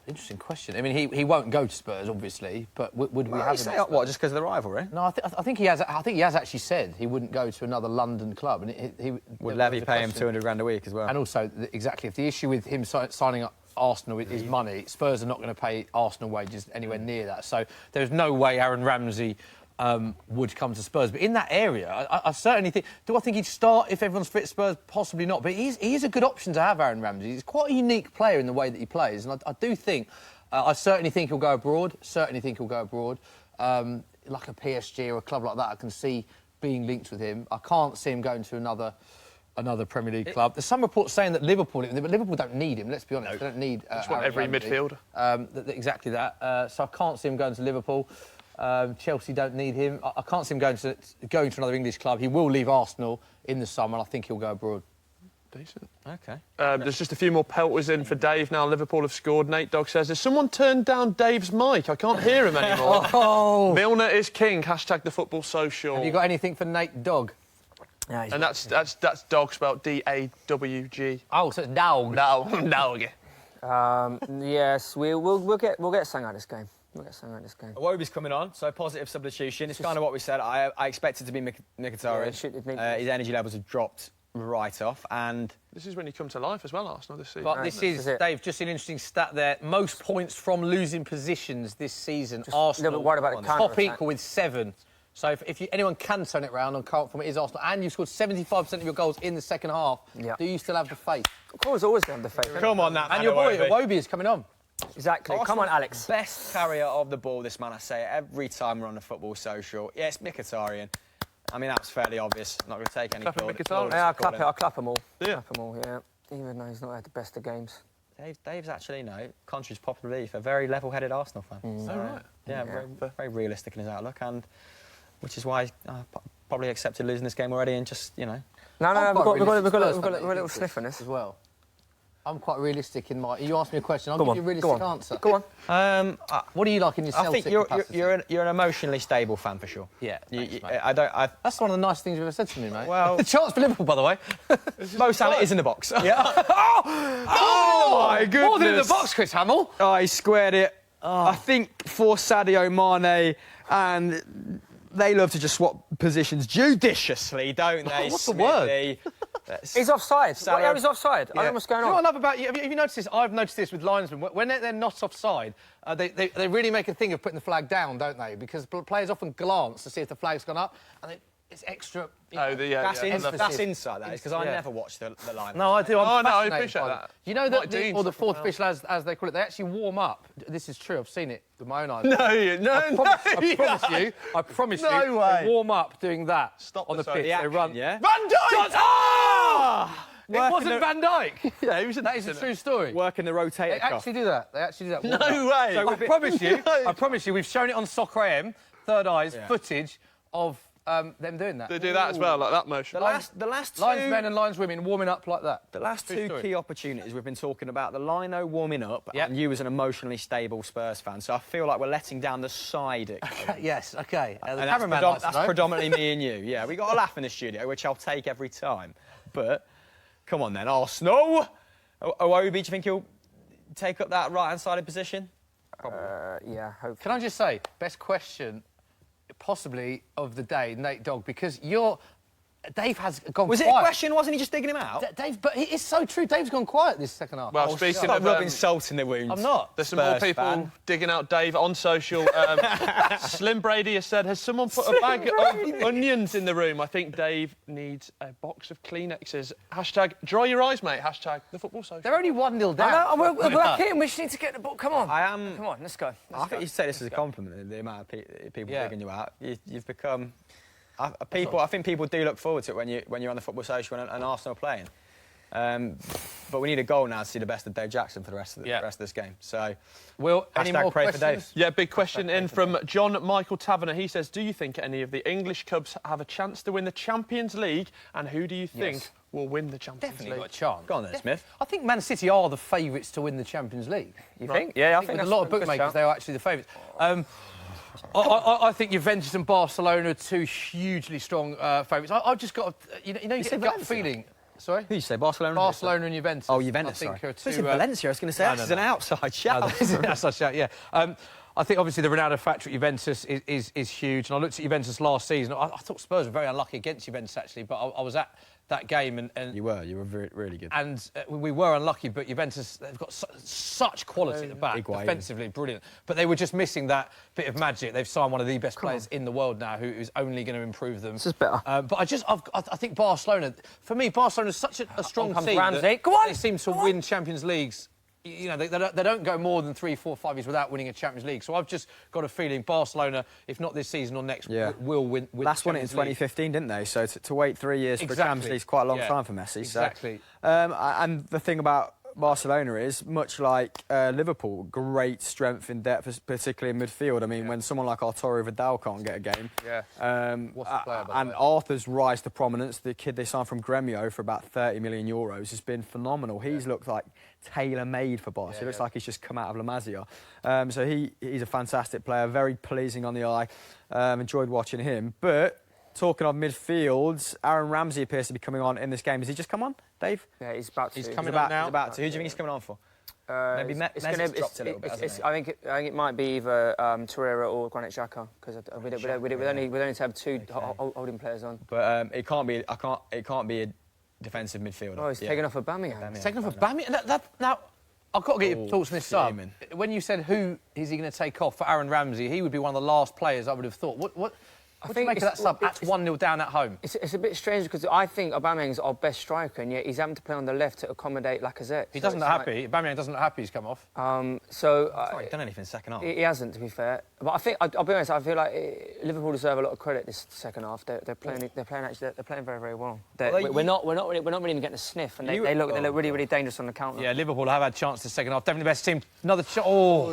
interesting question. I mean, he won't go to Spurs, obviously, but would we have him? What, just because of the rivalry? No, I think he has. I think he has actually said he wouldn't go to another London club, and he would Levy pay him 200 grand a week as well. And also, exactly, if the issue with him signing up Arsenal is money, Spurs are not going to pay Arsenal wages anywhere near that. So there's no way Aaron Ramsey would come to Spurs. But in that area, I certainly think... Do I think he'd start if everyone's fit at Spurs? Possibly not. But he's a good option to have, Aaron Ramsey. He's quite a unique player in the way that he plays. And I do think... I certainly think he'll go abroad. Like a PSG or a club like that, I can see being linked with him. I can't see him going to another Premier League club. There's some reports saying that Liverpool don't need him, let's be honest. They don't need... Just want every midfielder. Exactly that. So I can't see him going to Liverpool. Chelsea don't need him. I can't see him going to another English club. He will leave Arsenal in the summer, and I think he'll go abroad. Decent. OK. There's just a few more pelters in for Dave now. Liverpool have scored. Nate Dogg says, has someone turned down Dave's mic? I can't hear him anymore. Milner is king. Hashtag the football social. Have you got anything for Nate Dogg? Yeah, and that's Dog spelled D-A-W-G. Oh, so it's Dog. Dog. Yes, we'll get something out of this game. Iwobi's coming on, so positive substitution. It's kind of what we said. I expected to be Mkhitaryan. Yeah, his energy levels have dropped right off, and this is when you come to life as well, Arsenal, this season. But this is Dave, just an interesting stat there. Most points from losing positions this season. Just Arsenal, worried about the top equal with 7. So if anyone can turn it round on current form, it is Arsenal. And you scored 75% of your goals in the second half. Yeah. Do you still have the faith? Of course, always have the faith. Come on, that man. And your boy, Iwobi, is coming on. Exactly. Arsenal's come on, Alex. Best carrier of the ball, this man, I say it every time we're on the football social. Yeah, it's Mkhitaryan. I mean, that's fairly obvious. Not going to take any clap. Yeah, I'll clap them all. Yeah. Clap them all, yeah. Even though he's not had the best of games. Dave's actually, contrary to popular belief, a very level-headed Arsenal fan. Right. Yeah, very realistic in his outlook, and which is why I probably accepted losing this game already and just, No, we've got a little sniff on this as well. I'm quite realistic in my... You asked me a question, I'll give you a realistic answer. Go on. What do you like in your Celtic I think you're an emotionally stable fan, for sure. Yeah, thanks, mate. That's one of the nice things you've ever said to me, mate. Well... The chance for Liverpool, by the way. Mo Salah is in the box. Yeah. Oh, my goodness. More than in the box, Chris Hamill. Oh, he squared it. I think for Sadio Mane, and they love to just swap positions judiciously, don't they? What's the word? He's offside. He's offside. I don't know what's going on. You know what I love about you? Have you noticed this? I've noticed this with linesmen. When they're not offside, they really make a thing of putting the flag down, don't they? Because players often glance to see if the flag's gone up, and it's extra... That's inside, that is, because I never watch the line. No, I do. I appreciate that. You know that or the fourth official, as they call it, they actually warm up. This is true. I've seen it with my own eyes. I promise you. No way. They warm up doing that on the pitch. They run. Yeah. Van Dijk! Oh! It wasn't Van Dijk. Yeah, he was. That is a true story. Working the rotator They actually do that. No way. So I promise you, we've shown it on Soccer AM, Third Eyes, footage of them doing that. They do that as well, like that motion. The last two... Linesmen and lineswomen warming up like that. The last two key opportunities we've been talking about, the lino warming up, and you as an emotionally stable Spurs fan, so I feel like we're letting down the side. Yes, OK. The cameraman that's predominantly me and you. Yeah, we got a laugh in the studio, which I'll take every time. But, come on then, Arsenal! Iwobi, do you think he'll take up that right-hand-sided position? Probably. Yeah, hopefully. Can I just say, best question... possibly of the day, Nate Dogg, because you're Dave has gone Was quiet. it a question? Wasn't he just digging him out? Dave, but it's so true. Dave's gone quiet this second half. Well, speaking of rubbing salt in the wound. I'm not. There's some more Spurs people fan. digging out Dave on social. Slim Brady has said, has someone put a bag of onions in the room? I think Dave needs a box of Kleenexes. Hashtag dry your eyes, mate. Hashtag the football social. They're only 1-0 down. We're back in. We just need to get the ball. Come on. Come on, let's go. I think you say this as a compliment, the amount of people digging you out. You've become... I think people do look forward to it when you're on the football social and Arsenal are playing. But we need a goal now to see the best of Dave Jackson for the rest of this game. So, Will, any more pray questions? for Dave. Yeah, big question in from John Michael Taverner. He says, do you think any of the English clubs have a chance to win the Champions League? And who do you think will win the Champions Definitely League? got a chance. Go on then, Smith. I think Man City are the favourites to win the Champions League. You think? Yeah, I think with a lot of bookmakers, they are actually the favourites. I think Juventus and Barcelona are two hugely strong favourites. I've just got, you get a gut feeling. Sorry? Who did you say? Barcelona? Barcelona and Juventus. Oh, Juventus, I think sorry. are two, Valencia, I was going to say, that's an outside shout. That's an outside shout, yeah. I think, obviously, the Ronaldo factor at Juventus is huge. And I looked at Juventus last season. I thought Spurs were very unlucky against Juventus, actually. But I was at that game and You were very, really good. And we were unlucky, but Juventus, they've got such quality at the back, defensively brilliant. But they were just missing that bit of magic. They've signed one of the best players in the world now, who is only going to improve them. This is better. But I think Barcelona, for me, Barcelona's such a strong team Ramsey. that Go on, they seem to win Champions Leagues. You know, they don't go more than 3, 4, 5 years without winning a Champions League. So I've just got a feeling Barcelona, if not this season or next, will win. Last won it in 2015, didn't they? So to wait 3 years for Champions League is quite a long time for Messi. Exactly. So, and the thing about Barcelona is, much like Liverpool, great strength in depth, particularly in midfield. I mean, when someone like Arturo Vidal can't get a game. What's the player, by and the way? Arthur's rise to prominence, the kid they signed from Gremio for about 30 million euros, has been phenomenal. He's looked like tailor-made for Barca. He looks like he's just come out of La Masia. So he's a fantastic player, very pleasing on the eye. Enjoyed watching him. But talking of midfields, Aaron Ramsey appears to be coming on in this game. Has he just come on, Dave? Yeah, he's about to. He's coming on now. He's about to. Who do you think he's coming on for? Maybe Messi's dropped a little bit, hasn't he? I think it might be either Torreira or Granit Xhaka, because we'd only have two holding players on. But it can't be. It can't be a defensive midfielder. Oh, he's taking off Aubameyang. Taking off Aubameyang. Now, I've got to get your thoughts on this sub. When you said who is he going to take off for Aaron Ramsey, he would be one of the last players I would have thought. What do you make of that sub? That's 1-0 down at home. It's a bit strange because I think Aubameyang's our best striker, and yet he's having to play on the left to accommodate Lacazette. He doesn't look happy. Aubameyang doesn't look happy he's come off. He's not done anything second half. He hasn't, to be fair. But I think I'll be honest. I feel like Liverpool deserve a lot of credit this second half. They're playing very, very well. We're not really even getting a sniff, and they look really, really dangerous on the counter. Yeah, Liverpool have had chances second half. Definitely the best team. Another shot. Oh,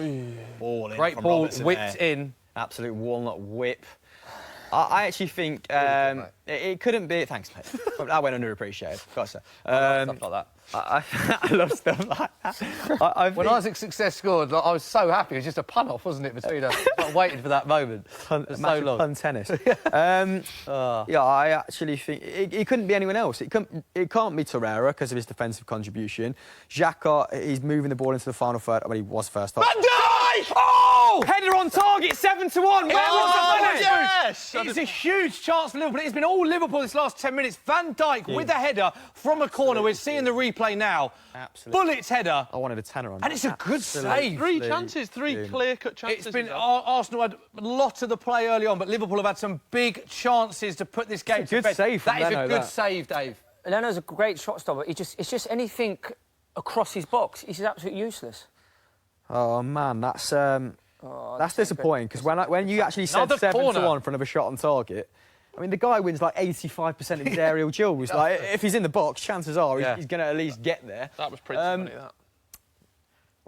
great ball whipped in. Absolute walnut whip. I actually think it couldn't be. Thanks, mate. That went underappreciated. Got to say. Stuff like that. I love stuff like that. When Isaac Success scored, I was so happy. It was just a pun off, wasn't it, between us? I waited for that moment. So long. Pun tennis. Yeah, I actually think it couldn't be anyone else. It can't be Torreira because of his defensive contribution. Xhaka, he's moving the ball into the final third. Well, he was first half. Van Dijk! Oh! Header on target, 7-1. Yes! It's a huge chance for Liverpool. It's been all Liverpool this last 10 minutes. Van Dijk with a header from a corner. We're seeing the replay now. Absolutely. Bullets header. I wanted a tenner on And it's a good save. Three chances, three clear-cut chances. It's been Arsenal had a lot of the play early on, but Liverpool have had some big chances to put this game to bed. Save from That is Leno, a good save, Dave. Leno's a great shot stopper. It's just anything across his box. He's absolutely useless. Oh man, that's disappointing because when you actually said 7-1 for another shot on target, I mean the guy wins like 85% of his aerial duels. Like if he's in the box, chances are he's going to at least get there. That was pretty funny. That.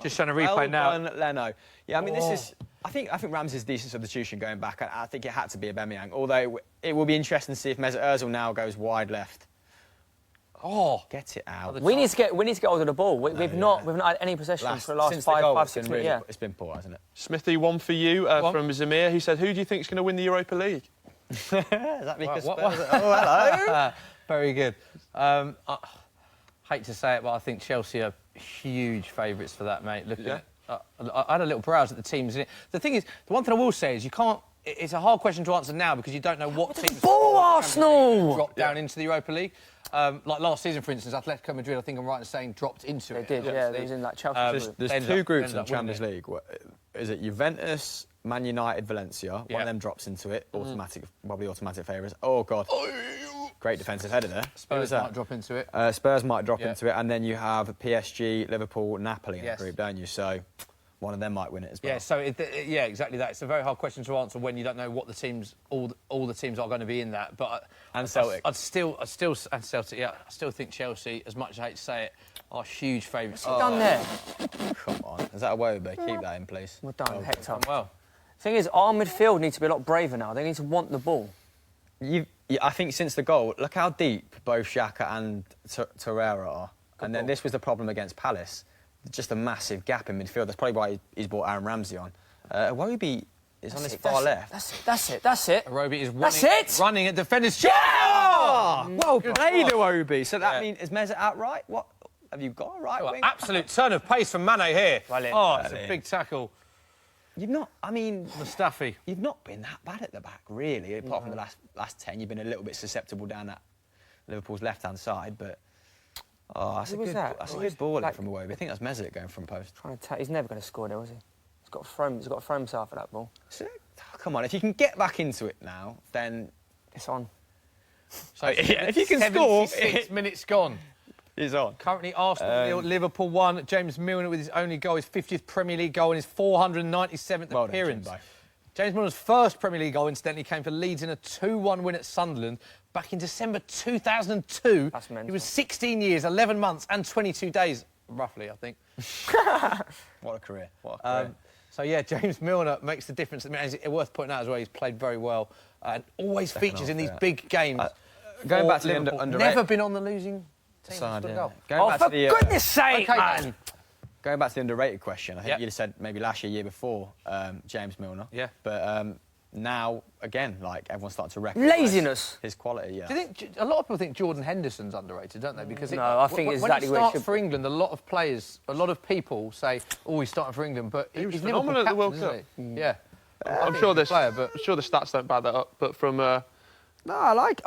Just trying to replay now. Leno. Yeah, I mean this is. I think Ramsey's a decent substitution going back. I think it had to be Aubameyang. Although it will be interesting to see if Mesut Ozil now goes wide left. Oh, get it out. We need to get hold of the ball. We've not had any possession for the last five, 6 minutes. Yeah. It's been poor, hasn't it? Smithy, one for you from Zamir. He said, "Who do you think is going to win the Europa League?" Is that because Spurs? Oh, hello. Very good. I hate to say it, but I think Chelsea are huge favourites for that, mate. Looking at, I had a little browse at the teams. The thing is, the one thing I will say is you can't it's a hard question to answer now because you don't know what teams... Ball, Arsenal! ...drop down into the Europa League. Like last season, for instance, Atletico Madrid, I think I'm right in saying, dropped into it. They did, yeah. They was in that Chelsea group. There's two groups in the Champions League. Is it Juventus, Man United, Valencia? One of them drops into it. Probably automatic favourites. Oh, God. Great defensive header there. Spurs might drop into it. Spurs might drop into it. And then you have PSG, Liverpool, Napoli in the group, don't you? So one of them might win it as well. Yeah, so yeah, exactly that. It's a very hard question to answer when you don't know what the teams, all the teams are going to be in that. But and Celtic. And Celtic. Yeah, I still think Chelsea, as much as I hate to say it, are huge favourites. What's done there? Come on, is that a Wobie? Keep that in, please. Well done, Hector. Well, the thing is, our midfield needs to be a lot braver now. They need to want the ball. I think since the goal, look how deep both Xhaka and Torreira are. And then this was the problem against Palace. Just a massive gap in midfield. That's probably why he's brought Aaron Ramsey on. Iwobi is on his far left. That's it. Iwobi is running at defenders. Yeah! Well played, Iwobi. So that means, is Meza outright? What have you got? Right wing? Absolute turn of pace from Mane here. Brilliant. Oh, it's a big tackle. You've not, I mean... Mustafi. You've not been that bad at the back, really, apart from the last 10. You've been a little bit susceptible down that Liverpool's left-hand side, but... Oh, that's a good ball from Iwobi. I think that's Meza going from post. He's never going to score there, was he? He's got to throw himself at that ball. So, come on, if you can get back into it now, then... It's on. So if you can score... 6 minutes gone. He's on. Currently Arsenal 0, Liverpool 1. James Milner with his only goal, his 50th Premier League goal and his 497th appearance. James Milner's first Premier League goal, incidentally, came for Leeds in a 2-1 win at Sunderland back in December 2002. That's mental. He was 16 years, 11 months and 22 days, roughly, I think. What a career. So, yeah, James Milner makes the difference. I mean, it's worth pointing out as well, he's played very well and always features in these big games. Going back to the underrated... Never been on the losing... Side, yeah. For goodness sake, man! Going back to the underrated question, I think you'd have said maybe last year before, James Milner. Yeah. But now, again, like, everyone's starting to recognise... Laziness. ...his quality, yeah. Do you think... A lot of people think Jordan Henderson's underrated, don't they? Because I think it's exactly when where he starts for England, a lot of players, a lot of people say, oh, he's starting for England, but he was he's phenomenal at the World Cup. Yeah. I'm sure the stats don't back that up, but from... No, I like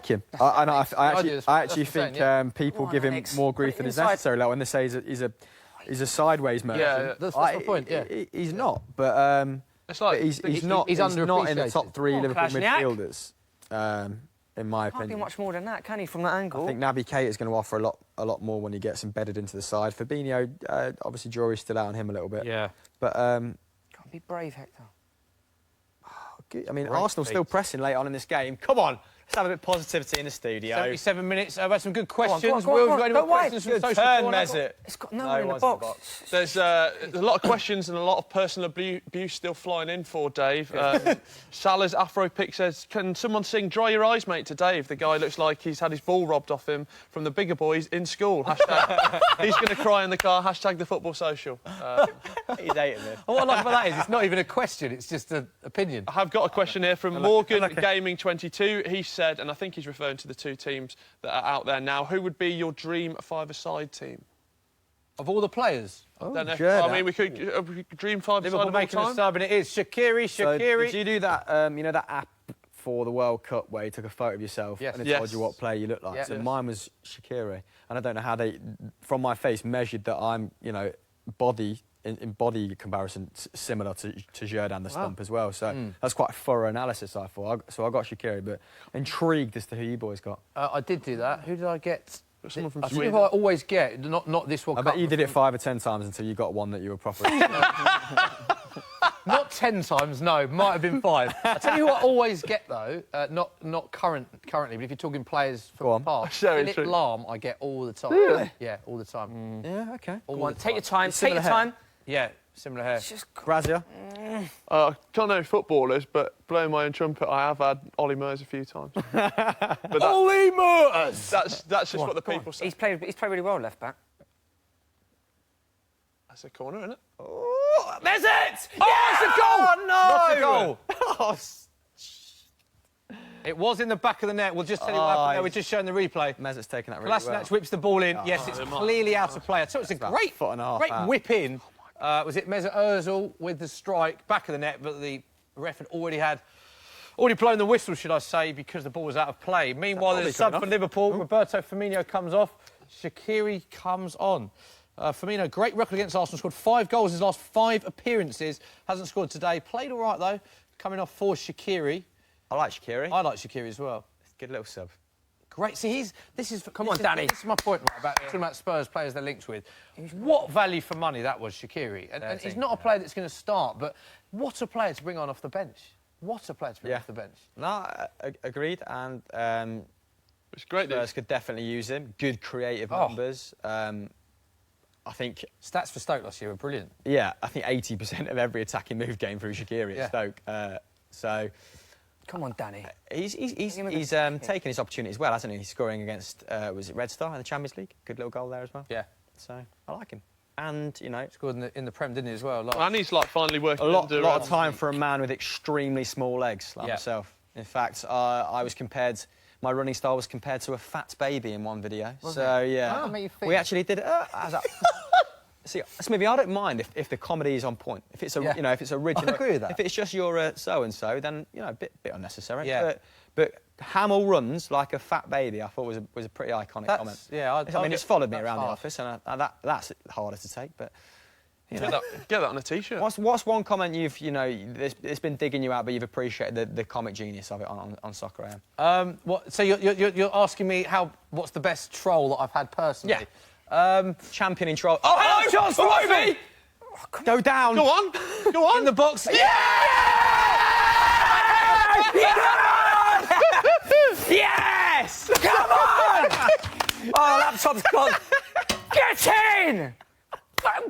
him. I actually think people give him more grief than is necessary. Like when they say he's a sideways merchant. Yeah, that's the point. Yeah, he's not. But it's like he's not in the top 3 Liverpool midfielders. In my opinion, can't be much more than that, can he? From that angle, I think Naby Keita is going to offer a lot more when he gets embedded into the side. Fabinho, obviously, jury's still out on him a little bit. Yeah, but can't be brave, Hector. I mean, Arsenal still pressing late on in this game. Come on. Let's have a bit of positivity in the studio. 77 minutes. I've had some good questions. Go on. Will, any more questions from social corner? Mezit. It's got no one in the box. There's a lot of questions and a lot of personal abuse still flying in for Dave. Salah's Afro pick says, can someone sing Dry Your Eyes, Mate, to Dave? The guy looks like he's had his ball robbed off him from the bigger boys in school. Hashtag, he's going to cry in the car. Hashtag the football social. He's hating it. What I like about that is it's not even a question, it's just an opinion. I have got a question here from Morgan Gaming 22. He said, and I think he's referring to the 2 teams that are out there now, who would be your dream 5-a-side team? Of all the players? I mean, we could dream 5-a-side Liverpool of all making time. a sub, and it is Shaqiri. So did you do that, that app for the World Cup where you took a photo of yourself and it told you what player you look like? So mine was Shaqiri. And I don't know how they, from my face, measured that I'm, body... In body comparison, similar to Jordan the Stump as well. So that's quite a thorough analysis, I thought. So I got Shaqiri, but intrigued as to who you boys got. I did do that. Who did I get? Someone from I Sweden. think I always get, not this World Cup. I bet you did it 5 or 10 times until you got one that you were properly... Not 10 times, no. Might have been 5. I tell you who I always get, though, not currently, but if you're talking players from the past, Philip Lahm I get all the time. Really? Yeah, all the time. Yeah, OK. Take your time, take your time. Yeah, similar hair. Grazia? Can't know footballers, but blowing my own trumpet, I have had Ollie Murs a few times. But Ollie Murs! That's just what the people say. He's played really well left back. That's a corner, isn't it? Oh, there's it! Oh, it's a goal! No! Not a goal. It was in the back of the net. We'll just tell you what happened there. We're just showing the replay. Mezit's taking that really well. Kolasinac whips the ball in. Yes, it's clearly out of play. So it's a great foot and a half whip in. Was it Mesut Ozil with the strike, back of the net, but the The ref had already blown the whistle, should I say, because the ball was out of play. Meanwhile, there's a sub for Liverpool. Roberto Firmino comes off. Shaqiri comes on. Firmino, great record against Arsenal, scored 5 goals in his last 5 appearances. Hasn't scored today. Played all right, though, coming off for Shaqiri. I like Shaqiri. I like Shaqiri as well. Good little sub. Great. See, Come on, Danny. This is my point, right, about talking about Spurs players they're linked with. What value for money that was, Shaqiri. And he's not a player that's going to start, but what a player to bring on off the bench. What a player to bring off the bench. No, agreed. And it's great. Spurs could definitely use him. Good creative numbers. I think stats for Stoke last year were brilliant. Yeah, I think 80% of every attacking move came through Shaqiri at Stoke. So. Come on, Danny. He's taken his opportunities well, hasn't he? He's scoring against, was it Red Star in the Champions League? Good little goal there as well. Yeah. So, I like him. And, you know... Scored in the Prem, didn't he, as well? And he's, like, finally working... A lot of time for a man with extremely small legs, like myself. In fact, I was compared... My running style was compared to a fat baby in one video. Yeah. We actually did it... See, Smithy, I don't mind if the comedy is on point. If it's you know, if it's original. I agree with that. If it's just your so and so, then you know, a bit unnecessary. Yeah. But Hamill runs like a fat baby. I thought was a pretty iconic comment. Yeah. I mean, it's followed me around the office, and that's harder to take. But you know, get that on a t-shirt. What's one comment it's been digging you out, but you've appreciated the comic genius of it on Soccer AM? So you're asking me what's the best troll that I've had personally? Yeah. Championing troll. Oh, hello, chance for Obi! Go down. Go on. Go on. In the box. Yeah! Yes! Come on! Oh, laptop's gone. Get in!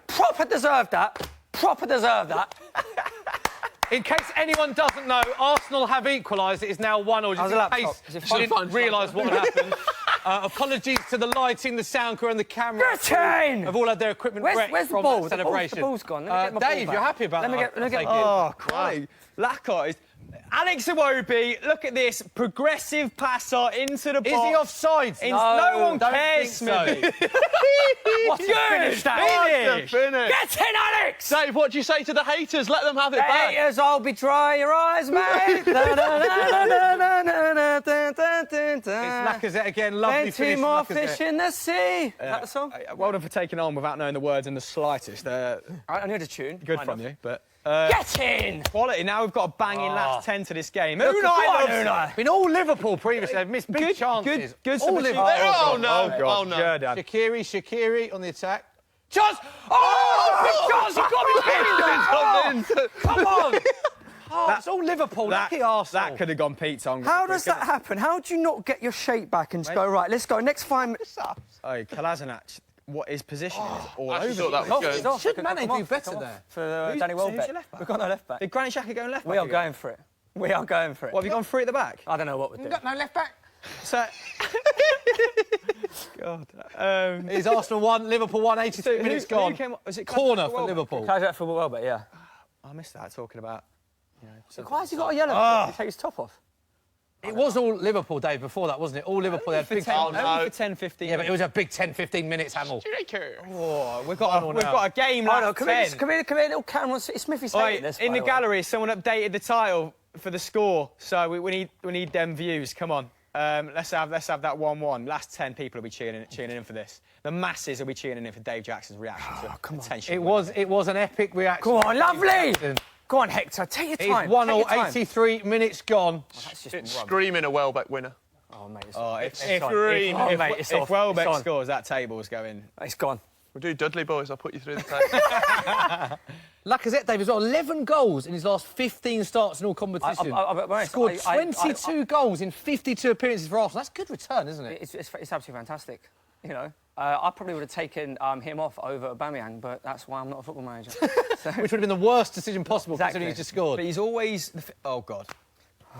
Proper deserved that. Proper deserved that. In case anyone doesn't know, Arsenal have equalised. It is now 1-1. Just in case you didn't realise what had happened. Apologies to the lighting, the sound crew and the camera. Have all had their equipment wrecked where's the from ball? that celebration. The ball's gone. Let me get my ball Dave, back. you're happy about that? Let me get Oh, crying. Lacazette. Alex Iwobi, look at this. Progressive passer into the box. Is he offside? No one cares, Smithy. What a finish that is. Get in, Alex! Dave, what do you say to the haters? Let them have it back. Haters, I'll be dry your eyes, mate. It's Lacazette again. Lovely finish. Plenty more fish in the sea. That the song? Well done for taking on without knowing the words in the slightest. I need a tune. Good from you, but... Get in! Quality. Now we've got a banging last 10 to this game. Unai. Been all Liverpool previously. They've missed big chances. Good all Liverpool. Oh, no. Oh, no. Shaqiri on the attack. Chance! Oh, big chance! He got me pinned! Come on! It's all Liverpool. Lucky Arsenal. That could have gone Pete's on. How does that happen? How do you not get your shape back and go, right, let's go, next 5 minutes? Oh, Kolasinac, what his position is all I over. thought that was good. Should Mane do better there? For Danny Welbeck. We've got no left back. Did Granit Xhaka go left back? We are going for it. We are going for it. What, have you gone free at the back? I don't know what we're doing. Got no left back. So... God. It's Arsenal 1, Liverpool 1, 82 minutes gone. Was it corner for Liverpool? Kaiser for Welbeck, yeah. I missed that, talking about... Why has he got a yellow? He take his top off. It was all Liverpool, Dave, before that, wasn't it? All Liverpool. They had big only for 10, 15 Yeah, but it was a big 10, 15 minutes, Hamill. Oh, we've got a game left. Come here, little camera. Smithy's hating this. In the gallery, someone updated the title for the score, so we need them views. Come on. Let's have that 1-1. Last 10 people will be tuning in for this. The masses will be tuning in for Dave Jackson's reaction to potential. It was an epic reaction. Go on, lovely. Go on, Hector, take your time. It's 1-0, 83 minutes gone. It's screaming a Welbeck winner. Oh, mate, if Welbeck scores, that table's going. It's gone. We'll do Dudley, boys. I'll put you through the table. Lacazette, Dave, has got 11 goals in his last 15 starts in all competitions. Scored 22 goals in 52 appearances for Arsenal. That's a good return, isn't it? It's absolutely fantastic. You know, I probably would have taken him off over Aubameyang, but that's why I'm not a football manager. So. Which would have been the worst decision possible, considering he's just scored. But he's always... Oh, God.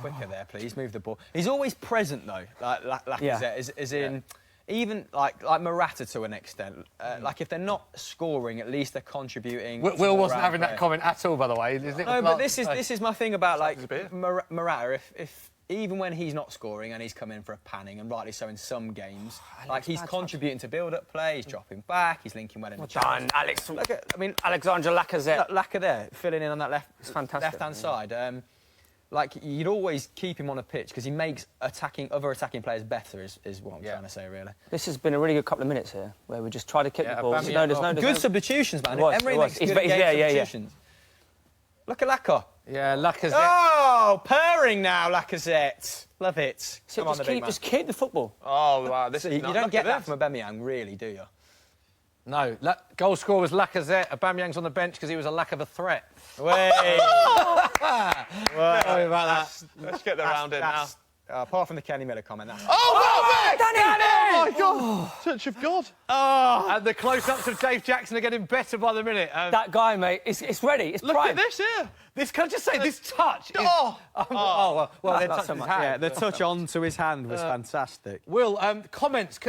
Quicker there, please. Move the ball. He's always present, though, like Lacazette, as in... Even like Morata to an extent, like if they're not scoring, at least they're contributing. Will wasn't having that comment at all, by the way. No, but this is my thing about like Morata. If even when he's not scoring and he's come in for a panning, and rightly so in some games, like he's contributing to build-up play, he's dropping back, he's linking well in the channel. Alex. Alexander Lacazette. Lacazette filling in on that it's fantastic. left-hand side. like, you'd always keep him on a pitch because he makes other attacking players better, is what I'm trying to say, really. This has been a really good couple of minutes here, where we just try to kick the ball. Good substitutions, man. Emery makes good substitutions. Look at Lacazette. Yeah, Lacazette. Oh, purring now, Lacazette. Love it. Come on, just keep the football. Oh, wow. This is you don't get that from Aubameyang, really, do you? No. Goal scorer was Lacazette. Aubameyang's on the bench because he was a lack of a threat. Wait. Sorry about that. Let's get the round in now. Apart from the Kenny Miller comment. Danny! Oh, my God. Touch of God. Oh, and the close-ups of Dave Jackson are getting better by the minute. That guy, mate, it's ready. It's Look prime. at this here. This, can I just say, this touch is... Well, then not touch so his much. hand. Yeah, the touch onto his hand was fantastic. Will, comments.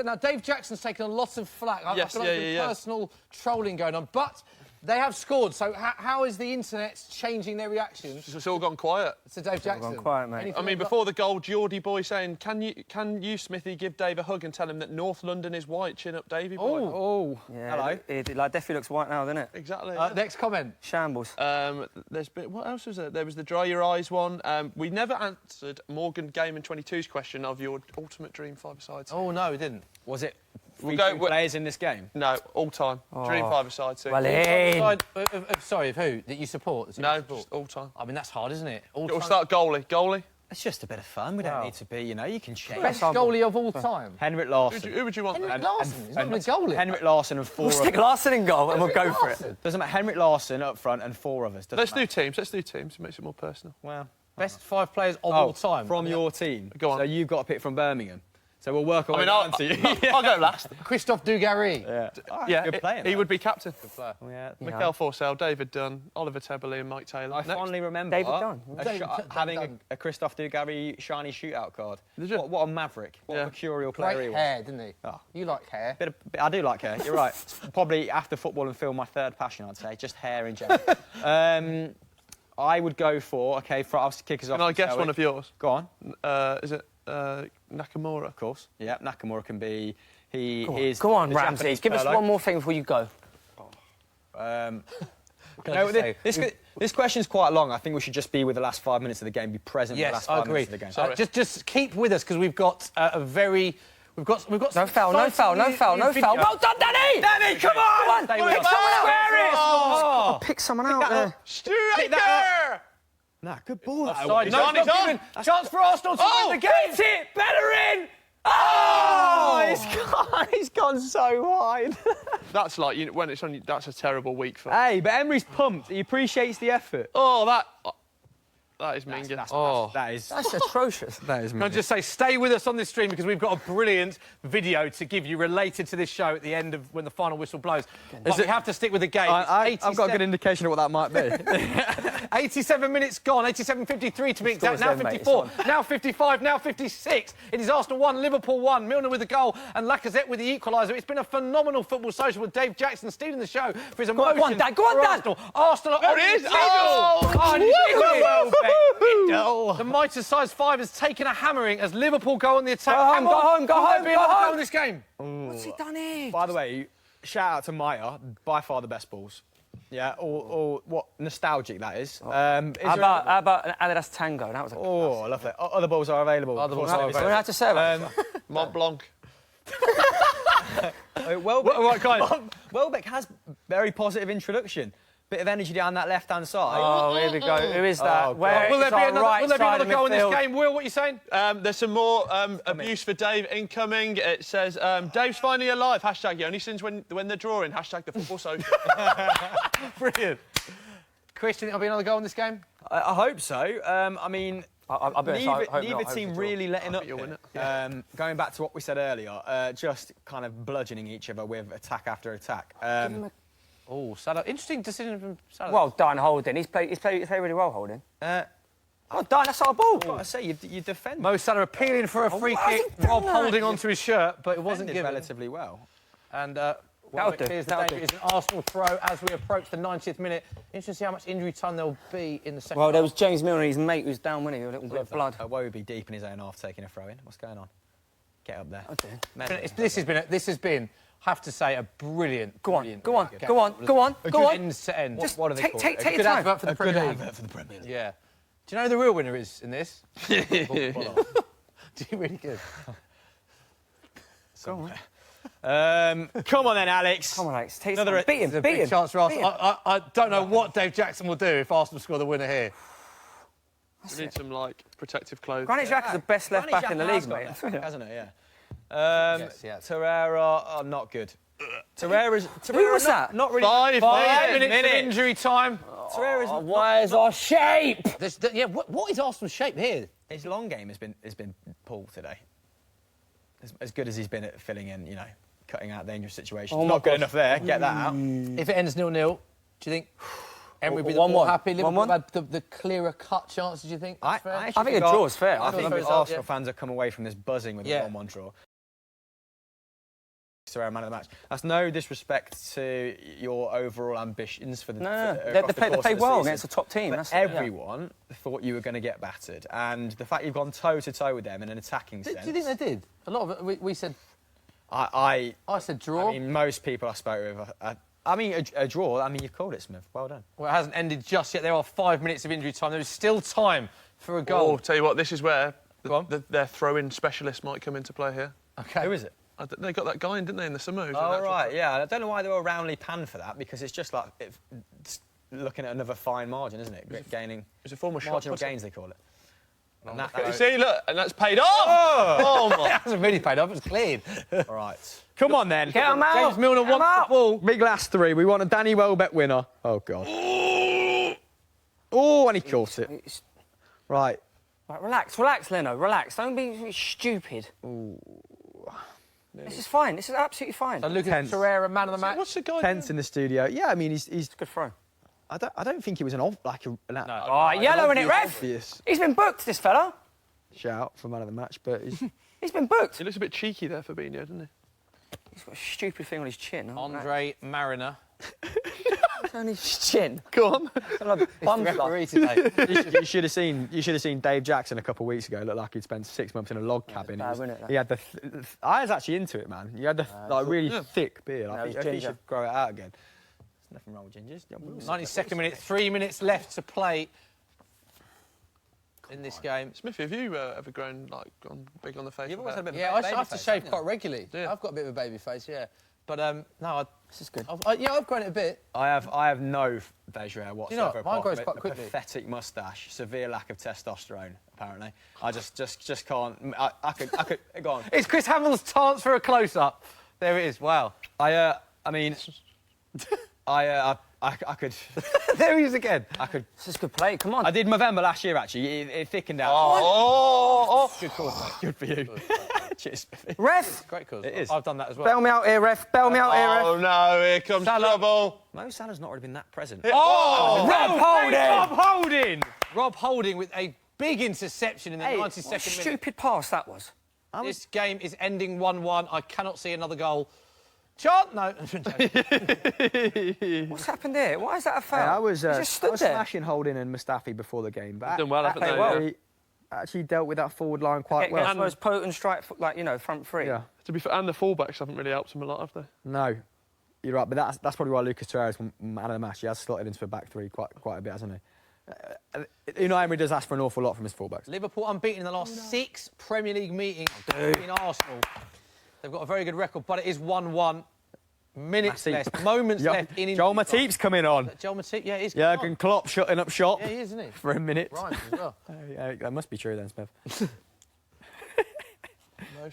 Now, Dave Jackson's taken a lot of flack. I feel like there's been personal trolling going on, but they have scored. So how is the internet changing their reactions? It's all gone quiet. To Dave Jackson. Gone quiet, mate. Anything I mean, before the goal, Geordie boy saying, can you, Smithy, give Dave a hug and tell him that North London is white? Chin up, Davey boy. Oh, Yeah, hello. It definitely looks white now, doesn't it? Exactly. Next comment. Shambles. There's been, what else was there? There was the dry your eyes one. We never answered Morgan Game and 22's question of your ultimate dream five-a-side. Oh, no, we didn't. Was it We'll go players in this game? No, all time. Dream five-a-side team. Well, Sorry, of who? That you support? No, just all time. I mean, that's hard, isn't it? We'll start goalie. Goalie? It's just a bit of fun. We don't need to be, you can change. Best goalie of all time. Henrik Larsson. Who would you want? Henrik Larsson? He's not even a goalie. Henrik Larsson and four. We'll stick Larsson in goal and we'll go for it. Doesn't matter. Henrik Larsson up front and four of us. Let's do teams. It makes it more personal. Well, best 5 players of all time. From your team. Go on. So you've got to pick from Birmingham. So we'll work on I'll go last. Christophe Dugarry. Yeah, good player. He would be captain. Good player. Yeah. Mikel Forsell, David Dunn, Oliver Teberley and Mike Taylor. I fondly remember David Dunn. having a Christophe Dugarry shiny shootout card. Did you? What a maverick. What a mercurial player he Great was. hair, didn't he? Oh. You like hair. I do like hair, you're right. Probably after football and film, my third passion, I'd say. Just hair in general. I would go for, I'll kick us off. Can I guess one of yours? Go on. Is it Nakamura? Of course. Yeah, Nakamura can be... Go on, Ramsey. Give us one more thing before you go. This question's quite long. I think we should just be with the last 5 minutes of the game, be present with the last 5 minutes of the game. Just keep with us because we've got a very... We've got No foul. Well done, Danny! Danny, come on! Pick someone out! Pick someone out there. Striker! Nah, good ball. Chance for Arsenal to win the game. Beat it! Bellerin! Oh, he's gone so wide. That's like, when it's on you, that's a terrible week for... Hey, but Emery's pumped. He appreciates the effort. Oh, that is minging. That's atrocious. That is Can I just say, stay with us on this stream because we've got a brilliant video to give you related to this show at the end of when the final whistle blows. But we have to stick with the game. I've got a good indication of what that might be. 87 minutes gone, 87.53 to be exact, now 54, now 55, now 56. It is Arsenal 1, Liverpool 1, Milner with the goal and Lacazette with the equaliser. It's been a phenomenal football social with Dave Jackson stealing the show for his emotion. Go on, Dad, go on, Dad! Arsenal There it is! The mitre size 5 has taken a hammering as Liverpool go on the attack. Go home. In this game. What's he done here? By the way, shout out to Maya, by far the best balls. Yeah, or what nostalgic that is. How about an Adidas Tango? That was I love that. Other balls are available. Other balls are available. What do I have to say about Mont Blanc. Welbeck has very positive introduction. Bit of energy down that left-hand side. Oh, here we go. Who is that? Will there be another goal in this game? Will, what are you saying? There's some more abuse for Dave incoming. It says, Dave's finally alive. Hashtag he only sins when they're drawing. Hashtag the football social. Brilliant. Chris, do you think there'll be another goal in this game? I hope so. I mean... Neither team really letting up. Going back to what we said earlier, just kind of bludgeoning each other with attack after attack. Salah. Interesting decision from Salah. Well done, Holding. He's played really well, Holding. Done. That's our ball. What I say, you defend. Mo Salah appealing for a free kick, Rob holding onto his shirt, but it wasn't given. Relatively well. And clears the day. It's an Arsenal throw as we approach the 90th minute. Interesting to see how much injury time there'll be in the second half. There was James Milner, his mate, who's down winning a little bit of blood. Iwobi deep in his own half taking a throw in. What's going on? Get up there. Okay. This has been. Have to say, a brilliant. Go on. End to end. Just what are they take called? your time. Advert for the Premier League. Advert for the Premier League. Yeah. Do you know who the real winner is in this? Do you really good? Come on then, Alex. Come on, Alex. Take Another beat him. big chance for Arsenal. I don't know what Dave Jackson will do if Arsenal score the winner here. We need some, like, protective clothes. Granit Xhaka's the best left back in the league, mate. Hasn't it? Yeah. Yes, yeah. Torreira, not good. Torreira's Who was that? Not really. 5 minutes of injury time. Torreira's Why is our shape? What is Arsenal's shape here? his long game has been poor today. As good as he's been at filling in, you know, cutting out dangerous situations. Not good enough there. Get that out. If it ends 0-0, do you think Emery would be 1-1. more happy? Liverpool 1-1? had the clearer cut chances, do you think? I think a draw is fair. I think so, Arsenal fans have come away from this buzzing with a 1-1 draw. Man of the match. That's no disrespect to your overall ambitions for the. They played well against the top team. But everyone thought you were going to get battered, and the fact you've gone toe to toe with them in an attacking sense. Do you think they did? A lot of it. We said. I said draw. I mean, most people I spoke with. I mean, a draw. I mean, you've called it, Smith. Well done. Well, it hasn't ended just yet. There are 5 minutes of injury time. There is still time for a goal. Oh, tell you what, this is where their throw-in specialist might come into play here. Okay. Who is it? They got that guy in, didn't they, in the summer? Oh, right, yeah. I don't know why they were roundly panned for that, because it's just like looking at another fine margin, isn't it? Gaining it's a form of marginal gains, they call it. And you see, look, and that's paid off! Oh my. It hasn't really paid off, it's cleared. All right. Come on, then. Get him out! James Milner wants the ball. Big last three. We want a Danny Welbeck winner. Oh, God. Oh, and he caught it. Right. Right, relax, Leno, relax. Don't be stupid. Ooh. This is fine. This is absolutely fine. So Lucas Torreira, man of the match. What's the guy? Tense in the studio. Yeah, I mean, he's a good throw. I don't think he was yellow in it, ref. Obvious He's been booked, this fella. shout for man of the match, but he's been booked. He looks a bit cheeky there, Fabinho, doesn't he? He's got a stupid thing on his chin. Andre Mariner. It's on his chin. Go on. Referee today. you should have seen Dave Jackson a couple of weeks ago. It looked like he'd spent 6 months in a log cabin. He had I was actually into it, man. He had the really thick beard. I think he should grow it out again. There's nothing wrong with gingers. 92nd minute, 3 minutes left to play in this game. Smithy, have you ever gone big on the face? Yeah, I have to shave quite regularly. Yeah. I've got a bit of a baby face, yeah. But no, this is good. I've grown it a bit. I have no facial hair whatsoever. You know, mine grows quite quickly. Pathetic moustache, severe lack of testosterone. Apparently, I just can't. I could go on. It's Chris Hamill's chance for a close-up. There it is. Wow. I mean, I could. There he is again. This is good play. Come on. I did November last year, actually. It thickened out. Oh. Good cause, mate. Good for you. Cheers, Smithy. Ref. Great cause. It is. I've done that as well. Bail me out here, ref. Bail me out here, ref. Oh, no, here comes trouble. Mo Salah's not really been that present. Oh! Rob Holding! Rob Holding with a big interception in the 92nd minute. Stupid pass that was. This game is ending 1-1. I cannot see another goal. Chant? No. What's happened here? Why is that a foul? I was just stood there. smashing Holding and Mustafi before the game, but Done well, haven't they? Actually dealt with that forward line quite well. I suppose potent strike, front three. Yeah. To be fair, and the fullbacks haven't really helped him a lot, have they? No, you're right, but that's probably why Lucas Torreira's man of the match. He has slotted into a back three quite a bit, hasn't he? Unai Emery does ask for an awful lot from his fullbacks. Liverpool unbeaten in the last 6 Premier League meetings in Arsenal. They've got a very good record, but it is 1-1. Minutes left, moments left in Joel Matip's coming on. Joel Matip, yeah, he's Jurgen Klopp shutting up shop. Yeah, he is, isn't he? For a minute. Right, as well. Yeah, that must be true then, Smith.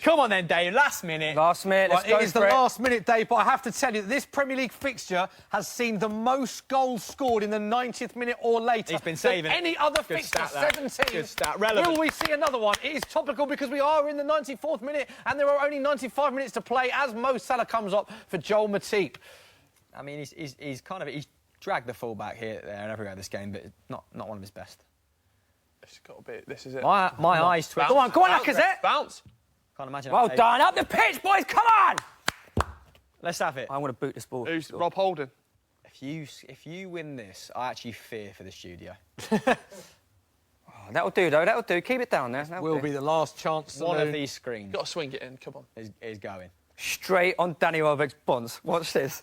Come on then, Dave, last minute. Last minute, let's go it is the last minute, Dave, but I have to tell you that this Premier League fixture has seen the most goals scored in the 90th minute or later. He's been saving any other fixture, 17. Good stat, relevant. Will we see another one? It is topical because we are in the 94th minute and there are only 95 minutes to play as Mo Salah comes up for Joel Matip. I mean, he's dragged the fullback here, there and everywhere this game, but not one of his best. It's got to be, this is it. My eyes twitch. Go on, Lacazette. Bounce. Can't imagine. Well done. Up the pitch, boys. Come on. Let's have it. I want to boot this ball. Who's Rob Holding? If you win this, I actually fear for the studio. That'll do, though. That'll do. Keep it down there. Will be the last chance. One of these screens. Got to swing it in. Come on. Is going. Straight on Danny Welbeck's bonds. Watch this.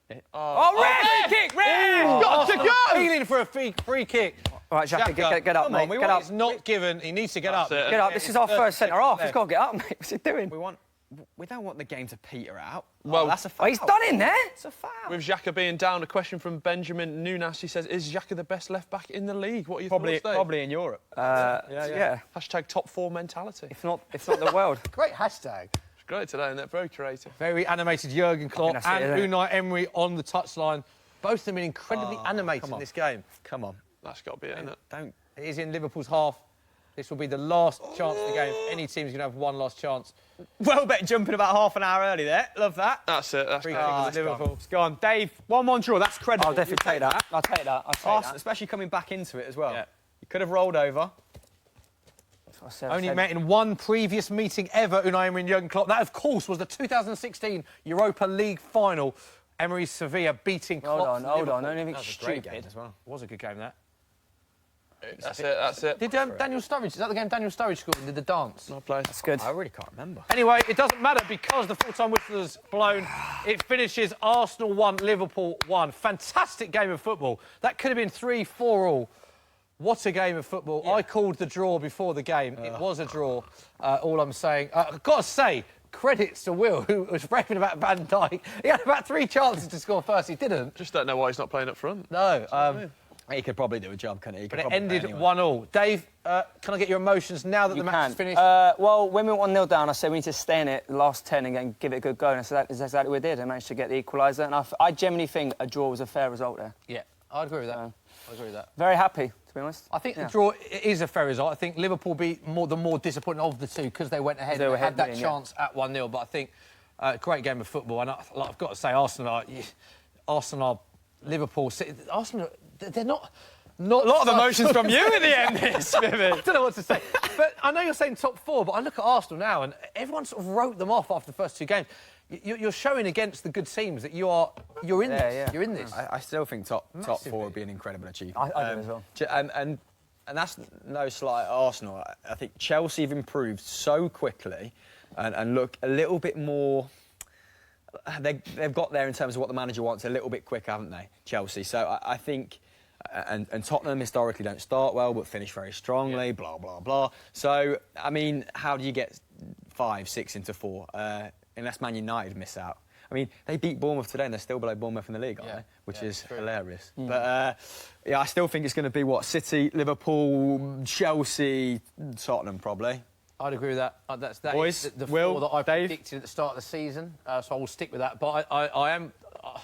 Red! Free kick! Red! Got to go! Feeling for a free kick. All right, Xhaka, get up, mate. Get up. He's not given. He needs to get up. Get up. This is our first centre-half. He's got to get up, mate. What's he doing? We don't want the game to peter out. Well, that's a foul. Oh, he's done in there. It's a foul. With Xhaka being down, a question from Benjamin Nunes. He says, "Is Xhaka the best left back in the league? What are your thoughts, Dave?" Probably in Europe. Yeah. Hashtag top 4 mentality. If not the world. Great hashtag. It's great today, isn't it? Very creative. Very animated Jurgen Klopp and Unai Emery on the touchline. Both of them been incredibly animated in this game. Come on. That's got to be it, isn't it? It is in Liverpool's half. This will be the last chance of the game. Any team's going to have one last chance. Welbeck jumping about half an hour early there. Love that. That's it. That's Free great. kick with Liverpool. It's gone. Dave, 1-1 draw. That's credible. I'll definitely take that. I'll take that. Arsenal, especially coming back into it as well. Yeah. You could have rolled over. Only met in one previous meeting ever, Unai Emery and Jurgen Klopp. That, of course, was the 2016 Europa League final. Emery's Sevilla beating Klopp's Hold on. Liverpool. Anything That was a great stupid game as well. It was a good game, that. That's it. Did Daniel Sturridge, is that the game Daniel Sturridge scored and did the dance? No play. That's good. I really can't remember. Anyway, it doesn't matter because the full-time whistler's blown. It finishes Arsenal 1, Liverpool 1. Fantastic game of football. That could have been 3-4 all. What a game of football. Yeah. I called the draw before the game. It was a draw, all I'm saying. I've got to say, credits to Will, who was raving about Van Dijk. He had about 3 chances to score first. He didn't. Just don't know why he's not playing up front. No. He could probably do a job, couldn't he? But it ended 1-1. Dave, can I get your emotions now that the match is finished? Well, when we went 1-0 down, I said we need to stay in it the last 10 and give it a good go. And that's exactly what we did. I managed to get the equaliser. And I genuinely think a draw was a fair result there. Yeah, I'd agree with that. Very happy, to be honest. I think the draw is a fair result. I think Liverpool beat the more disappointing of the two because they went ahead and had that chance at 1-0. But I think great game of football. And I've got to say, Arsenal, Liverpool, Arsenal, they're not a lot of emotions from you at the end, Smithy. I don't know what to say. But I know you're saying top 4, but I look at Arsenal now and everyone sort of wrote them off after the first 2 games. You're showing against the good teams that you're in this. Yeah. You're in this. I still think top 4 would be an incredible achievement. I do as well. And that's no slight at Arsenal. I think Chelsea have improved so quickly and look a little bit more... They've got there in terms of what the manager wants a little bit quicker, haven't they, Chelsea? So I think... And Tottenham historically don't start well, but finish very strongly, blah, blah, blah. So, I mean, how do you get 5, 6 into 4? Unless Man United miss out. I mean, they beat Bournemouth today and they're still below Bournemouth in the league, aren't they? Which is hilarious. But, I still think it's going to be, City, Liverpool, Chelsea, Tottenham, probably. I'd agree with that. That Boys, is the Will, 4 that I Dave? predicted at the start of the season, so I will stick with that. But I am...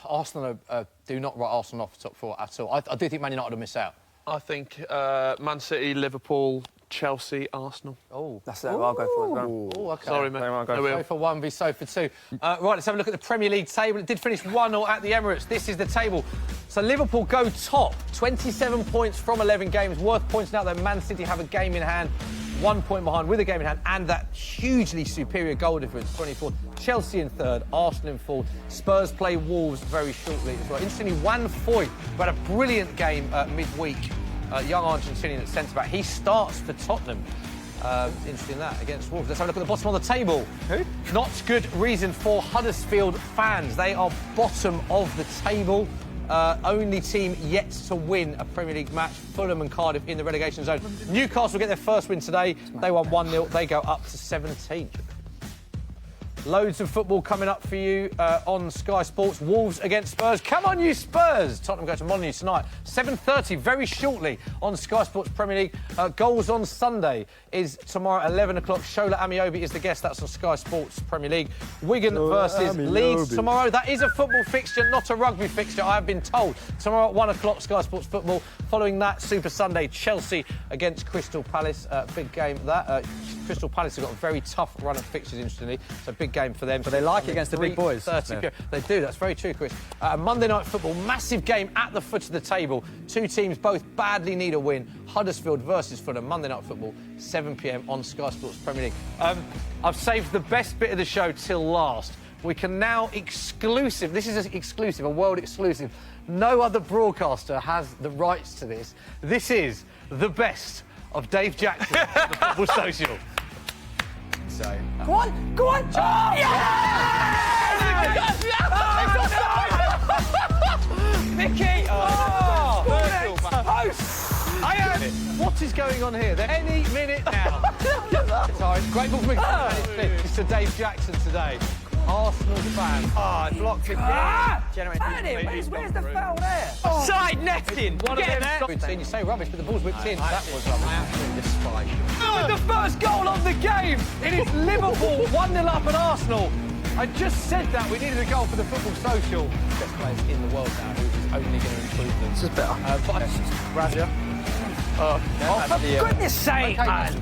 Arsenal do not write Arsenal off top 4 at all. I do think Man United will miss out. I think Man City, Liverpool, Chelsea, Arsenal. Oh, that's it. I'll go for it as well. Oh, okay. Sorry, mate. So for 1 v so for 2. Right, let's have a look at the Premier League table. It did finish 1-0 at the Emirates. This is the table. So Liverpool go top, 27 points from 11 games. Worth pointing out that Man City have a game in hand, 1 point behind with a game in hand, and that hugely superior goal difference, 24. Chelsea in 3rd, Arsenal in 4th. Spurs play Wolves very shortly as well. Interestingly, Juan Foyth had a brilliant game midweek. Young Argentinian at centre-back. He starts for Tottenham. Interesting that, against Wolves. Let's have a look at the bottom of the table. Who? Not good reason for Huddersfield fans. They are bottom of the table. Only team yet to win a Premier League match. Fulham and Cardiff in the relegation zone. Newcastle get their first win today. They won 1-0. They go up to 17th. Loads of football coming up for you on Sky Sports. Wolves against Spurs. Come on, you Spurs! Tottenham go to Molineux tonight. 7:30, very shortly, on Sky Sports Premier League. Goals on Sunday is tomorrow at 11 o'clock. Shola Amiobi is the guest. That's on Sky Sports Premier League. Wigan versus Leeds tomorrow. That is a football fixture, not a rugby fixture, I have been told. Tomorrow at 1 o'clock, Sky Sports Football. Following that, Super Sunday, Chelsea against Crystal Palace. Big game, that. Crystal Palace have got a very tough run of fixtures, interestingly. So big game for them. But they like it against the big boys. 30. They do, that's very true, Chris. Monday Night Football, massive game at the foot of the table. 2 teams both badly need a win. Huddersfield versus Fulham, Monday Night Football, 7 p.m. on Sky Sports Premier League. I've saved the best bit of the show till last. We can now exclusive, this is exclusive, a world exclusive. No other broadcaster has the rights to this. This is the best of Dave Jackson, the Football Social. So, Go on! Mickey! Post! What is going on here? They're any minute now. Sorry, great ball from McTominay. It's to Dave Jackson today. Arsenal fan. Oh, it blocked it. Where's the foul there? Side netting. Get him. Good team. You say rubbish, but the ball's whipped in. That was rubbish. I absolutely despise you. The first goal of the game. It is Liverpool 1-0 up at Arsenal. I just said that we needed a goal for the Football Social. Best players in the world now, who is only going to improve them. This is better. Razia. For goodness sake, man.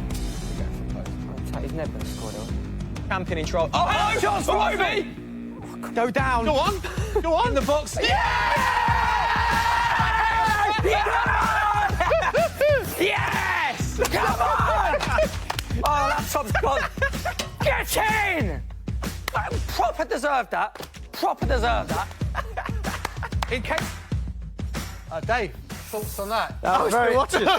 He's never going to score, though. Champion in trial. Oh, chance for Obi! Go down. Go on. Go on. In the box. Yes! Come on! Oh, that top's gone. Get in! Proper deserved that. Proper deserved that. In case... Dave, thoughts on that? That was very watching. I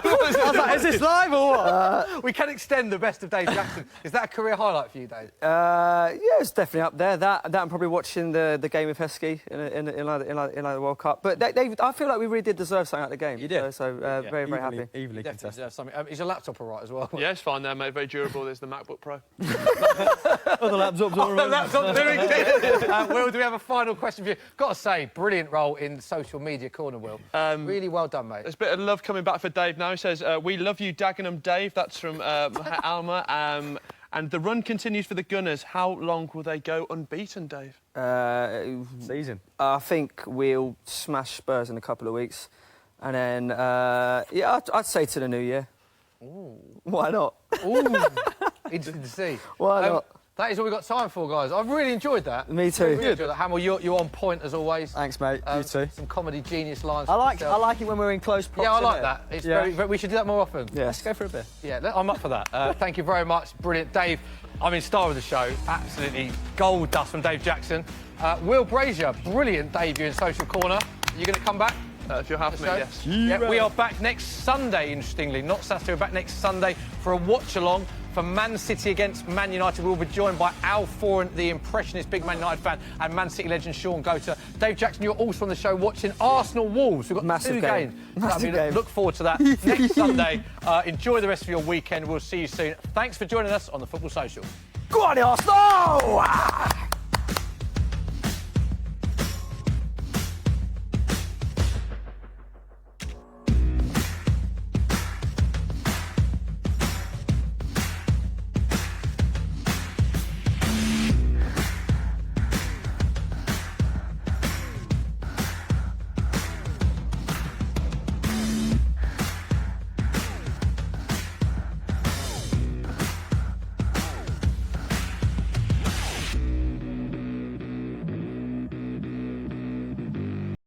was like, is this live or what? We can extend the best of Dave Jackson. Is that a career highlight for you, Dave? Yeah, it's definitely up there. That I'm probably watching the game with Heskey in the World Cup. But I feel like we really did deserve something out of the game. You did. So very, very happy. Definitely Evenly contested. deserves something. Is your laptop all right as well? Yeah, it's fine there, mate. Very durable. There's the MacBook Pro. The laptop's all right. Laptop's doing good. Will, do we have a final question for you? Got to say, brilliant role in social media corner, Will. Really well done, mate. There's a bit of love coming back for Dave now. He says, we love you, Dagenham Dave. That's from Alma. And the run continues for the Gunners. How long will they go unbeaten, Dave? Season. I think we'll smash Spurs in a couple of weeks. And then, yeah, I'd say to the new year. Ooh. Why not? Ooh. Interesting to see. Why not? That is all we've got time for, guys. I've really enjoyed that. Me too. Really enjoyed that. Hamill, you're on point as always. Thanks, mate. You too. Some comedy genius lines. I like it when we're in close proximity. Yeah, I like that. It's very, we should do that more often. Yeah, let's go for a bit. Yeah, I'm up for that. Thank you very much. Brilliant. Dave, star of the show. Absolutely gold dust from Dave Jackson. Will Brazier, brilliant debut in Social Corner. Are you going to come back? If you'll have me, yes. Yeah, we are back next Sunday, interestingly. Not Saturday, we're back next Sunday for a watch-along for Man City against Man United. We'll be joined by Al Foran, the impressionist big Man United fan, and Man City legend Sean Gota. Dave Jackson, you're also on the show watching Arsenal Wolves. We've got Massive two game. games. Massive game. Look forward to that next Sunday. Enjoy the rest of your weekend. We'll see you soon. Thanks for joining us on the Football Social. Go on, Arsenal!